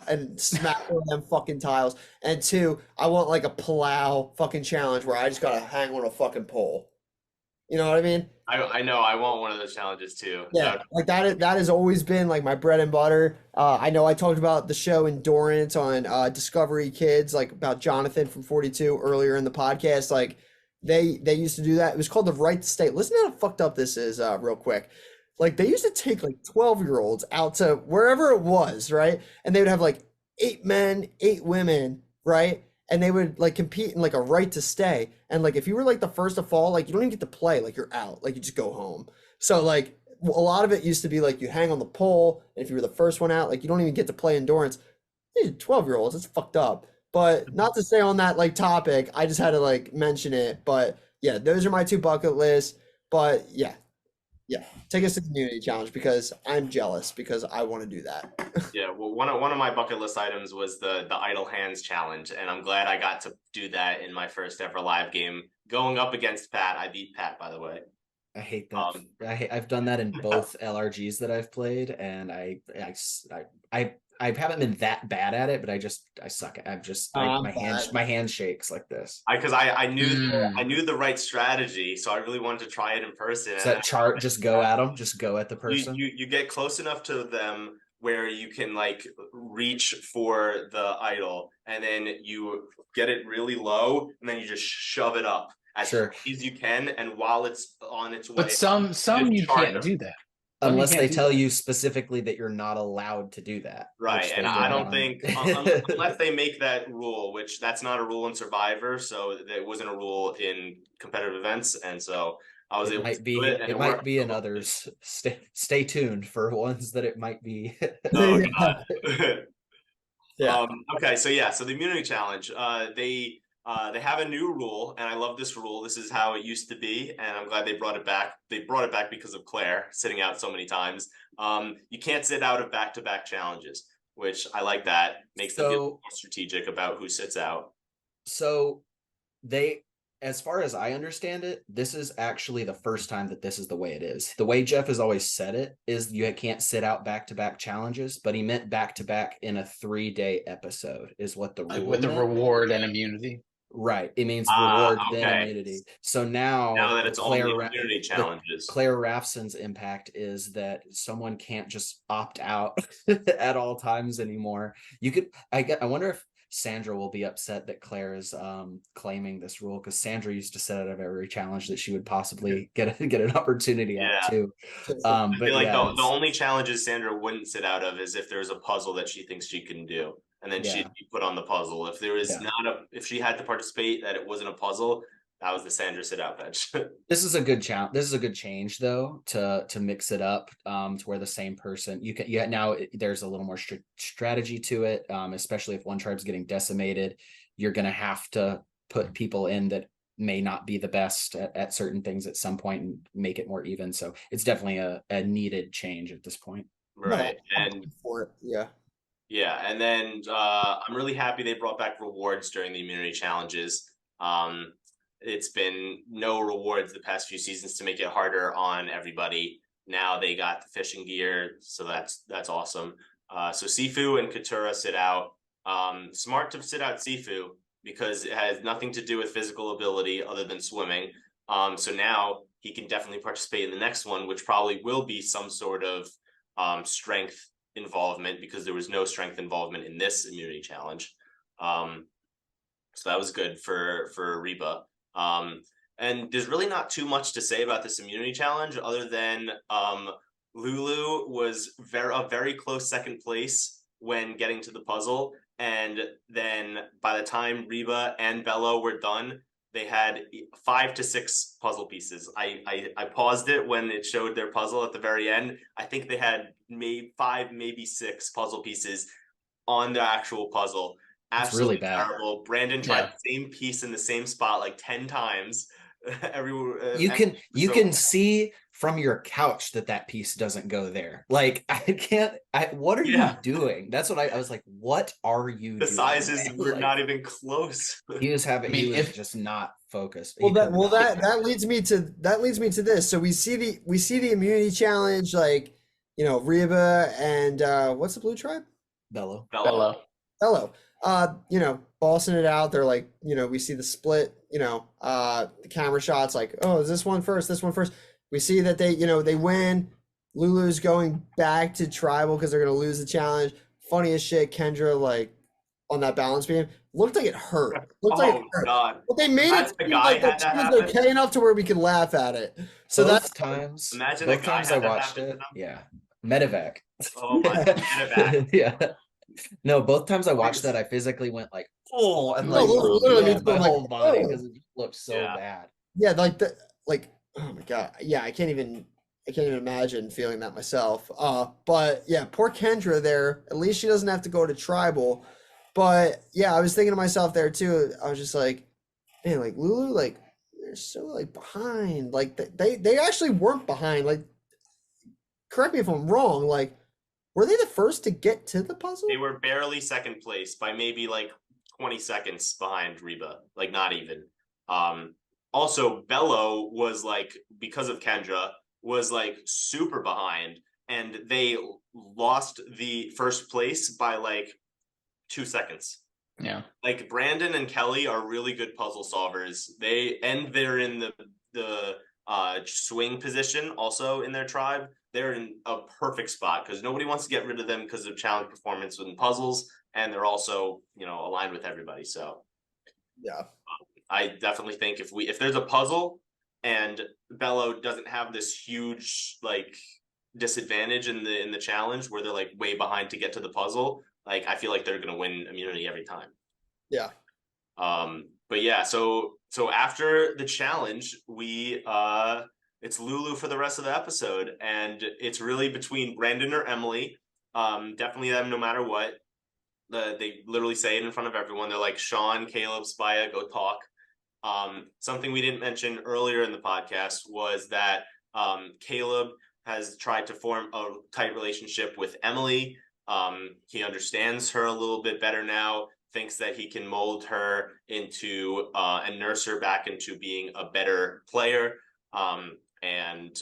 and smack one of them fucking tiles. And two, I want like a Palau fucking challenge where I just gotta hang on a fucking pole. You know what I mean? I know. I want one of those challenges too. Yeah, like that has always been like my bread and butter. I know I talked about the show Endurance on Discovery Kids, like about Jonathan from 42 earlier in the podcast. Like they used to do that. It was called the Right to Stay. Listen to how fucked up this is, real quick. Like they used to take like 12-year-olds out to wherever it was, right? And they would have like 8 men, 8 women, right? And they would like compete in like a right to stay. And like if you were like the first to fall, like you don't even get to play, like you're out, like you just go home. So like a lot of it used to be like you hang on the pole, and if you were the first one out, like you don't even get to play endurance. 12-year-olds, it's fucked up. But not to stay on that like topic, I just had to like mention it. But yeah, those are my 2 bucket lists. But yeah, take us to the community challenge because I'm jealous because I want to do that. Yeah, well, one of my bucket list items was the idle hands challenge, and I'm glad I got to do that in my first ever live game going up against Pat. I beat Pat, by the way. I hate that. I've done that in both LRGs that I've played, and I haven't been that bad at it, but I suck. My hand shakes like this. Because I knew the right strategy, so I really wanted to try it in person. So that chart, just go at them, just go at the person. You get close enough to them where you can like reach for the idol, and then you get it really low, and then you just shove it up as high as you can, and while it's on its way. But some you can't do that. Unless they tell you specifically that you're not allowed to do that. Right, and I don't think, unless they make that rule, which that's not a rule in Survivor, so it wasn't a rule in competitive events, and so I was able to do it. It might be in others. Stay tuned for ones that it might be. Oh, God. Yeah. Okay, so the immunity challenge, they have a new rule, and I love this rule. This is how it used to be, and I'm glad they brought it back. They brought it back because of Claire sitting out so many times. You can't sit out of back-to-back challenges, which I like that. Makes them feel more strategic about who sits out. So as far as I understand it, this is actually the first time that this is the way it is. The way Jeff has always said it is you can't sit out back-to-back challenges, but he meant back-to-back in a 3-day episode is what the rule with the reward and immunity. Right. It means reward then immunity. So now that it's only immunity challenges. Claire Rafson's impact is that someone can't just opt out at all times anymore. I wonder if Sandra will be upset that Claire is claiming this rule, because Sandra used to set out of every challenge that she would possibly get an opportunity at too. I feel like the only challenges Sandra wouldn't sit out of is if there's a puzzle that she thinks she can do. And then she'd be put on the puzzle. If there was if she had to participate, that it wasn't a puzzle, that was the Sandra sit out bench. This is a good challenge. This is a good change though to mix it up to where the same person now there's a little more strategy to it, especially if one tribe's getting decimated. You're gonna have to put people in that may not be the best at certain things at some point and make it more even. So it's definitely a needed change at this point. Right. No, And for it. Yeah. yeah, and then I'm really happy they brought back rewards during the immunity challenges. It's been no rewards the past few seasons to make it harder on everybody. Now they got the fishing gear, so that's awesome. So Sifu and Katura sit out. Smart to sit out Sifu because it has nothing to do with physical ability other than swimming. So now he can definitely participate in the next one, which probably will be some sort of strength involvement because there was no strength involvement in this immunity challenge. So that was good for Reba. And there's really not too much to say about this immunity challenge other than Lulu was a very close second place when getting to the puzzle. And then by the time Reba and Bello were done, they had 5 to 6 puzzle pieces. I paused it when it showed their puzzle at the very end. I think they had maybe 5, maybe 6 puzzle pieces on the actual puzzle. It's really bad. Terrible. Brandon tried the same piece in the same spot like 10 times. You can see from your couch that piece doesn't go there. Like what are you doing? That's what I was like, what are you doing? The sizes were not even close. He was just not focused. That leads me to this. So we see the immunity challenge, like, Reba and what's the blue tribe? Bello. Bossing it out. They're like, we see the split, the camera shots like, oh, is this one first? We see that they win. Lulu's going back to tribal because they're going to lose the challenge. Funny as shit, Kendra, like, on that balance beam, looked like it hurt. God. But they made it like that was okay enough to where we could laugh at it. So both times I watched it. Yeah. Medevac. Oh my Medevac. Yeah. No, both times I watched that, I physically went like, oh, and literally my whole body because it just looked so bad. Yeah, oh my God. Yeah, I can't even imagine feeling that myself. But yeah, poor Kendra there. At least she doesn't have to go to tribal. But yeah, I was thinking to myself there too. I was just like, man, like Lulu, like they're so like behind. Like they actually weren't behind. Like, correct me if I'm wrong. Like, were they the first to get to the puzzle? They were barely second place by maybe like 20 seconds behind Reba. Like, not even. Also, Bello was like, because of Kendra, was like super behind, and they lost the first place by like 2 seconds. Yeah. Like, Brandon and Kelly are really good puzzle solvers. They're in the swing position also in their tribe. They're in a perfect spot because nobody wants to get rid of them because of challenge performance in puzzles, and they're also, aligned with everybody. So yeah, I definitely think if there's a puzzle and Bello doesn't have this huge like disadvantage in the challenge where they're like way behind to get to the puzzle, like I feel like they're gonna win immunity every time. Yeah. But yeah, so after the challenge, it's Lulu for the rest of the episode, and it's really between Brandon or Emily. Definitely them no matter what. They literally say it in front of everyone. They're like, Sean, Caleb, Spaya, go talk. Something we didn't mention earlier in the podcast was that Caleb has tried to form a tight relationship with Emily. He understands her a little bit better now, thinks that he can mold her into and nurse her back into being a better player. And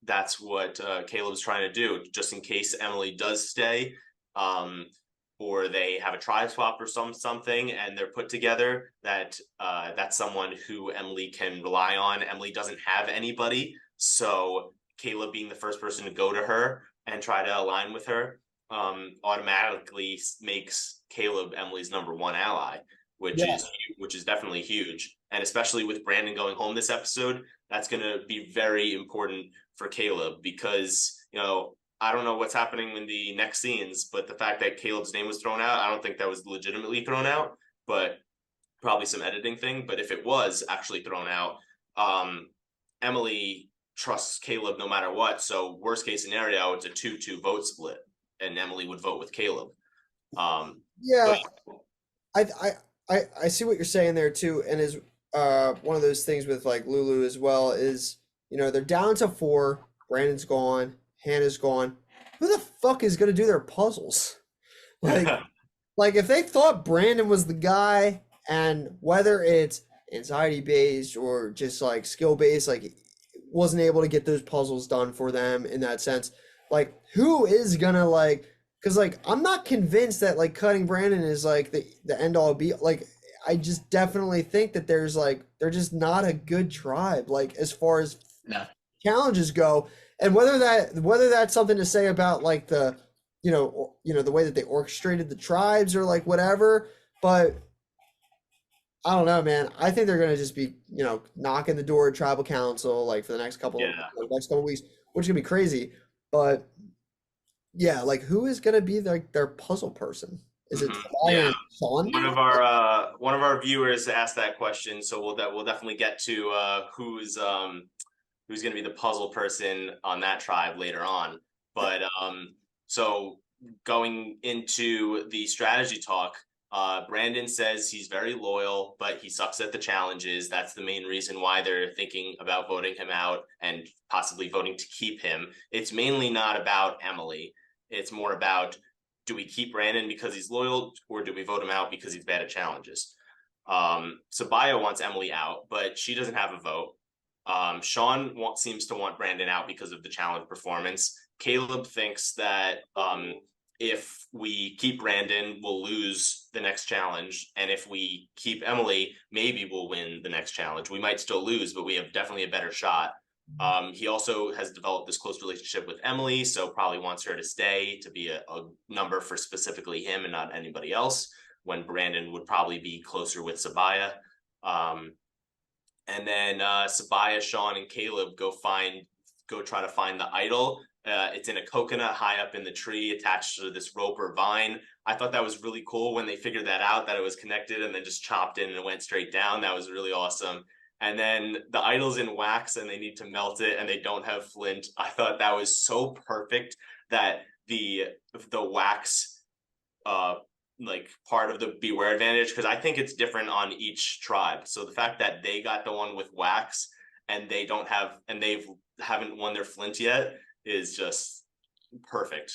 that's what Caleb's trying to do, just in case Emily does stay, or they have a tribe swap or something, and they're put together. That's someone who Emily can rely on. Emily doesn't have anybody, so Caleb being the first person to go to her and try to align with her automatically makes Caleb Emily's number one ally, which is definitely huge. And especially with Brandon going home this episode, that's going to be very important for Caleb because, I don't know what's happening in the next scenes, but the fact that Caleb's name was thrown out, I don't think that was legitimately thrown out, but probably some editing thing, but if it was actually thrown out, Emily trusts Caleb no matter what. So worst case scenario, it's a 2-2 vote split, and Emily would vote with Caleb. Yeah, but I see what you're saying there too, and is one of those things with like Lulu as well is, you know, they're down to 4. Brandon's gone, Hannah's gone. Who the fuck is gonna do their puzzles? Like, like if they thought Brandon was the guy, and whether it's anxiety based or just like skill based, like wasn't able to get those puzzles done for them in that sense. Like, who is gonna like? Because like I'm not convinced that like cutting Brandon is like the end all be like. I just definitely think that there's like they're just not a good tribe like as far as No. challenges go, and whether that's something to say about like the the way that they orchestrated the tribes or like whatever, but I don't know, man. I think they're gonna just be, knocking the door at tribal council like for the Yeah. next couple weeks, which is gonna be crazy. But yeah, like who is gonna be like their puzzle person? Is it Yeah. Sean? One of our viewers asked that question, so we'll definitely get to who's going to be the puzzle person on that tribe later on. But so going into the strategy talk, Brandon says he's very loyal, but he sucks at the challenges. That's the main reason why they're thinking about voting him out and possibly voting to keep him. It's mainly not about Emily. It's more about, do we keep Brandon because he's loyal, or do we vote him out because he's bad at challenges? Sabaya wants Emily out, but she doesn't have a vote. Sean seems to want Brandon out because of the challenge performance. Caleb thinks that if we keep Brandon, we'll lose the next challenge. And if we keep Emily, maybe we'll win the next challenge. We might still lose, but we have definitely a better shot. He also has developed this close relationship with Emily, so probably wants her to stay to be a number for specifically him and not anybody else, when Brandon would probably be closer with Sabaya. And then Sabaya, Sean, and Caleb go try to find the idol. It's in a coconut high up in the tree attached to this rope or vine. I thought that was really cool when they figured that out, that it was connected and then just chopped in and it went straight down. That was really awesome. And then the idol's in wax and they need to melt it and they don't have flint. I thought that was so perfect that the wax like part of the beware advantage, because I think it's different on each tribe. So the fact that they got the one with wax and they haven't won their flint yet is just perfect.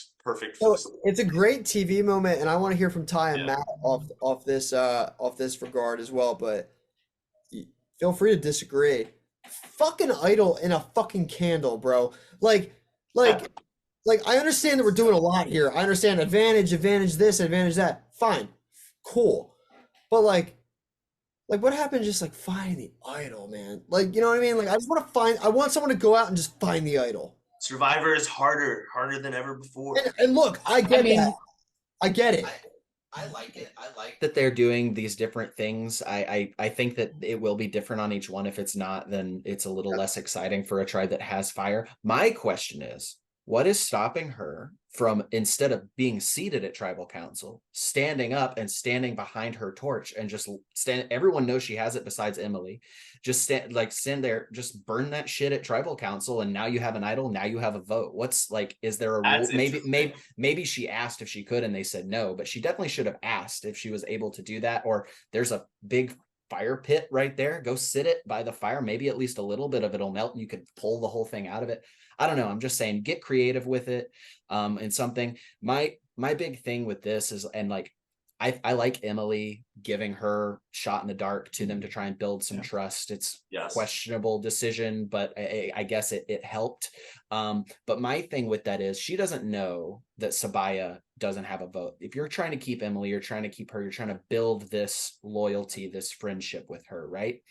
So it's a great TV moment, and I want to hear from Ty and Matt off this regard as well. But feel free to disagree. Fucking idol in a fucking candle, bro. Like I understand that we're doing a lot here. I understand advantage this, advantage that. Fine, cool. But like what happened just like finding the idol, man? Like, you know what I mean? Like I want someone to go out and just find the idol. Survivor is harder than ever before. And look, I get that. I get it. I like it. I like that they're doing these different things. I think that it will be different on each one. If it's not, then it's a little less exciting for a tribe that has fire. My question is, what is stopping her from, instead of being seated at tribal council, standing up and standing behind her torch and just stand? Everyone knows she has it besides Emily. Just stand there, just burn that shit at tribal council, and now you have an idol. Now you have a vote. What's like? Is there a rule? Maybe she asked if she could and they said no, but she definitely should have asked if she was able to do that. Or there's a big fire pit right there. Go sit it by the fire. Maybe at least a little bit of it'll melt and you could pull the whole thing out of it. I don't know. I'm just saying, get creative with it. And something, my big thing with this is, and like, I like Emily giving her shot in the dark to them to try and build some trust. It's questionable decision, but I guess it helped. But my thing with that is, she doesn't know that Sabaya doesn't have a vote. If you're trying to keep Emily, you're trying to keep her, you're trying to build this loyalty, this friendship with her, right?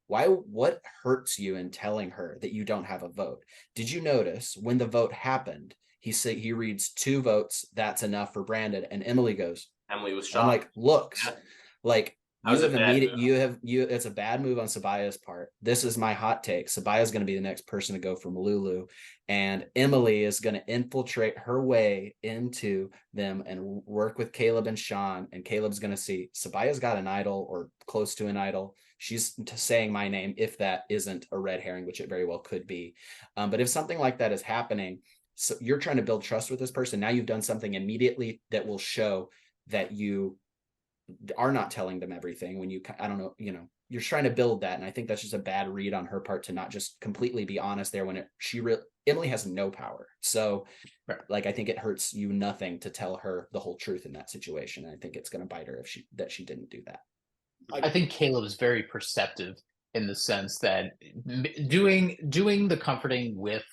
What hurts you in telling her that you don't have a vote? Did you notice when the vote happened, he reads 2 votes, that's enough for Brandon, and Emily goes, Emily was shocked. I'm like, look, like That was a bad move. It's a bad move on Sabaya's part. This is my hot take. Sabaya's going to be the next person to go from Lulu, and Emily is going to infiltrate her way into them and work with Caleb and Sean. And Caleb's going to see Sabaya's got an idol or close to an idol. She's saying my name, if that isn't a red herring, which it very well could be. But if something like that is happening, so you're trying to build trust with this person. Now you've done something immediately that will show that you are not telling them everything when you, I don't know, you're trying to build that. And I think that's just a bad read on her part to not just completely be honest there when Emily has no power. So like, I think it hurts you nothing to tell her the whole truth in that situation. And I think it's going to bite her if she didn't do that. I think Caleb is very perceptive in the sense that doing the comforting with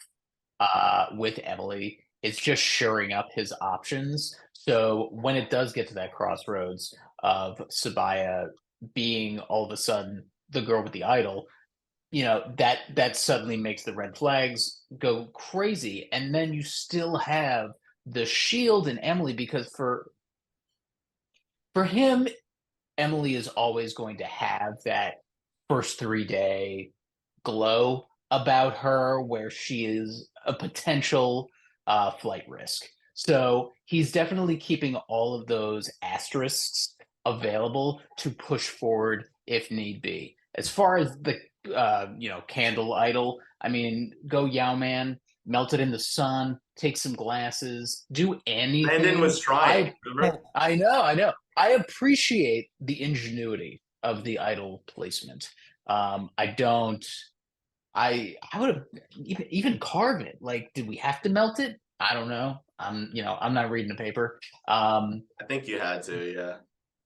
Emily is just shoring up his options. So when it does get to that crossroads of Sabaya being all of a sudden the girl with the idol, that suddenly makes the red flags go crazy. And then you still have the shield in Emily, because for him, Emily is always going to have that first 3-day glow about her where she is a potential flight risk. So he's definitely keeping all of those asterisks available to push forward if need be. As far as the candle idol, I mean, go Yao Man, melt it in the sun, take some glasses, do anything. Brandon was trying. I know. I appreciate the ingenuity of the idol placement. I would have even carve it. Like, did we have to melt it? I don't know. I'm not reading the paper. I think you had to, yeah.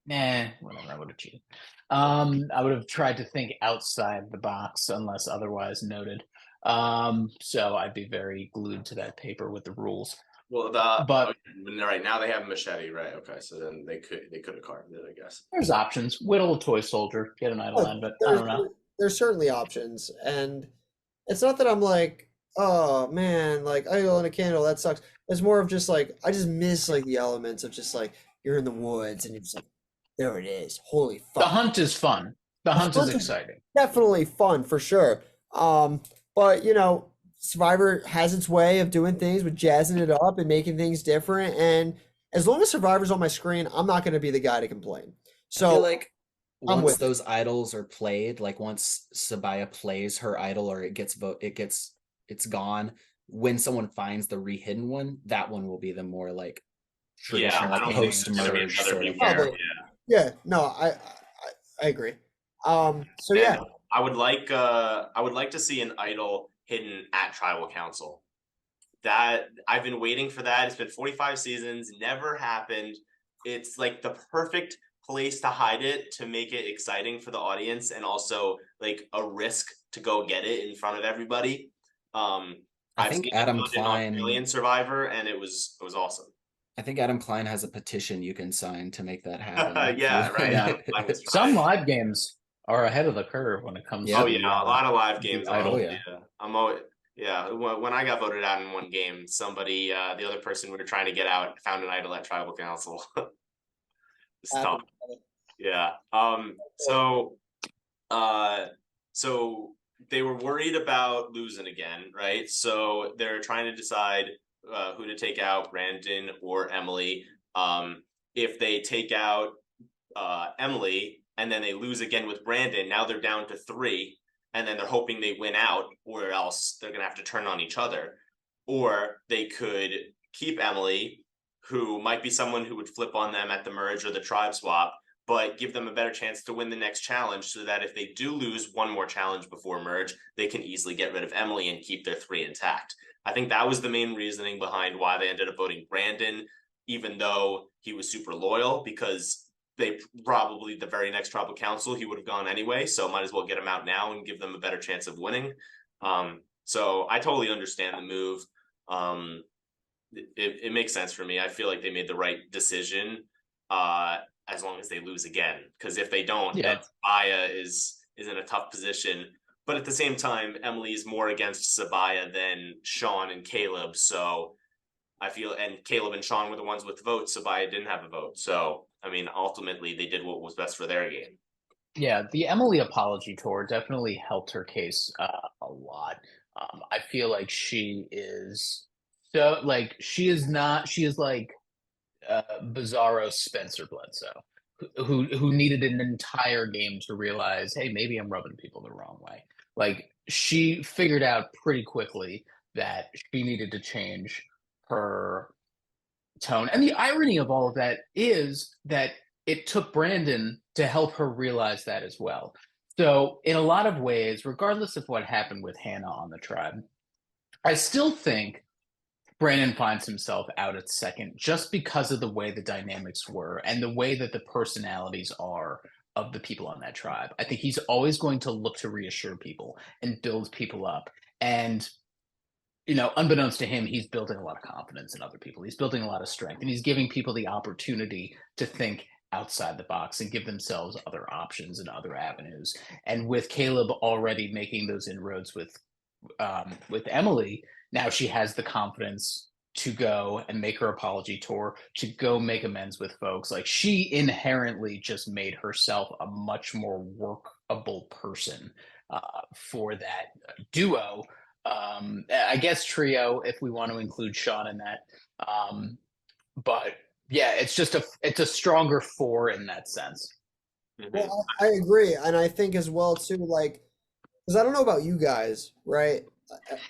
Nah, whatever. I would have cheated. I would have tried to think outside the box unless otherwise noted. So I'd be very glued to that paper with the rules. Well, right now they have a machete, right? Okay, so then they could have carved it, I guess. There's options. Whittle a toy soldier, get an idol out of it. I don't know. There's certainly options, and it's not that I'm like, oh man, like idol and a candle, that sucks. It's more of just like I just miss like the elements of just like you're in the woods and you're just like, there it is. Holy fuck. The hunt is fun. The hunt is exciting. Definitely fun for sure. But Survivor has its way of doing things with jazzing it up and making things different. And as long as Survivor's on my screen, I'm not going to be the guy to complain. So I feel like once those idols are played, like once Sabaya plays her idol or it's gone. When someone finds the re-hidden one, that one will be the more like traditional, like post-merge sort of. Yeah, no, I agree. So yeah, I would like to see an idol hidden at Tribal Council. That I've been waiting for that. It's been 45 seasons, never happened. It's like the perfect place to hide it to make it exciting for the audience and also like a risk to go get it in front of everybody. I think Adam Klein Australian Survivor, and it was awesome. I think Adam Klein has a petition you can sign to make that happen. Yeah, right. Yeah. Some live games are ahead of the curve when it comes to a lot of live games. I'm always when I got voted out in one game, somebody the other person we were trying to get out found an idol at Tribal Council. It's tough. Yeah. So they were worried about losing again, right? So they're trying to decide who to take out, Brandon or Emily. If they take out Emily and then they lose again with Brandon, now they're down to 3, and then they're hoping they win out, or else they're gonna have to turn on each other. Or they could keep Emily, who might be someone who would flip on them at the merge or the tribe swap, but give them a better chance to win the next challenge, so that if they do lose one more challenge before merge, they can easily get rid of Emily and keep their 3 intact. I think that was the main reasoning behind why they ended up voting Brandon, even though he was super loyal, because they probably the very next Tribal Council he would have gone anyway, so might as well get him out now and give them a better chance of winning. So I totally understand the move. It makes sense for me. I feel like they made the right decision, as long as they lose again, because if they don't, then Sabaya is in a tough position. But at the same time, Emily's more against Sabaya than Sean and Caleb. So I feel, and Caleb and Sean were the ones with votes. Sabaya didn't have a vote. So, I mean, ultimately they did what was best for their game. Yeah, the Emily apology tour definitely helped her case a lot. I feel like she is so like she is like Bizarro Spencer Bledsoe, who needed an entire game to realize, hey, maybe I'm rubbing people the wrong way. Like she figured out pretty quickly that she needed to change her tone. And the irony of all of that is that it took Brandon to help her realize that as well. So, in a lot of ways, regardless of what happened with Hannah on the tribe, I still think Brandon finds himself out at second just because of the way the dynamics were and the way that the personalities are of the people on that tribe. I think he's always going to look to reassure people and build people up. And unbeknownst to him, he's building a lot of confidence in other people. He's building a lot of strength, and he's giving people the opportunity to think outside the box and give themselves other options and other avenues. And with Caleb already making those inroads with Emily, now she has the confidence to go and make her apology tour, to go make amends with folks. Like she inherently just made herself a much more workable person for that duo. I guess trio if we want to include Sean in that. But yeah, it's a stronger four in that sense. Well, I agree, and I think as well too, like, because I don't know about you guys, right?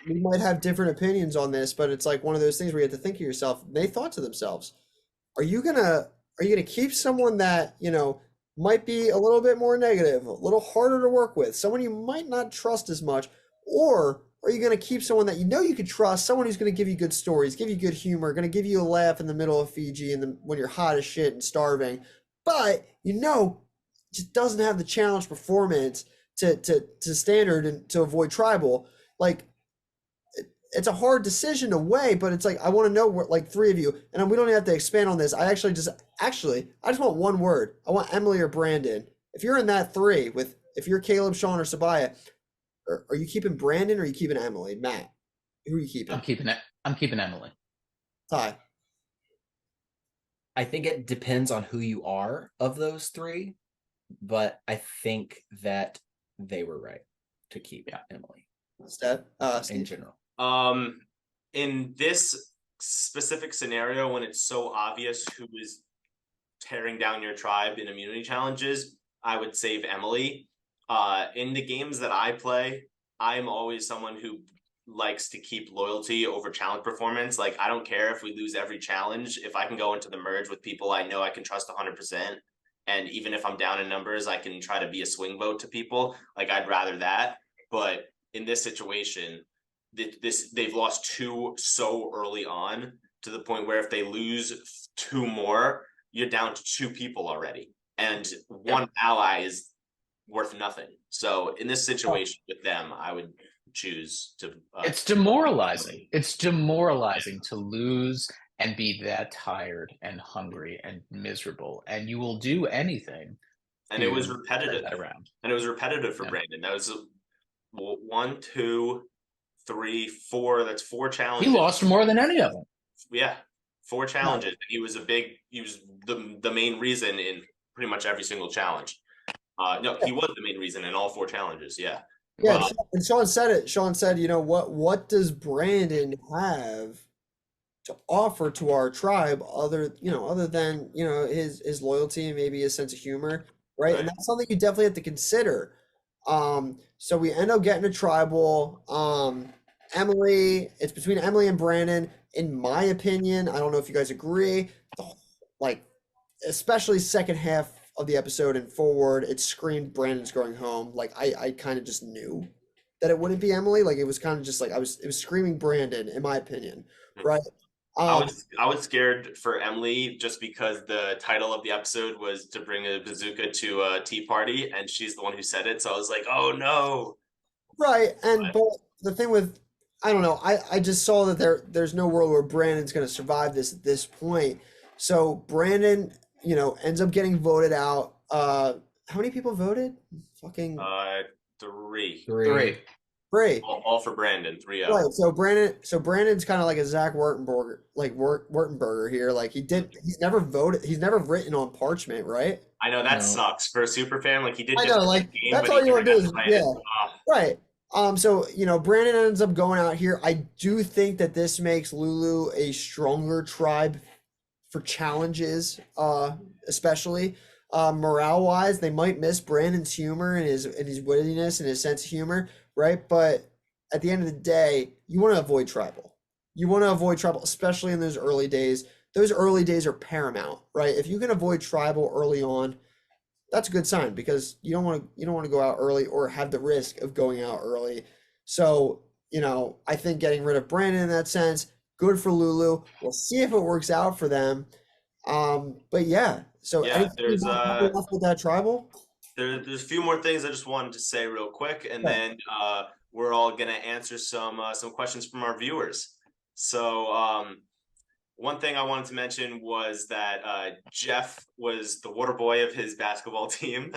We might have different opinions on this, but it's like one of those things where you have to think to yourself. They thought to themselves, are you gonna keep someone that might be a little bit more negative, a little harder to work with, someone you might not trust as much, or are you gonna keep someone that you can trust, someone who's gonna give you good stories, give you good humor, gonna give you a laugh in the middle of Fiji and when you're hot as shit and starving, but just doesn't have the challenge performance to standard and to avoid tribal. Like it's a hard decision to weigh, but it's like I want to know what like three of you, and we don't have to expand on this. I just want one word. I want Emily or Brandon. If you're in that three if you're Caleb, Sean, or Sabaya, are you keeping Brandon or are you keeping Emily? Matt, who are you keeping? I'm keeping Emily. Ty. I think it depends on who you are of those three, but I think that they were right to keep Emily. In general. In this specific scenario, when it's so obvious who is tearing down your tribe in immunity challenges, I would save Emily. In the games that I play, I'm always someone who likes to keep loyalty over challenge performance. Like, I don't care if we lose every challenge. If I can go into the merge with people I know I can trust 100%, and even if I'm down in numbers, I can try to be a swing vote to people. Like, I'd rather that. But in this situation, they've lost two so early on to the point where if they lose two more, you're down to two people already, and one ally is worth nothing. So in this situation with them, I would choose to. It's demoralizing. It's demoralizing to lose and be that tired and hungry and miserable, and you will do anything. And it was repetitive. And it was repetitive for Brandon. That was 1, 2, 3, 4. That's 4 challenges. He lost more than any of them. Yeah, 4 challenges. He was the main reason in pretty much every single challenge. No, he was the main reason in all 4 challenges. Yeah. Yeah, and Sean said it. Sean said, what does Brandon have to offer to our tribe other than, his loyalty and maybe his sense of humor, right? And that's something you definitely have to consider. So we end up getting a tribal. Emily, it's between Emily and Brandon. In my opinion, I don't know if you guys agree, like, especially second half of the episode and forward, it screamed Brandon's going home. Like I kind of just knew that it wouldn't be Emily. Like it was kind of just like it was screaming Brandon, in my opinion, right? I was scared for Emily just because the title of the episode was to bring a bazooka to a tea party, and she's the one who said it. So I was like, oh no. Right, but the thing with I don't know, I just saw that there's no world where Brandon's going to survive this at this point. So Brandon, ends up getting voted out. How many people voted? Fucking 3. Free. All for Brandon, 3-0. Right. So Brandon's kind of like a Zach Wurtenberger, like Wurtenberger here. Like he's never voted, he's never written on parchment, right? I know that No. sucks for a super fan. Like he did I just know, win like the game, that's but all he you want never to do got is to play it. right. So Brandon ends up going out here. I do think that this makes Lulu a stronger tribe for challenges, especially morale wise. They might miss Brandon's humor and his wittiness and his sense of humor, right? But at the end of the day, you want to avoid tribal. You want to avoid tribal, especially in those early days. Those early days are paramount, right? If you can avoid tribal early on, that's a good sign because you don't want to go out early or have the risk of going out early. So, I think getting rid of Brandon in that sense, good for Lulu. We'll see if it works out for them. But yeah, so Yeah, anything you want to cover off with that tribal? there's a few more things I just wanted to say real quick, and Yeah. then we're all gonna answer some questions from our viewers. So one thing I wanted to mention was that Jeff was the water boy of his basketball team,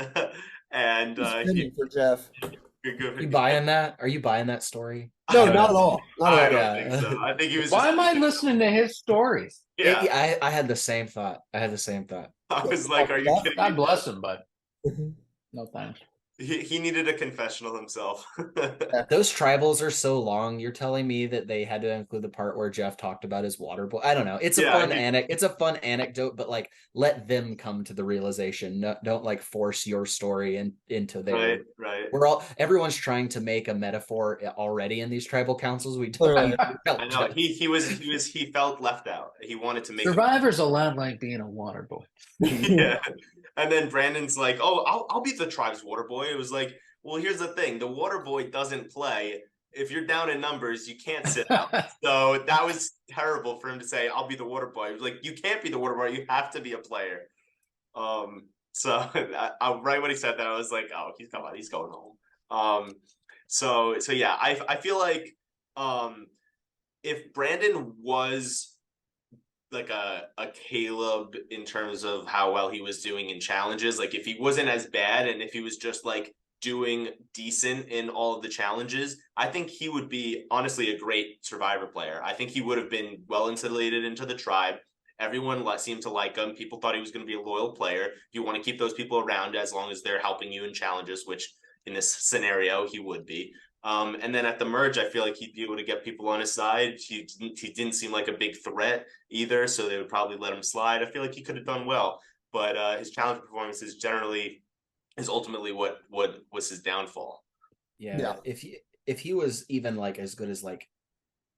and Fitting for Jeff. You buying that? Are you buying that story? No, not at all. Not I at all. don't think so. I think he was. Why just am I listening to his stories? Yeah, I had the same thought. I was like, "Are you God kidding God me?" bless him, but no thanks. He needed a confessional himself. Those tribals are so long. You're telling me that they had to include the part where Jeff talked about his water boy. I don't know. It's a Yeah, it's a fun anecdote, but like let them come to the realization. No, don't like force your story into their Right. everyone's trying to make a metaphor already in these tribal councils. We Right. don't I know he felt left out. He wanted to make Survivor's a lot like being a water boy. yeah. And then Brandon's like, "Oh, I'll be the tribe's water boy." It was like, well, here's the thing: the water boy doesn't play. If you're down in numbers, you can't sit out. So that was terrible for him to say, "I'll be the water boy." It was like, you can't be the water boy. You have to be a player. So right when he said that, I was like, "Oh, he's going home." So yeah, I feel like if Brandon was like a Caleb in terms of how well he was doing in challenges, like if he wasn't as bad and if he was just like doing decent in all of the challenges, I think he would be honestly a great Survivor player. I think he would have been well insulated into the tribe. Everyone seemed to like him. People thought he was going to be a loyal player. You want to keep those people around as long as they're helping you in challenges, which in this scenario he would be. And then at the merge, I feel like he'd be able to get people on his side. He didn't seem like a big threat either, so they would probably let him slide. I feel like he could have done well, but his challenge performances generally is ultimately what was his downfall. Yeah. If he was even like as good as like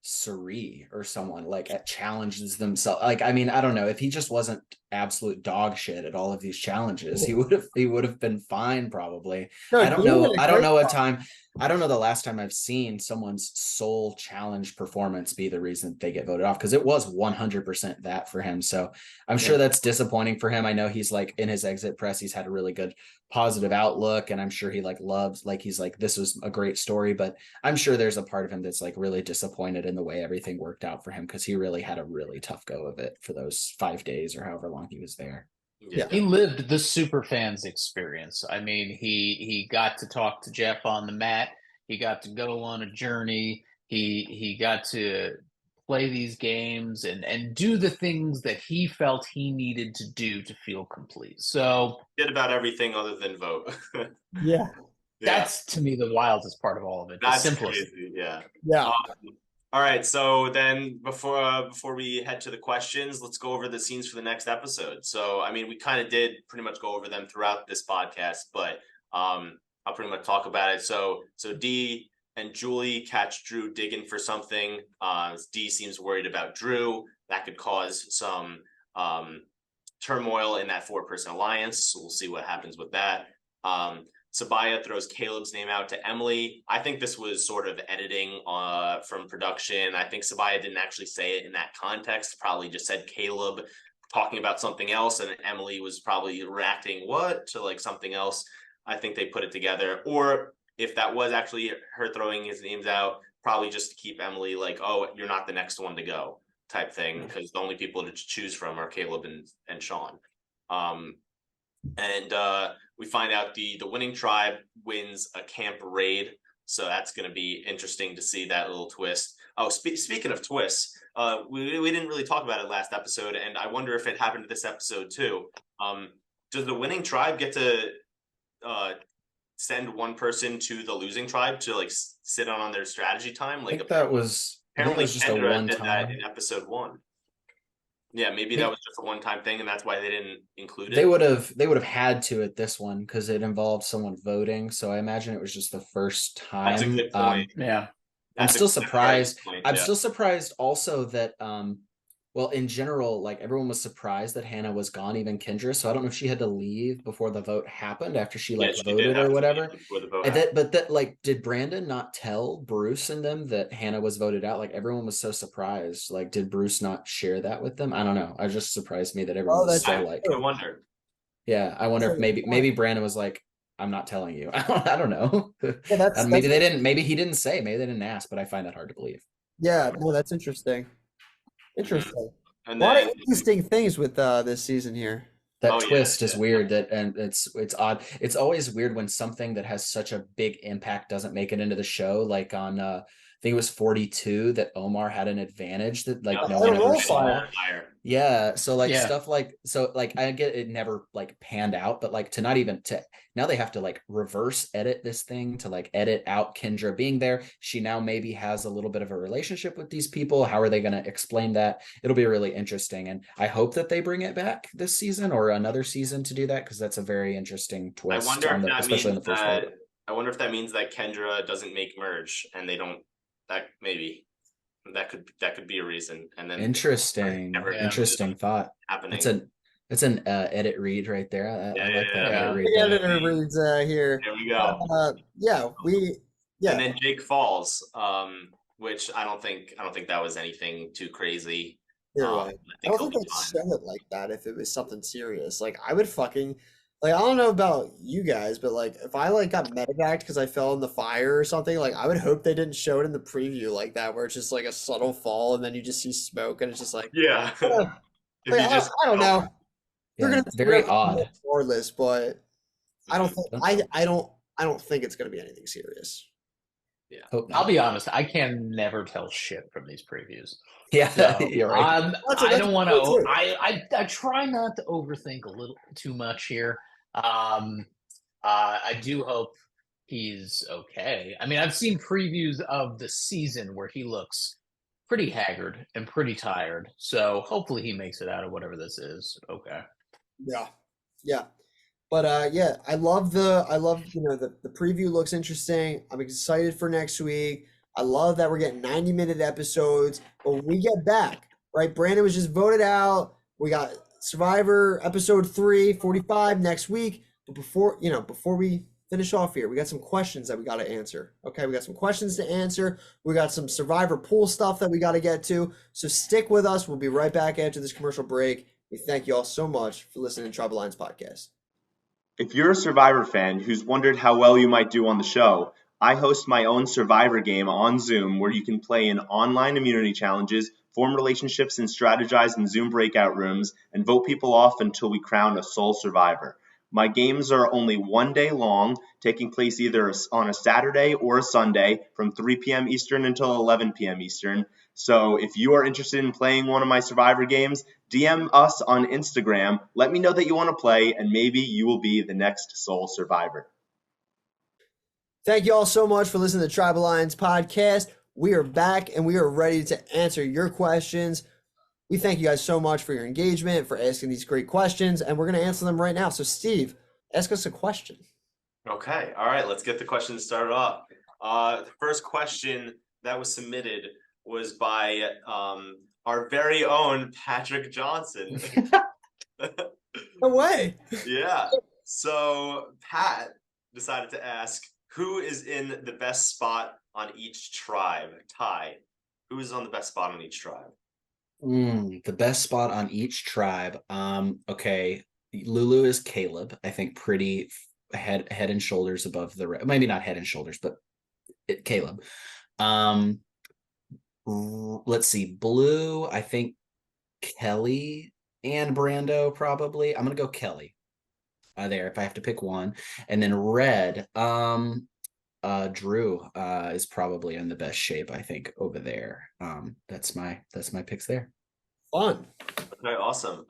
Suri or someone like at challenges themselves, like I mean, I don't know, if he just wasn't absolute dog shit at all of these challenges, he would have been fine probably. No, I don't Dean know. did a I don't great know a job. time. I don't know the last time I've seen someone's sole challenge performance be the reason they get voted off, because it was 100% that for him. So I'm sure that's disappointing for him. I know he's like in his exit press, he's had a really good positive outlook, and I'm sure he like loves, like he's like, this was a great story, but I'm sure there's a part of him that's like really disappointed in the way everything worked out for him, because he really had a really tough go of it for those 5 days or however long he was there. Yeah. He lived the super fans experience. I mean, he got to talk to Jeff on the mat. He got to go on a journey. He got to play these games and do the things that he felt he needed to do to feel complete. So Did about everything other than vote. Yeah. that's to me the wildest part of all of it. The That's simplest. crazy. Yeah. Yeah. All right. So then before we head to the questions, let's go over the scenes for the next episode. So, I mean, we kind of did pretty much go over them throughout this podcast, but I'll pretty much talk about it. So Dee and Julie catch Drew digging for something. Dee seems worried about Drew. That could cause some turmoil in that 4-person alliance. So we'll see what happens with that. Sabaya throws Caleb's name out to Emily. I think this was sort of editing from production. I think Sabaya didn't actually say it in that context, probably just said Caleb talking about something else, and Emily was probably reacting to like something else. I think they put it together. Or if that was actually her throwing his names out, probably just to keep Emily like, oh, you're not the next one to go type thing, because the only people to choose from are Caleb and Sean. And we find out the winning tribe wins a camp raid. So that's going to be interesting to see that little twist. Oh, speaking of twists, we didn't really talk about it last episode, and I wonder if it happened to this episode too. Does the winning tribe get to send one person to the losing tribe to like sit on their strategy time? Like I think that apparently was just a Kendra one did that time. in episode 1. Yeah, maybe that was just a one-time thing, and that's why they didn't include it. They would have had to at this one because it involved someone voting. So I imagine it was just the first time. That's a good point. Yeah. I'm still surprised. Point, I'm still surprised also that well, in general, like everyone was surprised that Hannah was gone, even Kendra. So I don't know if she had to leave before the vote happened, after she like voted or whatever. But that like, did Brandon not tell Bruce and them that Hannah was voted out? Like everyone was so surprised. Like, did Bruce not share that with them? I don't know. It just surprised me that everyone was so like. I wonder. Yeah, I wonder if maybe Brandon was like, I'm not telling you. I don't know. Yeah, maybe they didn't. Maybe he didn't say. Maybe they didn't ask. But I find that hard to believe. Yeah, no, that's interesting. Interesting. And a lot of interesting things with this season here. That twist is weird. And it's odd. It's always weird when something that has such a big impact doesn't make it into the show. Like on I think it was 42 that Omar had an advantage that like no one ever saw. Yeah, so like stuff like I get it never like panned out, but like to not even to now they have to like reverse edit this thing to like edit out Kendra being there. She now maybe has a little bit of a relationship with these people. How are they going to explain that? It'll be really interesting, and I hope that they bring it back this season or another season to do that, because that's a very interesting twist. I wonder if that especially in the first part. I wonder if that means that Kendra doesn't make merge and they don't. That maybe. That could be a reason. And then interesting thought happening. It's an edit read right there. I like that edit read. The editor reads here. There we go. And then Jake falls, which I don't think that was anything too crazy. I don't think they'd show it like that if it was something serious. Like I would fucking like, I don't know about you guys, but like if I like got medevaced because I fell in the fire or something, like I would hope they didn't show it in the preview like that, where it's just like a subtle fall and then you just see smoke and it's just like I don't know. They're gonna very odd regardless, but I don't think I don't think it's gonna be anything serious. Yeah, I'll be honest. I can never tell shit from these previews. Yeah, so, you're right. I don't want to. I try not to overthink a little too much here. I do hope he's okay. I mean, I've seen previews of the season where he looks pretty haggard and pretty tired. So hopefully he makes it out of whatever this is. Okay. Yeah. But I love the preview looks interesting. I'm excited for next week. I love that we're getting 90-minute episodes. But when we get back, right? Brandon was just voted out. We got Survivor episode 3, 45 next week. But before we finish off here, we got some questions that we got to answer. Okay, we got some questions to answer. We got some Survivor pool stuff that we got to get to. So stick with us. We'll be right back after this commercial break. We thank you all so much for listening to Tribe Alliance Podcast. If you're a Survivor fan who's wondered how well you might do on the show, I host my own Survivor game on Zoom where you can play in online immunity challenges, form relationships and strategize in Zoom breakout rooms, and vote people off until we crown a sole survivor. My games are only 1 day long, taking place either on a Saturday or a Sunday from 3 p.m. Eastern until 11 p.m. Eastern. So if you are interested in playing one of my Survivor games, DM us on Instagram, let me know that you want to play, and maybe you will be the next sole survivor. Thank you all so much for listening to the Tribe Alliance Podcast. We are back and we are ready to answer your questions. We thank you guys so much for your engagement, for asking these great questions, and we're going to answer them right now. So, Steve, ask us a question. Okay. All right. Let's get the questions started off. The first question that was submitted was by our very own Patrick Johnson. No way. Yeah. So, Pat decided to ask, who is in the best spot on each tribe? Ty, who is on the best spot on each tribe? The best spot on each tribe. Okay, Lulu is Caleb. I think pretty head and shoulders above the rest. Maybe not head and shoulders, but Caleb. Let's see. Blue, I think Kelly and Brando probably. I'm gonna go Kelly. There, if I have to pick one, and then red. Drew is probably in the best shape, I think, over there. That's my picks there. Fun. Okay, awesome.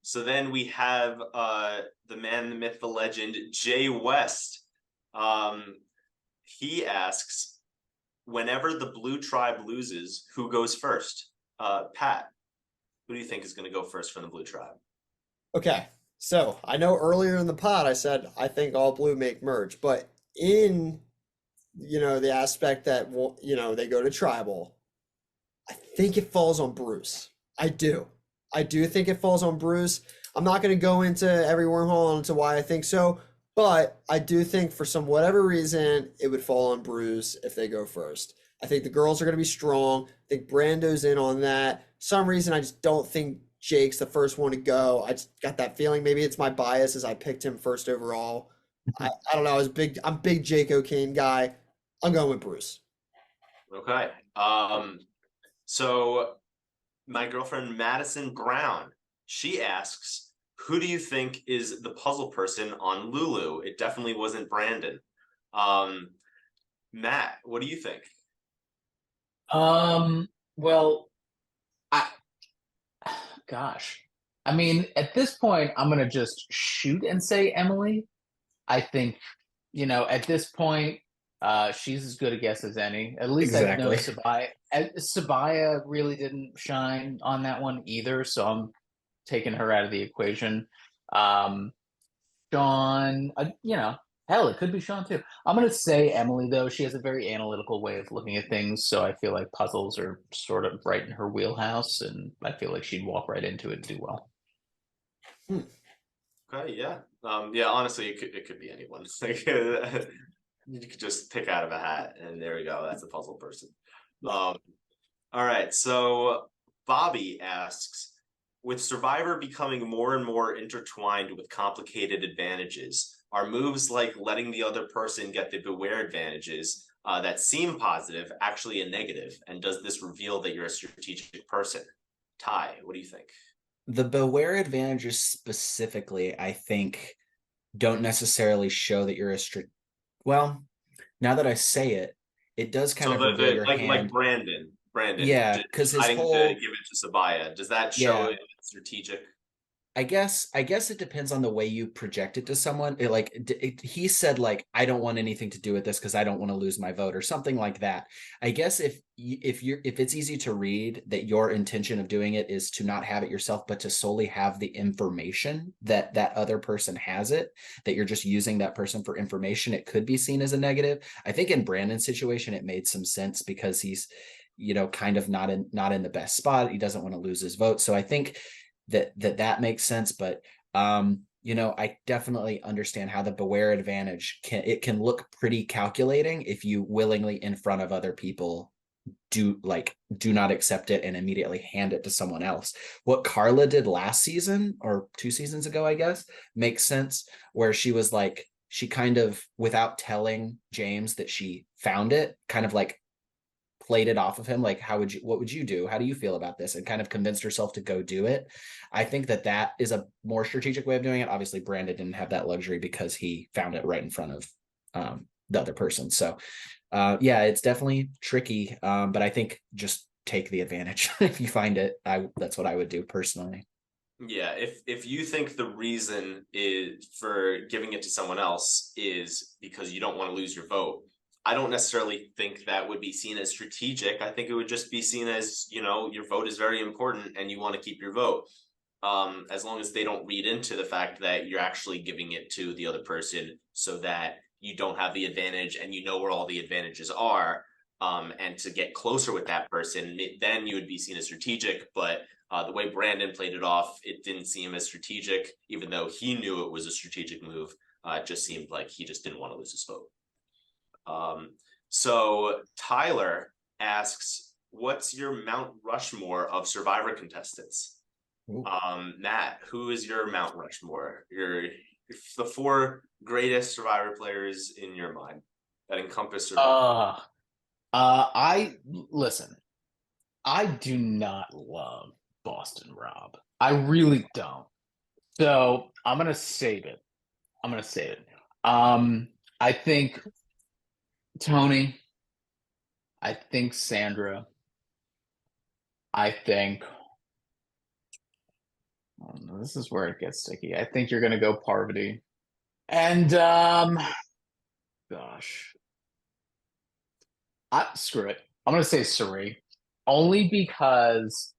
So then we have the man, the myth, the legend, Jay West. He asks, whenever the blue tribe loses, who goes first? Pat, who do you think is going to go first from the blue tribe? Okay, so I know earlier in the pod I said I think all blue make merge, but in the aspect that they go to tribal, I think it falls on Bruce. I do. I do think it falls on Bruce. I'm not going to go into every wormhole into why I think so, but I do think for some whatever reason it would fall on Bruce if they go first. I think the girls are going to be strong. I think Brando's in on that. Some reason I just don't think Jake's the first one to go. I just got that feeling. Maybe it's my bias as I picked him first overall. I don't know. I'm big Jake O'Kane guy. I'm going with Bruce. Okay. So my girlfriend Madison Brown, she asks, who do you think is the puzzle person on Lulu? It definitely wasn't Brandon. Matt, what do you think? Well, I gosh. I mean, at this point, I'm gonna just shoot and say Emily. I think, at this point, she's as good a guess as any. At least I know Exactly. Sabaya really didn't shine on that one either, so I'm taking her out of the equation. Sean, hell, it could be Sean too. I'm gonna say Emily though. She has a very analytical way of looking at things, so I feel like puzzles are sort of right in her wheelhouse, and I feel like she'd walk right into it and do well. Okay, yeah. Yeah, honestly, it could be anyone. Like, you could just pick out of a hat, and there we go. That's a puzzle person. All right. So Bobby asks, with Survivor becoming more and more intertwined with complicated advantages, are moves like letting the other person get the beware advantages that seem positive actually a negative? And does this reveal that you're a strategic person? Ty, what do you think? The beware advantages specifically, I think, don't necessarily show that you're a well, now that I say it, it does kind So of reveal your like hand. Brandon Yeah, because his deciding whole to give it to Sabaya, does that show yeah, it strategic? I guess it depends on the way you project it to someone. He said like I don't want anything to do with this because I don't want to lose my vote or something like that. I guess if it's easy to read that your intention of doing it is to not have it yourself but to solely have the information that other person has it, that you're just using that person for information, it could be seen as a negative. I think in Brandon's situation it made some sense because he's kind of not in the best spot. He doesn't want to lose his vote. So I think that makes sense, but I definitely understand how the beware advantage can look pretty calculating if you willingly in front of other people do not accept it and immediately hand it to someone else. What Carla did last season or 2 seasons ago, I guess, makes sense, where she was like, she kind of, without telling James that she found it, kind of like played it off of him, like what would you do, how do you feel about this, and kind of convinced herself to go do it. I think that is a more strategic way of doing it. Obviously Brandon didn't have that luxury because he found it right in front of the other person. So yeah, it's definitely tricky, but I think just take the advantage. If you find it, that's what I would do personally. Yeah, if you think the reason is for giving it to someone else is because you don't want to lose your vote, I don't necessarily think that would be seen as strategic. I think it would just be seen as, your vote is very important and you want to keep your vote. As long as they don't read into the fact that you're actually giving it to the other person so that you don't have the advantage and you know where all the advantages are, and to get closer with that person, then you would be seen as strategic. But the way Brandon played it off, it didn't seem as strategic, even though he knew it was a strategic move. It just seemed like he just didn't want to lose his vote. So Tyler asks, what's your Mount Rushmore of Survivor contestants? Matt, who is your Mount Rushmore? The 4 greatest Survivor players in your mind that encompass Survivor. Listen, I do not love Boston Rob. I really don't. So I'm gonna save it. I think Tony. I think Sandra. I think oh, no, this is where it gets sticky. I think you're gonna go Parvati. And gosh. Screw it. I'm gonna say Suri. Only because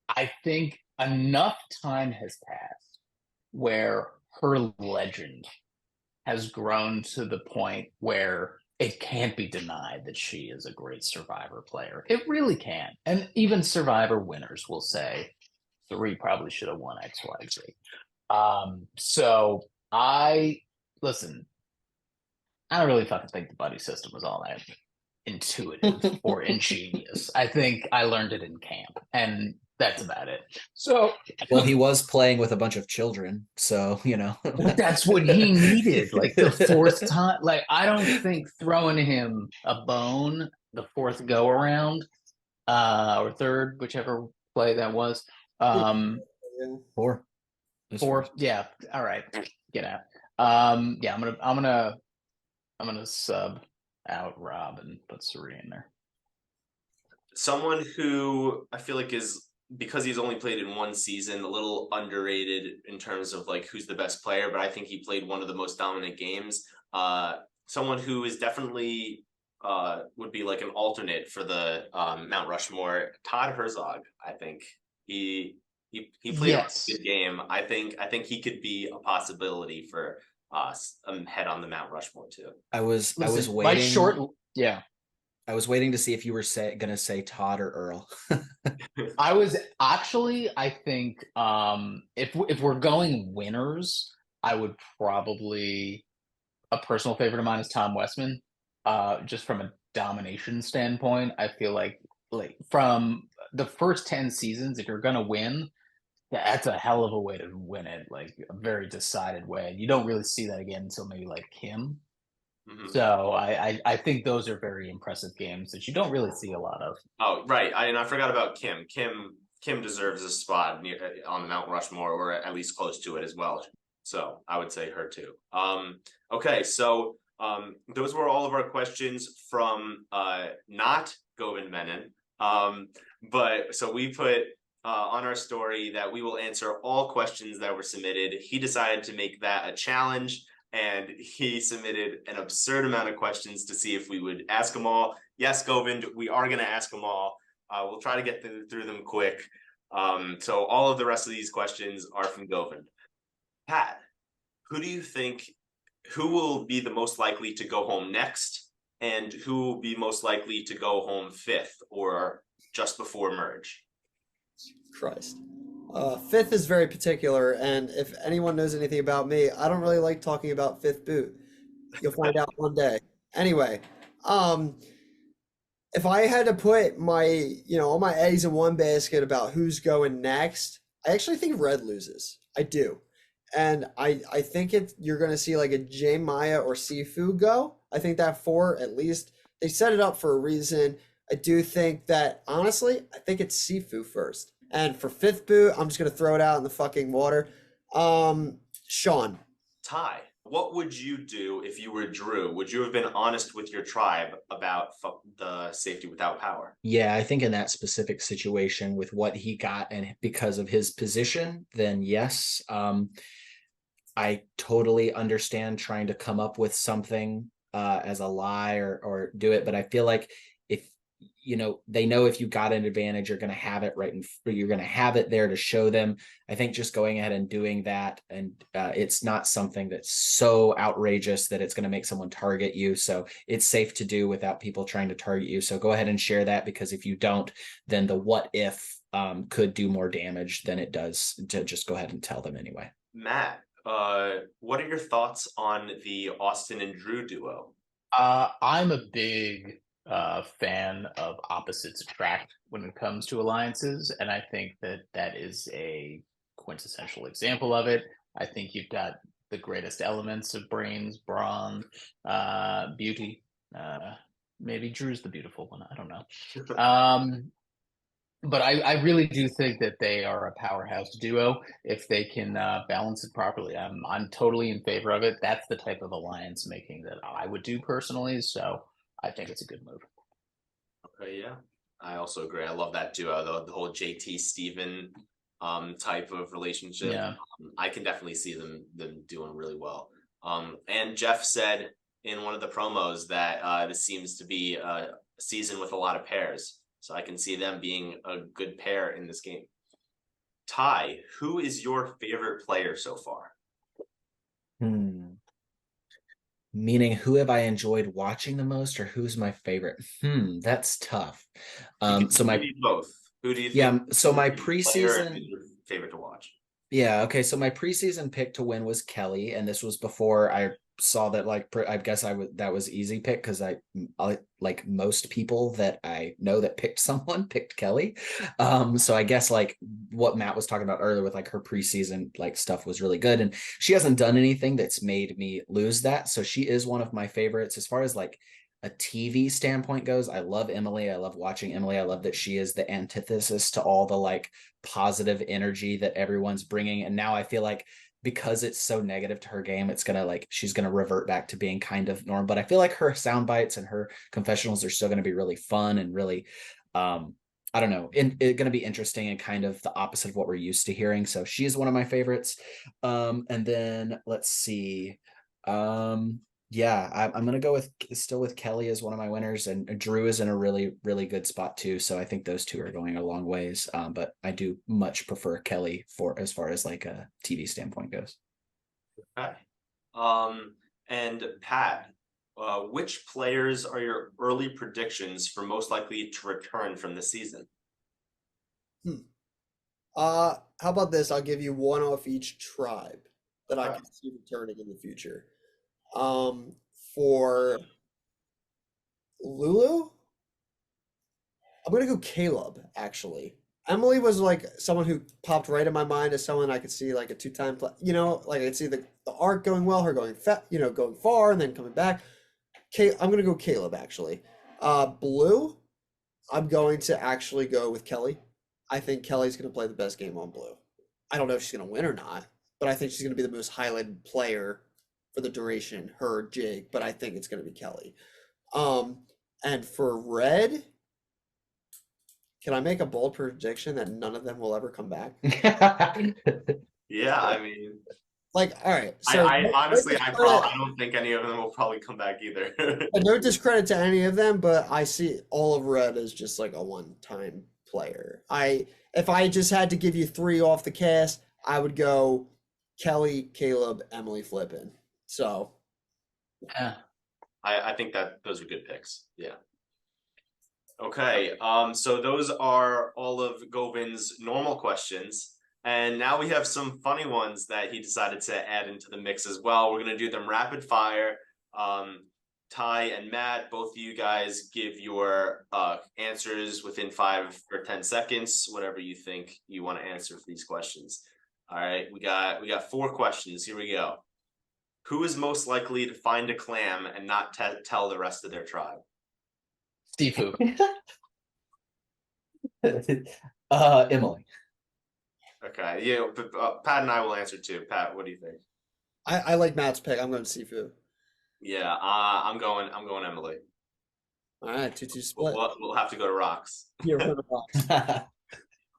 I think enough time has passed where her legend has grown to the point where it can't be denied that she is a great Survivor player. It really can't. And even Survivor winners will say, Three probably should have won XYZ. So listen, I don't really fucking think the buddy system was all that intuitive or ingenious. I think I learned it in camp, and that's about it. So, well, he was playing with a bunch of children, so that's what he needed. Like the fourth time, like I don't think throwing him a bone the fourth go around, or third, whichever play that was. Four. Yeah. All right. Get out. Yeah, I'm gonna sub out Rob and put Suri in there. Someone who I feel like is, because he's only played in one season, a little underrated in terms of like who's the best player, but I think he played one of the most dominant games. Someone who is definitely would be like an alternate for the Mount Rushmore, Todd Herzog. I think he played a good game. I think he could be a possibility for head on the Mount Rushmore too. I was waiting. Yeah. I was waiting to see if you were gonna say Todd or Earl. I was actually, I think, if we're going winners, I would probably, a personal favorite of mine is Tom Westman. Just from a domination standpoint, I feel like from the first 10 seasons, if you're gonna win, that's a hell of a way to win it, like a very decided way. You don't really see that again until maybe like Kim. Mm-hmm. So I think those are very impressive games that you don't really see a lot of. Oh, right. I forgot about Kim. Kim deserves a spot on the Mount Rushmore, or at least close to it as well. So I would say her too. Okay, so those were all of our questions from not Govind Menon. But so we put on our story that we will answer all questions that were submitted. He decided to make that a challenge, and he submitted an absurd amount of questions to see if we would ask them all. Yes, Govind, we are going to ask them all. We'll try to get through them quick. So all of the rest of these questions are from Govind. Pat, who do you think, who will be the most likely to go home next, and who will be most likely to go home fifth or just before merge? Christ. Fifth is very particular, and if anyone knows anything about me, I don't really like talking about fifth boot. You'll find out one day. Anyway, if I had to put my, all my eggs in one basket about who's going next, I actually think Red loses. I do. And I think you're going to see like a J Maya or Sifu go. I think that four, at least, they set it up for a reason. I do think that, honestly, I think it's Sifu first. And for fifth boot, I'm just going to throw it out in the fucking water. Sean. Ty, what would you do if you were Drew? Would you have been honest with your tribe about the safety without power? Yeah, I think in that specific situation with what he got and because of his position, then yes. I totally understand trying to come up with something as a lie or do it, but I feel like if they know if you got an advantage, you're going to have it you're going to have it there to show them. I think just going ahead and doing that, and it's not something that's so outrageous that it's going to make someone target you. So it's safe to do without people trying to target you. So go ahead and share that, because if you don't, then the what if could do more damage than it does to just go ahead and tell them anyway. Matt, what are your thoughts on the Austin and Drew duo? I'm a big fan of opposites attract when it comes to alliances, and I think that is a quintessential example of it. I think you've got the greatest elements of brains, brawn, beauty. Maybe Drew's the beautiful one. I don't know. But I really do think that they are a powerhouse duo if they can balance it properly. I'm totally in favor of it. That's the type of alliance making that I would do personally. So I think it's a good move. Okay, yeah. I also agree. I love that duo, the whole JT Steven type of relationship. Yeah. I can definitely see them doing really well. And Jeff said in one of the promos that this seems to be a season with a lot of pairs. So I can see them being a good pair in this game. Ty, who is your favorite player so far? Meaning, who have I enjoyed watching the most, or who's my favorite? That's tough. So my both. Who do you think? Yeah, so my Player preseason is your favorite to watch? Yeah, okay. So my preseason pick to win was Kelly, and this was before I saw that. Like, I guess that was easy pick because I like most people that I know that picked someone picked Kelly. So I guess like what Matt was talking about earlier with like her preseason like stuff was really good, and she hasn't done anything that's made me lose that. So she is one of my favorites as far as like a TV standpoint goes. I love Emily. I love watching Emily. I love that she is the antithesis to all the like positive energy that everyone's bringing. And now I feel like because it's so negative to her game, it's gonna like she's gonna revert back to being kind of normal. But I feel like her sound bites and her confessionals are still gonna be really fun and really I don't know, it's going to be interesting and kind of the opposite of what we're used to hearing. So she is one of my favorites. And then let's see. Yeah, I'm gonna go with Kelly as one of my winners, and Drew is in a really, really good spot too. So I think those two are going a long ways. But I do much prefer Kelly for as far as like a TV standpoint goes. Okay. And Pat, which players are your early predictions for most likely to return from the season? How about this? I'll give you one off each tribe that I can see returning in the future. For Lulu, I'm gonna go Caleb, actually. Emily was like someone who popped right in my mind as someone I could see like a two-time play, like I could see the arc going well, her going going far and then coming back. I'm gonna go Caleb, actually. Blue, I'm going to actually go with Kelly. I think Kelly's gonna play the best game on blue. I don't know if she's gonna win or not, but I think she's gonna be the most highlighted player for the duration, her Jake, but I think it's gonna be Kelly. And for red, can I make a bold prediction that none of them will ever come back? Yeah, I mean, like, all right. So I honestly, I don't think any of them will probably come back either. No discredit to any of them, but I see all of red as just like a one-time player. If I just had to give you three off the cast, I would go Kelly, Caleb, Emily, Flippin. So, yeah. I think that those are good picks. Yeah. Okay. So those are all of Govin's normal questions. And now we have some funny ones that he decided to add into the mix as well. We're going to do them rapid fire. Ty and Matt, both of you guys give your answers within 5 or 10 seconds, whatever you think you want to answer for these questions. All right. We got 4 questions. Here we go. Who is most likely to find a clam and not tell the rest of their tribe? Sifu. Emily. Okay, yeah, but Pat and I will answer too. Pat, what do you think? I like Matt's pick. I'm going Sifu. Yeah, I'm going Emily. All right, 2-2 split. We'll have to go to rocks. Yeah, we're going to rocks.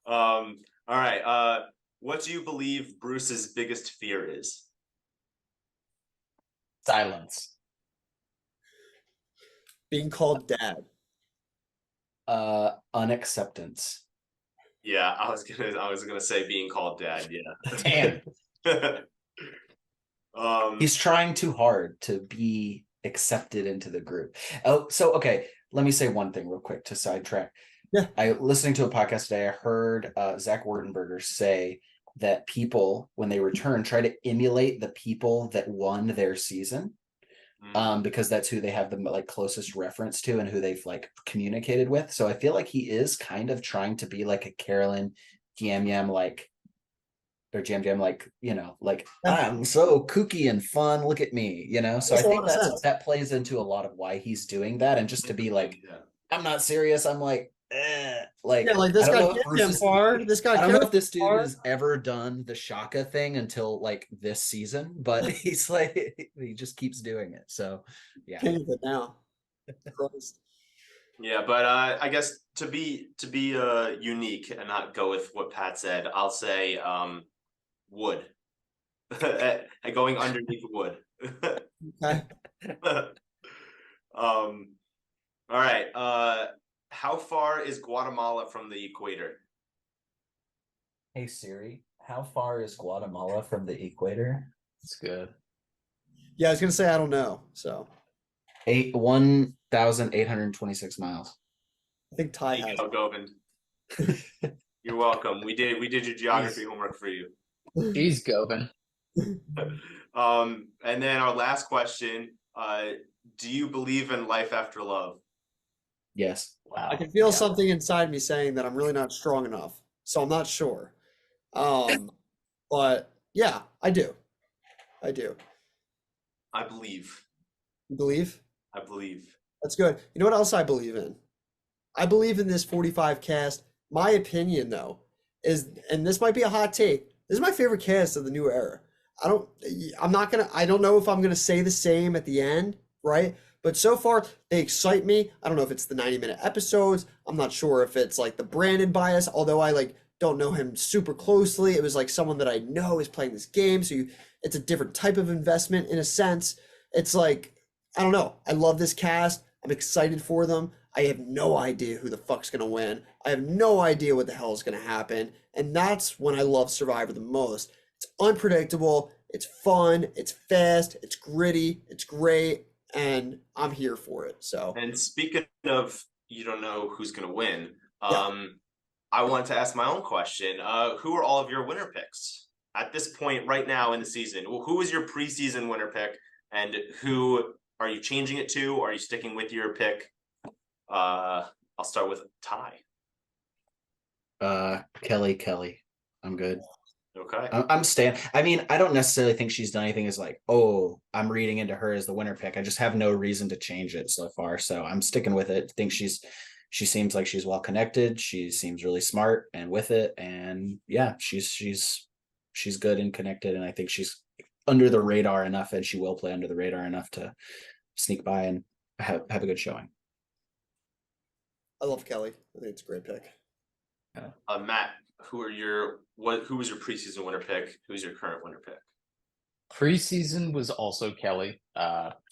All right. What do you believe Bruce's biggest fear is? Silence. Being called dad. Unacceptance. Yeah, I was gonna say being called dad. Damn. He's trying too hard to be accepted into the group. Oh, so okay, let me say one thing real quick to sidetrack. Yeah. Listening to a podcast today, I heard Zach Wertenberger say that people, when they return, try to emulate the people that won their season. Because that's who they have the like closest reference to and who they've like communicated with. So I feel like he is kind of trying to be like a Carolyn Yam Yam like, or Jam Jam like, like I'm so kooky and fun. Look at me, So I think that plays into a lot of why he's doing that, and just to be like, I'm not serious. I'm like Like, Yeah, like this I don't guy know if can't Bruce get is, far. This guy I don't know can't if this get dude far. has ever done the Shaka thing until like this season, but he's like he just keeps doing it. So yeah. Can't get it now. Christ. Yeah, but I guess to be unique and not go with what Pat said, I'll say wood. Going underneath wood. Okay. All right. How far is Guatemala from the equator? Hey Siri, how far is Guatemala from the equator? It's good. Yeah, I was gonna say I don't know. So 1,826 miles. I think Ty There has. you go, Govind. You're welcome. We did your geography homework for you. Jeez, Govin. And then our last question, do you believe in life after love? Yes. Wow. I can feel Yeah. something inside me saying that I'm really not strong enough. So I'm not sure. But yeah, I do. I do. I believe. You believe? I believe. That's good. You know what else I believe in? I believe in this 45 cast. My opinion, though, is, and this might be a hot take, this is my favorite cast of the new era. I don't know if I'm gonna say the same at the end, right? But so far, they excite me. I don't know if it's the 90-minute episodes. I'm not sure if it's like the Brandon bias, although I like don't know him super closely. It was like someone that I know is playing this game, so it's a different type of investment in a sense. It's like, I don't know. I love this cast. I'm excited for them. I have no idea who the fuck's gonna win. I have no idea what the hell is gonna happen. And that's when I love Survivor the most. It's unpredictable, it's fun, it's fast, it's gritty, it's great, and I'm here for it. So And speaking of you don't know who's gonna win, yeah. I wanted to ask my own question. Who are all of your winner picks at this point right now in the season? Well, who is your preseason winner pick, and who are you changing it to? Or are you sticking with your pick? I'll start with Ty. Kelly. I'm good. Okay. I'm staying. I mean, I don't necessarily think she's done anything as like, oh, I'm reading into her as the winner pick. I just have no reason to change it so far. So I'm sticking with it. I think she seems like she's well connected. She seems really smart and with it. And yeah, she's good and connected. And I think she's under the radar enough, and she will play under the radar enough to sneak by and have a good showing. I love Kelly. I think it's a great pick. Matt, who was your preseason winner pick? Who's your current winner pick? Preseason was also Kelly,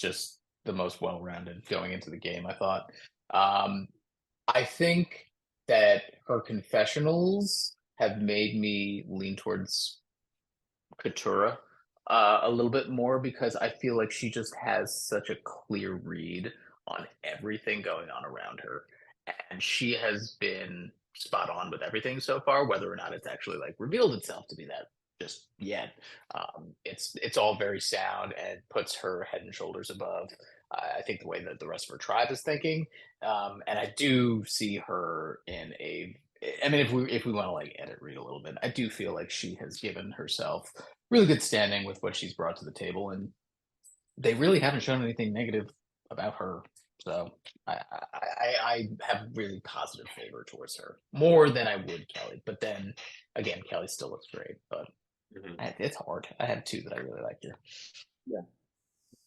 just the most well-rounded going into the game, I thought. I think that her confessionals have made me lean towards Katura a little bit more, because I feel like she just has such a clear read on everything going on around her. And she has been spot on with everything so far, whether or not it's actually like revealed itself to be that just yet. It's all very sound and puts her head and shoulders above, I think, the way that the rest of her tribe is thinking. And I do see her in a, I mean, if we want to like edit read a little bit, I do feel like she has given herself really good standing with what she's brought to the table, and they really haven't shown anything negative about her. So I have really positive favor towards her, more than I would Kelly. But then again, Kelly still looks great, but it's hard. I have two that I really like here. Yeah.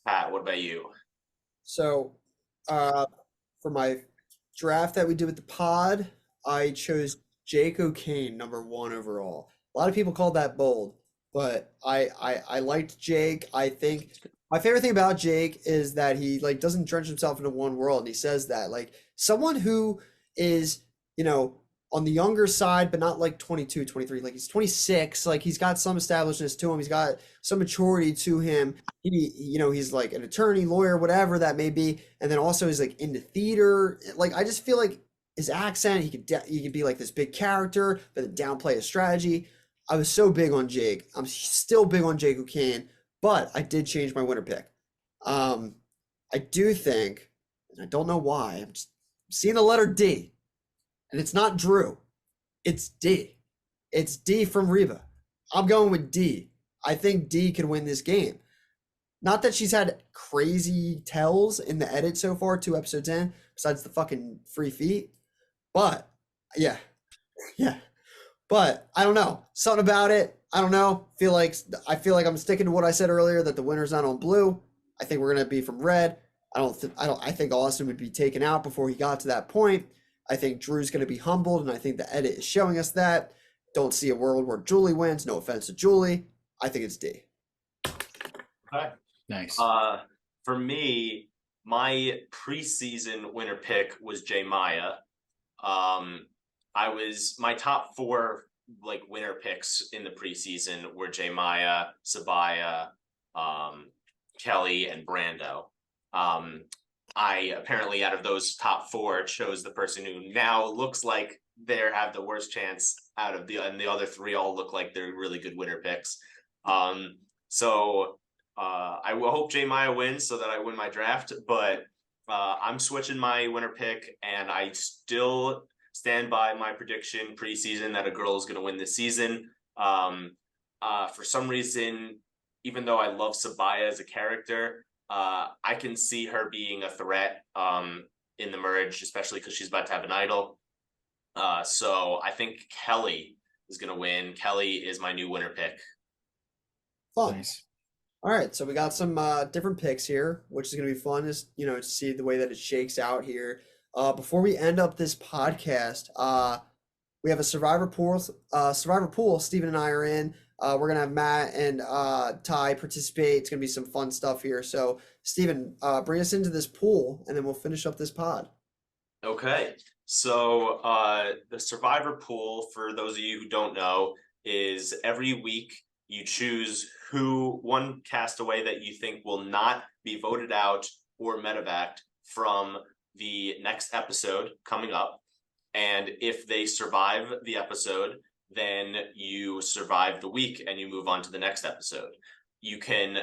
Pat, what about you? So for my draft that we did with the pod, I chose Jake O'Kane, #1 overall. A lot of people called that bold, but I liked Jake. I think my favorite thing about Jake is that he like doesn't drench himself into one world, and he says that like someone who is, on the younger side, but not like 22, 23, like he's 26, like he's got some establishments to him, he's got some maturity to him. He's like an attorney, lawyer, whatever that may be, and then also he's like into theater. Like I just feel like his accent, he could be like this big character, but then downplay his strategy. I was so big on Jake. I'm still big on Jake O'Kane, but I did change my winner pick. I do think, and I don't know why, I'm just seeing the letter D, and it's not Drew, it's D. It's D from Reba. I'm going with D. I think D could win this game. Not that she's had crazy tells in the edit so far, 2 episodes in, besides the fucking free feet, But yeah, yeah. But I don't know. Something about it. I don't know. I feel like I'm sticking to what I said earlier that the winner's not on blue. I think we're gonna be from red. I think Austin would be taken out before he got to that point. I think Drew's gonna be humbled, and I think the edit is showing us that. Don't see a world where Julie wins. No offense to Julie. I think it's D. Okay. Nice. For me, my preseason winner pick was Jay Maya. My top 4 like winner picks in the preseason were Jay Maya, Sabaya, Kelly, and Brando. I apparently out of those top 4 chose the person who now looks like they have the worst chance out of and the other 3 all look like they're really good winner picks. So I will hope Jay Maya wins so that I win my draft, but I'm switching my winner pick, and I still stand by my prediction preseason that a girl is going to win this season. For some reason, even though I love Sabaya as a character, I can see her being a threat in the merge, especially because she's about to have an idol. So I think Kelly is going to win. Kelly is my new winner pick. Fun. Nice. All right, so we got some different picks here, which is going to be fun to see the way that it shakes out here. Before we end up this podcast, we have a survivor pool. Steven and I are in. We're gonna have Matt and Ty participate. It's gonna be some fun stuff here. So, Steven, bring us into this pool, and then we'll finish up this pod. Okay, so the survivor pool, for those of you who don't know, is every week you choose one castaway that you think will not be voted out or medevaced from the next episode coming up. And if they survive the episode, then you survive the week and you move on to the next episode. You can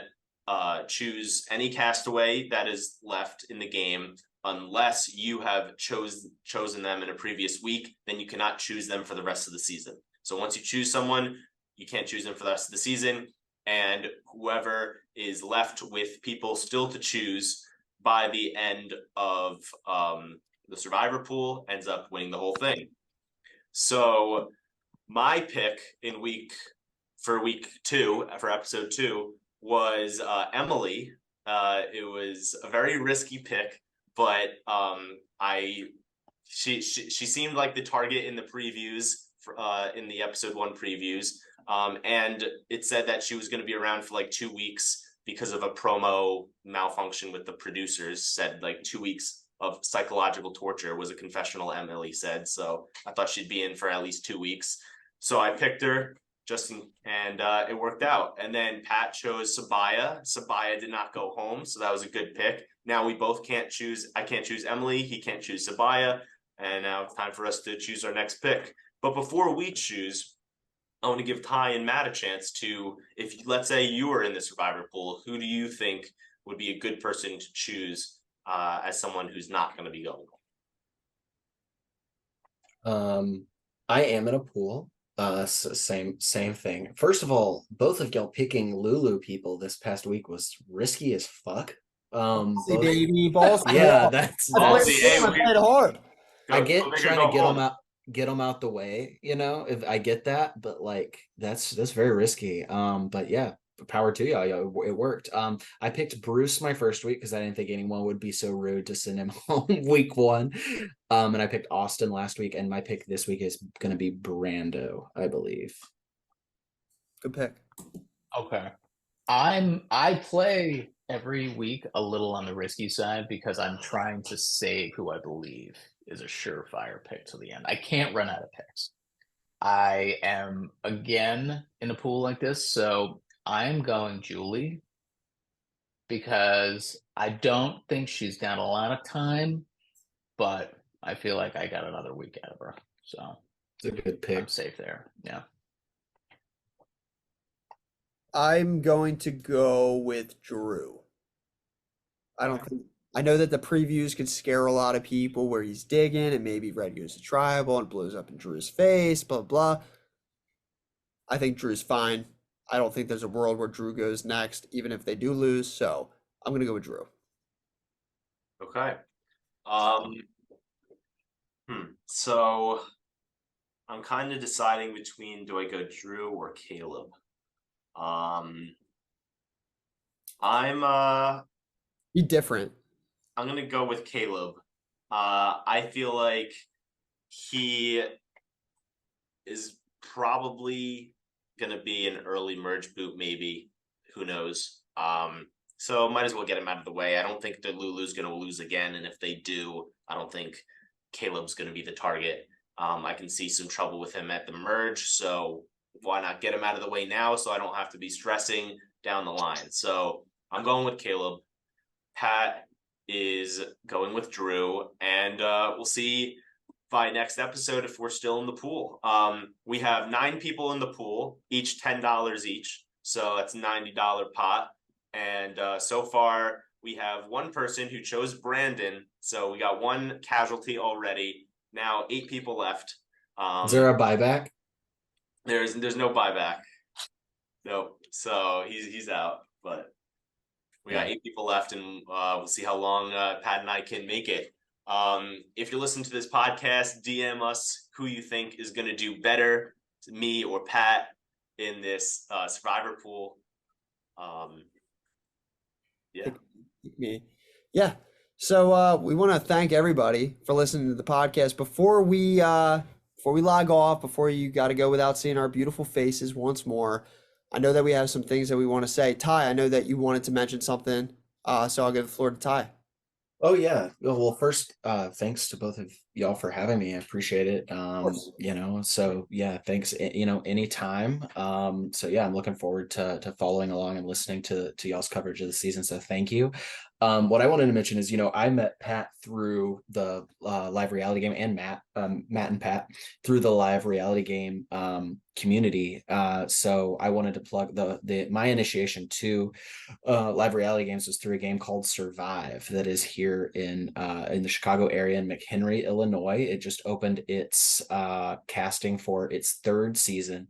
choose any castaway that is left in the game unless you have chosen them in a previous week. Then you cannot choose them for the rest of the season. So once you choose someone, you can't choose them for the rest of the season. And whoever is left with people still to choose by the end of the survivor pool ends up winning the whole thing. So my pick for week 2, for episode 2, was Emily. It was a very risky pick, but she seemed like the target in the previews, in the episode 1 previews. And it said that she was going to be around for like 2 weeks because of a promo malfunction with the producers. Said like 2 weeks of psychological torture was a confessional, Emily said. So I thought she'd be in for at least 2 weeks. So I picked her and it worked out. And then Pat chose Sabaya. Sabaya did not go home, so that was a good pick. Now we both can't choose. I can't choose Emily. He can't choose Sabaya. And now it's time for us to choose our next pick. But before we choose, I want to give Ty and Matt a chance to, if let's say you were in the survivor pool, who do you think would be a good person to choose as someone who's not going to be going? I am in a pool. Same thing. First of all, both of y'all picking Lulu people this past week was risky as fuck. See, baby, balls. Yeah, that's I played hard. I get trying to get them out the way, if I get that, but like that's very risky. But yeah, power to y'all. It worked. I picked Bruce my first week because I didn't think anyone would be so rude to send him home week 1. And I picked Austin last week, and my pick this week is gonna be Brando, I believe. Good pick. Okay. I play every week a little on the risky side because I'm trying to save who I believe is a surefire pick to the end. I can't run out of picks. I am again in a pool like this, so I am going Julie because I don't think she's down a lot of time, but I feel like I got another week out of her. So it's a good pick. I'm safe there. Yeah. I'm going to go with Drew. I know that the previews could scare a lot of people where he's digging and maybe red goes to tribal and blows up in Drew's face, blah, blah. I think Drew's fine. I don't think there's a world where Drew goes next, even if they do lose. So I'm going to go with Drew. Okay. So I'm kind of deciding between, do I go Drew or Caleb? I'm Be different. I'm gonna go with Caleb. I feel like he is probably gonna be an early merge boot, maybe. Who knows? So might as well get him out of the way. I don't think that Lulu's gonna lose again, and if they do, I don't think Caleb's gonna be the target. I can see some trouble with him at the merge, so why not get him out of the way now so I don't have to be stressing down the line. So I'm going with Caleb. Pat is going with Drew, and we'll see by next episode if we're still in the pool. We have 9 people in the pool, each $10 each, so that's $90 pot. And so far, we have one person who chose Brandon, so we got one casualty already. Now 8 people left. Is there a buyback? There's no buyback. Nope. So he's out, but we got 8 people left, and we'll see how long Pat and I can make it. If you're listening to this podcast, DM us who you think is going to do better, me or Pat, in this Survivor pool. Yeah. Me. Yeah. So we want to thank everybody for listening to the podcast. Before we log off, before you got to go without seeing our beautiful faces once more, I know that we have some things that we want to say. Ty, I know that you wanted to mention something, so I'll give the floor to Ty. Oh yeah. Well, first, thanks to both of y'all for having me. I appreciate it. So yeah, thanks. Anytime. So yeah, I'm looking forward to following along and listening to y'all's coverage of the season. So thank you. What I wanted to mention is, I met Pat through the live reality game, and Matt and Pat through the live reality game community. So I wanted to plug my initiation to live reality games was through a game called Survive that is here in the Chicago area in McHenry, Illinois. It just opened its casting for its 3rd season,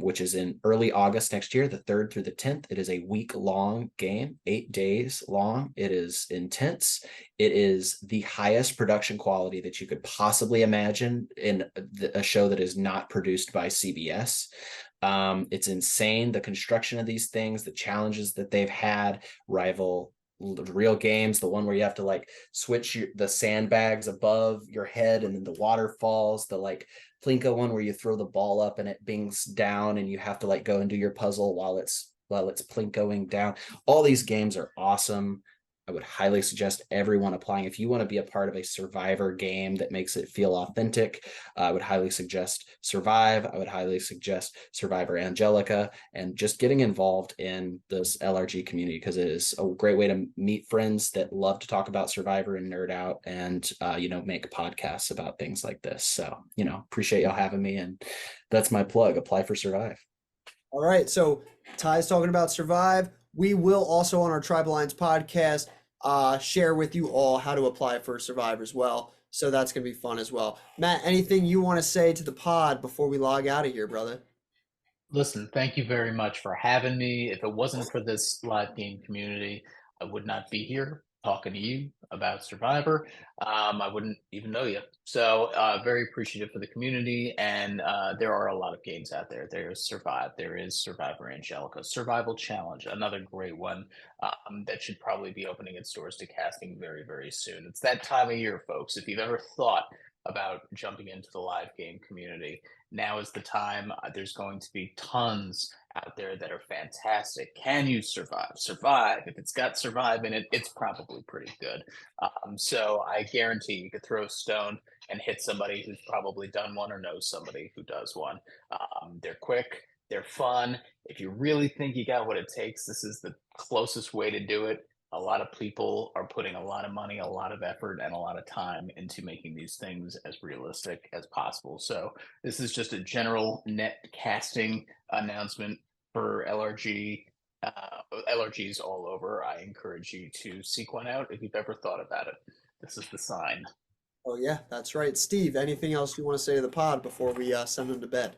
which is in early August next year, the 3rd through the 10th. It is a week-long game, 8 days long. It is intense. It is the highest production quality that you could possibly imagine in a show that is not produced by CBS. It's insane. The construction of these things, the challenges that they've had rival real games. The one where you have to switch the sandbags above your head and then the water falls. The Plinko one where you throw the ball up and it bings down and you have to go and do your puzzle while it's Plinkoing down. All these games are awesome. I would highly suggest everyone applying. If you want to be a part of a Survivor game that makes it feel authentic, I would highly suggest Survive. I would highly suggest Survivor Angelica, and just getting involved in this LRG community, because it is a great way to meet friends that love to talk about Survivor and nerd out and, make podcasts about things like this. So, appreciate y'all having me. And that's my plug. Apply for Survive. All right. So Ty's talking about Survive. We will also on our Tribe Alliance podcast share with you all how to apply for Survivor as well. So that's going to be fun as well. Matt, anything you want to say to the pod before we log out of here, brother? Listen, thank you very much for having me. If it wasn't for this live game community, I would not be here talking to you about Survivor. I wouldn't even know you. So very appreciative for the community. And there are a lot of games out there. There's Survive. There is Survivor Angelica. Survival Challenge, another great one that should probably be opening its doors to casting very, very soon. It's that time of year, folks. If you've ever thought about jumping into the live game community, now is the time. There's going to be tons out there that are fantastic. Can you survive? Survive. If it's got Survive in it, it's probably pretty good. So I guarantee you could throw a stone and hit somebody who's probably done one or knows somebody who does one. They're quick. They're fun. If you really think you got what it takes, this is the closest way to do it. A lot of people are putting a lot of money, a lot of effort, and a lot of time into making these things as realistic as possible. So this is just a general net casting announcement for LRG. LRGs all over. I encourage you to seek one out if you've ever thought about it. This is the sign. Oh yeah, that's right. Steve, anything else you want to say to the pod before we send them to bed?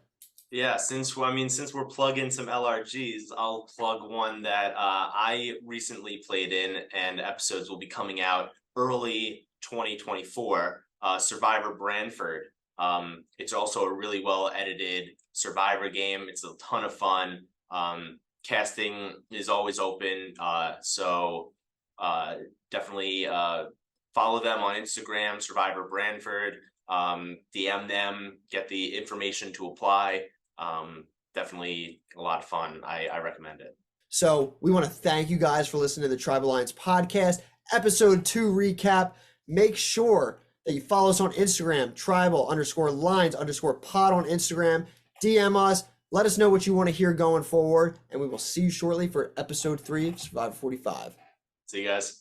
Yeah, since we're plugging some LRGs, I'll plug one that I recently played in, and episodes will be coming out early 2024. Survivor Brantford. It's also a really well edited Survivor game. It's a ton of fun. Casting is always open. So definitely follow them on Instagram, Survivor Brantford. DM them, get the information to apply. Definitely a lot of fun. I recommend it. So we want to thank you guys for listening to the Tribe Alliance podcast, episode 2 recap. Make sure that you follow us on Instagram, tribal_lines_pod on Instagram. DM us. Let us know what you want to hear going forward. And we will see you shortly for episode 3 of Survivor 45. See you guys.